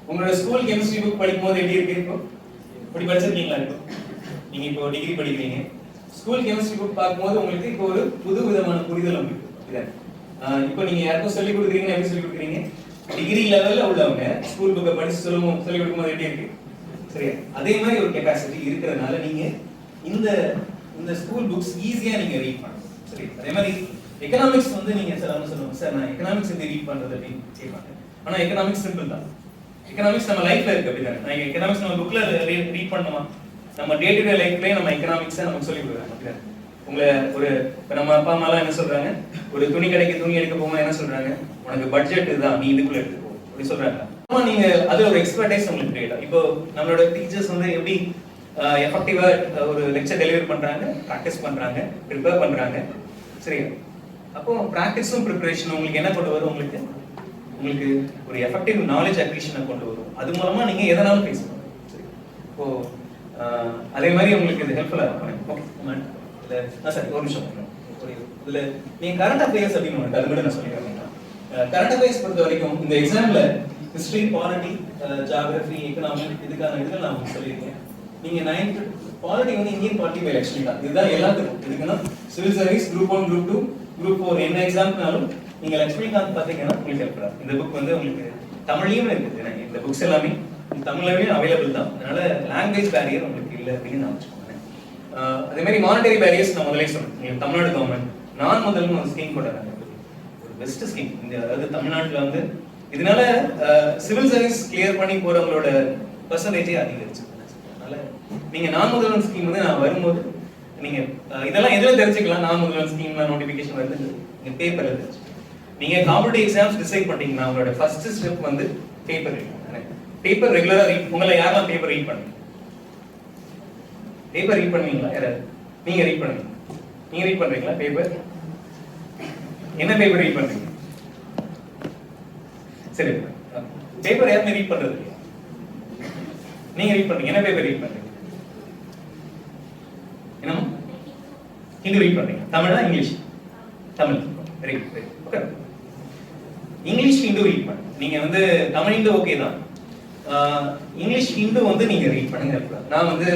Speaker 7: உங்களோட ஸ்கூல் கெமிஸ்ட்ரி புக் படிக்கும் போது எப்படி இருக்கு? இப்போ இப்படி படிச்சிருக்கீங்களா? இப்போ நீங்கள் இப்போ டிகிரி படிக்கிறீங்க, ஸ்கூல் கெமிஸ்ட்ரி புக் பார்க்கும்போது உங்களுக்கு இப்போ ஒரு புது விதமான புரிதல் உங்களுக்கு இப்போ நீங்கள் யாருக்கும் சொல்லிக் கொடுக்குறீங்கன்னா எப்படி சொல்லிக் கொடுக்குறீங்க? டிகிரி லெவலில் உள்ளவங்க ஸ்கூல் புக்கை படிச்சு சொல்லிக் கொடுக்கும்போது எப்படி இருக்கு? சரியா? அதே மாதிரி ஒரு கெப்பாசிட்டி இருக்கிறதுனால நீங்கள் இந்த ஸ்கூல் புக்ஸ் ஈஸியாக நீங்கள் ரீட் பண்ணலாம். சரி, அதே மாதிரி எக்கனாமிக்ஸ் வந்து நீங்கள் சொல்லுவாங்க சார் நான் எக்கனாமிக்ஸ் எப்படி ரீட் பண்ணுறது அப்படின்னு கேட்பாங்க. ஆனால் எக்கனாமிக்ஸ் சிம்பிள் தான். எக்கனாமிக்ஸ் நம்ம லைஃப்ல இருக்கு அப்படிதானே. நான் எக்கனாமிக்ஸ் நம்ம புக்ல ரீட் பண்ணுமா? நம்ம டே டு டே லைஃப்லயே நம்ம எக்கனாமிக்ஸை நமக்கு சொல்லி கொடுக்குறாங்க அப்படிதானே. உங்களை நம்ம அப்பா அம்மாலாம் என்ன சொல்றாங்க? ஒரு துணி கடைக்கு துணி எடுக்க போகும்போது என்ன சொல்றாங்க? உனக்கு பட்ஜெட் இதுதான், நீ இதுக்குள்ள எடுத்துக்கோ அப்படி சொல்றாங்க. ஆமா, நீங்க அது ஒரு எக்ஸ்பர்டைஸ் உங்களுக்கு கிரியேட். இப்போ நம்மளோட டீச்சர்ஸ் வந்து எப்படி எஃபெக்டிவா ஒரு லெக்சர் டெலிவரி பண்றாங்க, ப்ராக்டிஸ் பண்றாங்க, ப்ரிப்பேர் பண்றாங்க. சரியா? அப்போ ப்ராக்டிஸும் ப்ரிப்பரேஷன் உங்களுக்கு என்ன கொண்டு வரும்? உங்களுக்கு ஒரு எஃபெக்டிவ் நாலேஜ் அக்விசிஷனை கொண்டு வரும். அது மூலமா நீங்க எதனாலும் பேச முடியும். சரி, இப்போ அதே மாதிரி உங்களுக்கு இது ஹெல்ப்ஃபுல்லா இருக்கும். ஓகே சார், ஒரு நிமிஷம். இதுல நீங்க கரண்ட் அஃபேர்ஸ் அப்படின்னு அது மட்டும் நான் சொல்லிக்கிறேன். கரண்ட் அஃபேர்ஸ் பொறுத்த வரைக்கும் இந்த எக்ஸாம்ல ஹிஸ்டரி, பாலிட்டி, ஜியோகிராஃபி, எக்கனாமி இதுக்கான இதுல நான் உங்களுக்கு சொல்லியிருக்கேன். நீங்க 9th பாலிட்டி வந்து இந்தியன் பாலிட்டி பை எலெக்ஷன் தான். இதுதான் எல்லாத்துக்கும். இதுக்குன்னா civil service, group 1, group 2, group 4 என்ன எக்ஸாம்னாலும் நீங்க லட்சுமிகாந்த் பாத்தீங்கன்னா உங்களுக்கு ஹெல்ப் பண்ணும். இந்த புக் வந்து உங்களுக்கு தமிழ்லயும் இருக்குது. இந்த புக்ஸ் எல்லாமே தமிழ்லயும் அவைலபிள் தான். அதனால லாங்குவேஜ் பேரியர் உங்களுக்கு இல்லை அப்படின்னு நான் வச்சுக்கோங்க. அதே மாதிரி மானிட்டரி பேரியர்ஸ் நான் முதலே சொன்னேன். தமிழ்நாடு கவர்மெண்ட் நான் முதல்ல ஒரு ஸ்கீம் கொண்டாங்க. ஒரு பெஸ்ட் ஸ்கீம். அதாவது தமிழ்நாட்டில் வந்து இதனால சிவில் சர்வீஸ் கிளியர் பண்ணி போறவங்களோட பர்சன்டேஜே அதிகரிச்சு. அதனால நீங்க நான் முதல்வன் ஸ்கீம் வந்து நான் வரும்போது நீங்க இதெல்லாம் எதுல தெரிஞ்சுக்கலாம்? நான் முதல்வன் ஸ்கீம்ல நோட்டிபிகேஷன் வருது, நீங்க பேப்பர்ல தெரிஞ்சுக்கலாம். நீங்க காம்படிட்டிவ் எக்ஸாம்ஸ் டிசைட் பண்ணீங்கன்னா உங்களோட ஃபர்ஸ்ட் ஸ்டெப் வந்து பேப்பர் ரீட். பேப்பர் ரெகுலரா ரீட். உங்களை யாரெல்லாம் பேப்பர் ரீட் பண்ணுங்க? பேப்பர் ரீட் பண்ணுவீங்களா? யாராவது நீங்க ரீட் பண்ணுவீங்க? நீங்க ரீட் பண்றீங்களா பேப்பர்? என்ன பேப்பர் ரீட் பண்றீங்க? சரி, பேப்பர் யாருமே ரீட் பண்றது இல்லையா? நீங்க ரீட் பண்றீங்க. என்ன பேப்பர் ரீட் பண்றீங்க? என்னமா? ஹிந்து ரீட் பண்றீங்க. தமிழா English? Tamil. Very good. Okay, English Hindu read பண்ணுங்க. நீங்க வந்து தமிழ் ஹிந்து ஓகே தான். இங்கிலீஷ் ஹிந்து வந்து நீங்க ரீட் பண்ணுங்க. நான் வந்து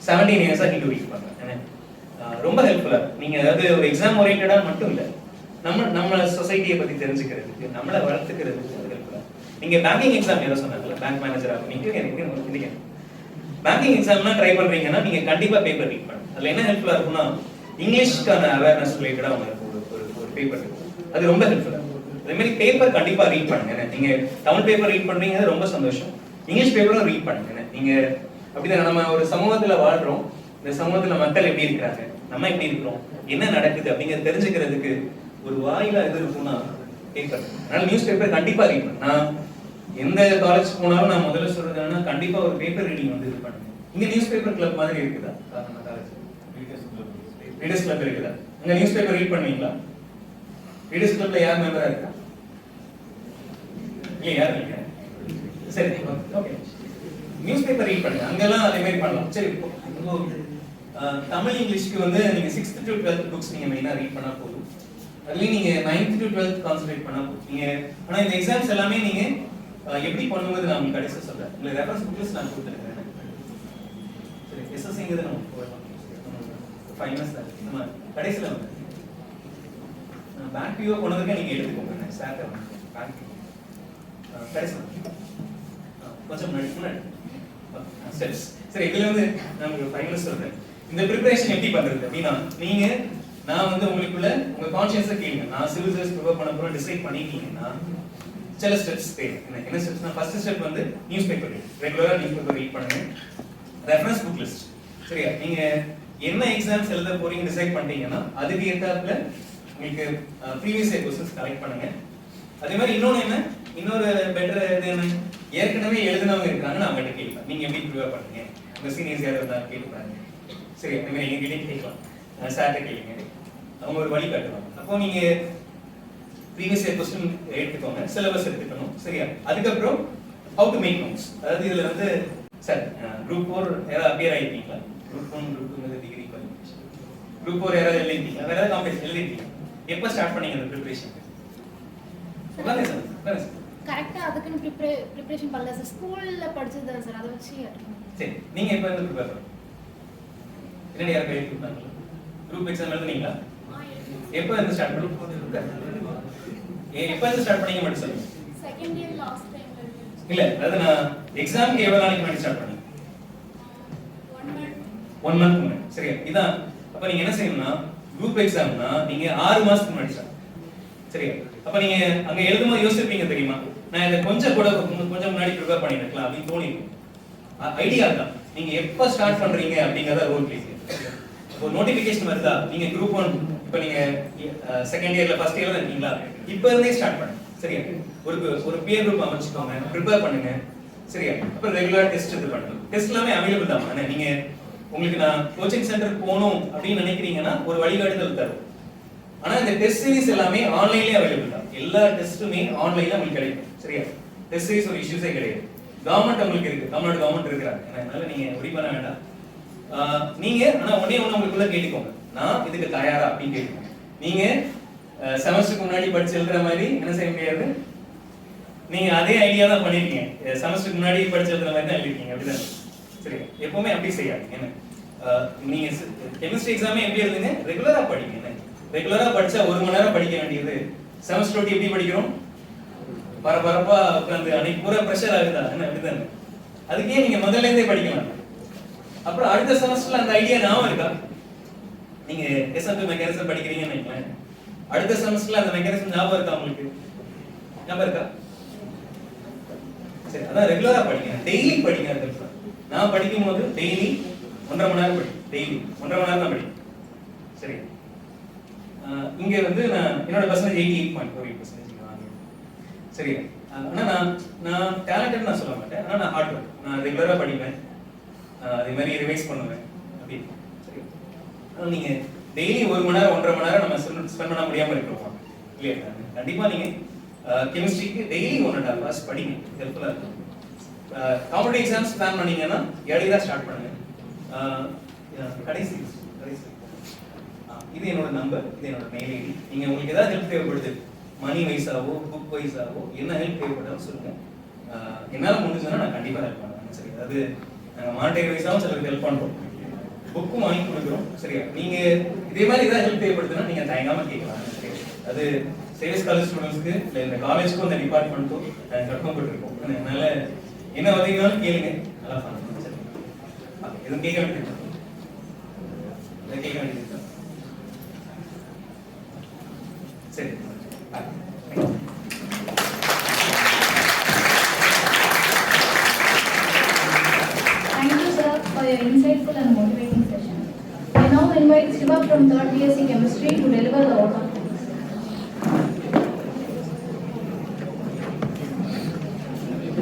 Speaker 7: 17 இயர்ஸா ஹிந்து ரீட் பண்றேன். ரொம்ப ஹெல்ப்ஃபுல்லா. நீங்க அதாவது ஒரு எக்ஸாம் ஓரியன்டா மட்டும் இல்ல, நம்ம சொசைட்டியை பத்தி தெரிஞ்சுக்கிறதுக்கு, நம்மளை வளர்த்துக்கிறதுக்கு ஹெல்ப்ஃபுல்லா. நீங்க பேங்கிங் எக்ஸாம் ஏதோ சொன்னாங்கல்ல, பேங்க் மேனேஜரா நீங்க பேங்கிங் எக்ஸாம்லாம் ட்ரை பண்றீங்கன்னா நீங்க கண்டிப்பா பேப்பர் ரீட் பண்ணுங்க. அதுல என்ன ஹெல்ப்ஃபுல்லா இருக்கும்னா இங்கிலீஷ்க்கான அவேர்னஸ் ரிலேட்டடா உங்களுக்கு ஒரு பேப்பர் இருக்கு. அது ரொம்ப ஹெல்ப்ஃபுல்லா. அதே மாதிரி பேப்பர் கண்டிப்பா ரீட் பண்ணுங்க. நீங்க தமிழ் பேப்பர் ரீட் பண்றீங்க, ரொம்ப சந்தோஷம். இங்கிலீஷ் பேப்பரும் ரீட் பண்ணுங்க. நீங்க அப்படிதான் நம்ம ஒரு சமூகத்துல வாழ்றோம். இந்த சமூகத்துல மக்கள் எப்படி இருக்கிறாங்க, நம்ம எப்படி இருக்கிறோம், என்ன நடக்குது அப்படிங்கறது தெரிஞ்சுக்கிறதுக்கு ஒரு வாயிலா எது இருக்கும்னா பேப்பர். அதனால நியூஸ் பேப்பர் கண்டிப்பா ரீட் பண்ணுங்க. நான் எந்த காலேஜ் போனாலும் நான் முதல்ல சொல்றது என்னன்னா கண்டிப்பா ஒரு பேப்பர் ரீடிங் வந்து இது பண்ணுங்க. இங்க நியூஸ் பேப்பர் கிளப் மாதிரி இருக்குதா? காலேஜ் ரீடர்ஸ் கிளப் இருக்குதா? அங்க நியூஸ் பேப்பர் ரீட் பண்ணுவீங்களா? ரீடர்ஸ் கிளப்ல யார் மெம்பரா இருக்கா? இல்ல, யார் இல்லையா? சரி, ஓகே. நியூஸ் பேப்பர் ரீட் பண்ணுங்க. அங்கெல்லாம் அதே மாதிரி பண்ணலாம். சரி, தமிழ் இங்கிலீஷ்க்கு வந்து நீங்க 6th to 12th புக்ஸ் நீங்க மெயினா ரீட் பண்ணா போதும். அதுலயும் நீங்க 9th to 12th கான்சென்ட்ரேட் பண்ணா போதும். நீங்க ஆனா இந்த எக்ஸாம்ஸ் எல்லாமே நீங்க எப்படி பண்ணுவது நான் உங்களுக்கு கடைசியா சொல்றேன். உங்களுக்கு ரெஃபரன்ஸ் புக்ஸ் நான் கொடுத்துருக்கேன். சரி, எஸ்எஸ்சிங்கிறது நம்ம ஃபைனல்ஸ் தான். நம்ம கடைசியில வந்து பேங்க் வியூ போனதுக்கு நீங்க எடுத்துக்கோங்க. சார் பேங்க் கடைசியில் கொஞ்சம் முன்னாடி ஸ்டெப்ஸ். சரி, இதுல வந்து நான் உங்களுக்கு ஃபைனல் சொல்றேன். இந்த ப்ரிப்பரேஷன் எப்படி பண்றது அப்படின்னா, நீங்க நான் வந்து உங்களுக்குள்ள உங்க கான்ஷியஸா கேளுங்க. நான் சிவில் சர்வீஸ் ப்ரிப்பேர் பண்ண போறேன் டிசைட் பண்ணிட்டீங்கன்னா சில ஸ்டெப்ஸ் தேவை. என்ன ஸ்டெப்ஸ்னா, ஃபர்ஸ்ட் ஸ்டெப் வந்து நியூஸ் பேப்பர் ரீட். ரெகுலரா நியூஸ் பேப்பர் ரீட் பண்ணுங்க. Reference book list. சரியா, நீங்க என்ன எக்ஸாம்ஸ் எழுத போறீங்க டிசைட் பண்ணிட்டீங்கன்னா அதுக்கு ஏத்தாப்புல உங்களுக்கு ப்ரீவியஸ் இயர் क्वेश्चंस கலெக்ட் பண்ணுங்க. அதே மாதிரி இன்னொரு பெட்டர் இது என்ன, ஏற்கனவே எழுதினவங்க இருக்காங்க, நான் அவங்ககிட்ட கேட்பேன், நீங்க எப்படி ப்ரிப்பேர் பண்ணுங்க, உங்க சீனியர்ஸ் யாராவது இருந்தா கேட்பாங்க. சரி, அந்த மாதிரி எங்க கிட்ட கேட்கலாம், சார்ட்ட கேளுங்க, அவங்க ஒரு வழி காட்டுவாங்க. அப்போ நீங்க ப்ரீவியஸ் இயர் क्वेश्चन எடுத்துக்கோங்க, சிலபஸ் எடுத்துக்கணும். சரியா, அதுக்கப்புறம் ஹவ் டு மேக் நோட்ஸ். அதாவது இதுல வந்து சார் குரூப் 4 யாராவது அப்பியர் ஆகிட்டீங்களா? Group 1 group 2 degree qualification group 4 யாராவது எழுதிட்டீங்களா? வேற ஏதாவது காம்படிஷன் எழுதிட்டீங்க? எப்போ ஸ்டார்ட் பண்ணீங்க அந்த ப்ரிப்பரேஷன்? உட்காருங்க சார், உட்காருங்க சார்.
Speaker 8: கரெக்ட்டா அதுக்குன்னு ப்ரிப்பரேஷன் பண்ணல சார், ஸ்கூல்ல படிச்சது சார், அதை வச்சு.
Speaker 7: சரி, நீங்க எப்போ இருந்து ப்ரிப்பேர் பண்ணீங்க? என்ன யார் கையில் கொடுத்தாங்க? குரூப் எக்ஸாம் எழுதுனீங்களா? எப்போ இருந்து ஸ்டார்ட் பண்ணீங்க? எப்போ இருந்து ஸ்டார்ட் பண்ணீங்க மட்டும் சொல்லுங்க.
Speaker 8: செகண்ட் இயர் லாஸ்ட் டைம்ல
Speaker 7: இல்ல, அதாவது நான் எக்ஸாம்க்கு எவ்வளவு நாளைக்கு முன்னாடி ஸ்டார்ட் பண்ணீங்க? 1 month முன்னாடி. சரியா, இதான். அப்ப நீங்க என்ன செய்யணும்னா, குரூப் எக்ஸாம்னா நீங்க 6 மாசத்துக்கு முன்னாடி ஸ்டார்ட். சரியா, அப்ப நீங்க அங்க எழுதும்போது யோசிப்பீங்க தெரியுமா, நான் இதை கொஞ்சம் முன்னாடி ப்ரிப்பேர் பண்ணிருக்கலாம் அப்படின்னு தோணிருக்கும். ஐடியா தான், நீங்க எப்ப ஸ்டார்ட் பண்றீங்க அப்படிங்கறத ரோல் பிளே செய்யும். ஒரு நோட்டிபிகேஷன் வருதா, நீங்க குரூப் 1 இப்ப நீங்க செகண்ட் இயர்ல ஃபர்ஸ்ட் இயர்ல இருக்கீங்களா, இப்ப இருந்தே ஸ்டார்ட் பண்ணுங்க. சரியா, ஒரு பியர் குரூப் அமைச்சுக்கோங்க, ப்ரிப்பேர் பண்ணுங்க. சரியா, அப்புறம் ரெகுலர் டெஸ்ட் இது பண்ணுங்க. டெஸ்ட் எல்லாமே அவைலபிள் தான். நீங்க உங்களுக்கு நான் கோச்சிங் சென்டர் போகணும் அப்படின்னு நினைக்கிறீங்கன்னா ஒரு வழிகாட்டுதல் தரும். ஆனா இந்த டெஸ்ட் சீரிஸ் எல்லாமே ஆன்லைன்லயே அவைலபிள் தான். எல்லா டெஸ்ட்டுமே ஆன்லைன்ல உங்களுக்கு கிடைக்கும். சரியா, டெஸ்ட் சீரிஸ் ஒரு இஷ்யூஸே கிடையாது. கவர்மெண்ட் உங்களுக்கு இருக்கு, கவர்மெண்ட் இருக்கிறாங்க, அதனால நீங்க ஒரி பண்ண வேண்டாம். நீங்க ஆனா ஒண்ணே ஒண்ணு உங்களுக்குள்ள கேட்டுக்கோங்க, நான் இதுக்கு தயாரா அப்படின்னு கேட்டுக்கோங்க. நீங்க செமஸ்டருக்கு முன்னாடி படிச்சு எழுதுற மாதிரி என்ன செய்ய முடியாது, நீங்க அதே ஐடியா தான் பண்ணிருக்கீங்க. செமஸ்டருக்கு முன்னாடி படிச்சு எழுதுற மாதிரி தான் எழுதிருக்கீங்க, அப்படிதான். சரி, எப்பவுமே அப்படி செய்யாதீங்க. என்ன நீங்க கெமிஸ்ட்ரி எக்ஸாமே எப்படி எழுதுங்க, ரெகுலரா படிங்க. என்ன ரெகுலரா படிச்சா 1 மணி நேரம் படிக்க வேண்டியது செமஸ்டர் ஒட்டி எப்படி படிக்கிறோம், பரபரப்பா உட்காந்து அன்னைக்கு பூரா ப்ரெஷர் ஆகுதா, என்ன அப்படிதானே. அதுக்கே நீங்க முதல்ல இருந்தே படிக்கலாம். அப்புறம் அடுத்த செமஸ்டர்ல அந்த ஐடியா ஞாபகம் இருக்கா, நீங்க எஸ்எம்பி மெக்கானிசம் படிக்கிறீங்கன்னு நினைக்கிறேன், அடுத்த செமஸ்டர்ல அந்த மெக்கானிசம் ஞாபகம் இருக்கா உங்களுக்கு? ஞாபகம் இருக்கா? சரி, அதான் ரெகுலரா படிங்க, டெய்லி படிங்க. அதுக்கு நான் படிக்கும் போது டெய்லி 1.5 மணி நேரம் படிப்பேன், டெய்லி 1.5 மணி நேரம் தான் படிப்பேன். சரி, இங்க வந்து நான் என்னோட பர்சன்டேஜ் 88.48% வாங்குறேன். சரி, ஆனா நான் டேலண்டட் நான் சொல்ல மாட்டேன், ஆனா நான் ஹார்ட் ஒர்க், நான் ரெகுலரா படிப்பேன், அதே மாதிரி ரிவைஸ் பண்ணுவேன் அப்படி. சரி, நீங்க டெய்லி 1 மணி நேரம் 1.5 மணி நேரம் நம்ம ஸ்பெண்ட் பண்ண முடியாம இருக்கிறோம் இல்லையா? கண்டிப்பா நீங்க கெமிஸ்ட்ரிக்கு டெய்லி 1.5 hours படிங்க, ஹெல்ப்ஃபுல்லா இருக்கும். காம்படிட்டிவ் எக்ஸாம்ஸ் பிளான் பண்ணீங்கன்னா ஏர்லியா ஸ்டார்ட் பண்ணுங்க. கடைசி இது என்னோட நம்பர், இது என்னோட மெயில் ஐடி. நீங்க உங்களுக்கு ஏதாவது ஹெல்ப் தேவைப்படுது, மணி வைஸாவோ புக் வைஸாவோ என்ன ஹெல்ப் தேவைப்பட்டாலும் சொல்லுங்க, என்னால முடிஞ்சதுன்னா நான் கண்டிப்பா ஹெல்ப் பண்ணுவேன். சரி, அது நாங்கள் மானிட்டரி வைஸாகவும் சிலருக்கு ஹெல்ப் பண்ணுறோம், புக்கும் வாங்கி கொடுக்குறோம். சரியா, நீங்க இதே மாதிரி ஏதாவது ஹெல்ப் தேவைப்படுதுன்னா நீங்க தயங்காம கேட்கலாம். சரி, அது சேல்ஸ் காலேஜ் ஸ்டூடெண்ட்ஸ்க்கு இல்லை இந்த காலேஜ்க்கும் இந்த டிபார்ட்மெண்ட்டும் கட்டப்பட்டிருக்கோம். அதனால என்ன வந்தீங்கன்னாலும் கேளுங்க, நல்லா பண்ணுங்க. சரி, எதுவும் கேட்க வேண்டியது கேட்க வேண்டியது சரி.
Speaker 1: Thank you, sir, for your insightful and motivating session. I now invite Shiva from 3rd BSc Chemistry to deliver the vote of thanks.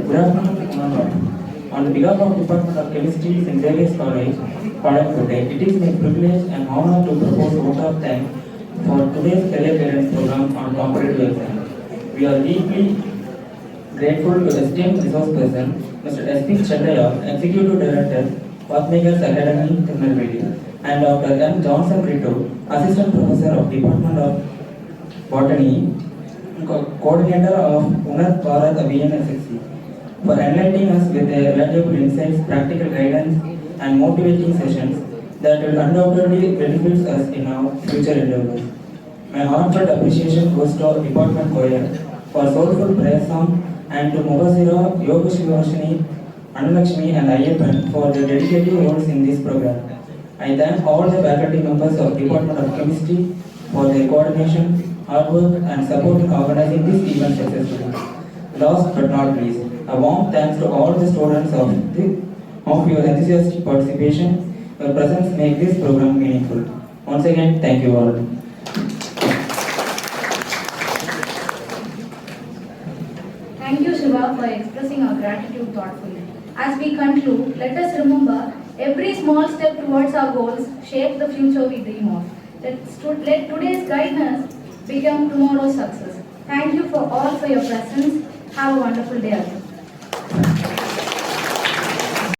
Speaker 9: Good afternoon. On behalf of Department of Chemistry, St. Xavier's College, Padakkote, it is my privilege and honor to propose a vote of thanks for today's career guidance program on competitive exam. We are deeply grateful to esteemed resource person, Mr. S.P. Chandaya, Executive Director, Pathmakers Academy, Tirunelveli, and Dr. M. Johnson Ritto, Assistant Professor of Department of Botany, Coordinator of Unnat Bharat Abhiyan SSC, for enlightening us with their valuable insights, practical guidance, and motivating sessions that will undoubtedly benefit us in our future endeavors. My heartfelt appreciation goes to our department choir for soulful prayer song and to Mugasira Yoga Shivashini Anulakshmi and Ayyappan for their dedicated roles in this program. I thank all the faculty members of Department of Chemistry for their coordination, hard work and support in organizing this event successfully. Last but not least, a warm thanks to all the students of your enthusiastic participation. Your presence make this program meaningful. Once again, thank you all.
Speaker 1: Thank you, Shiva, for expressing our gratitude thoughtfully. As we conclude, let us remember every small step towards our goals shapes the future we dream of. Let today's guidance become tomorrow's success. Thank you for all for your presence. Have a wonderful day ahead.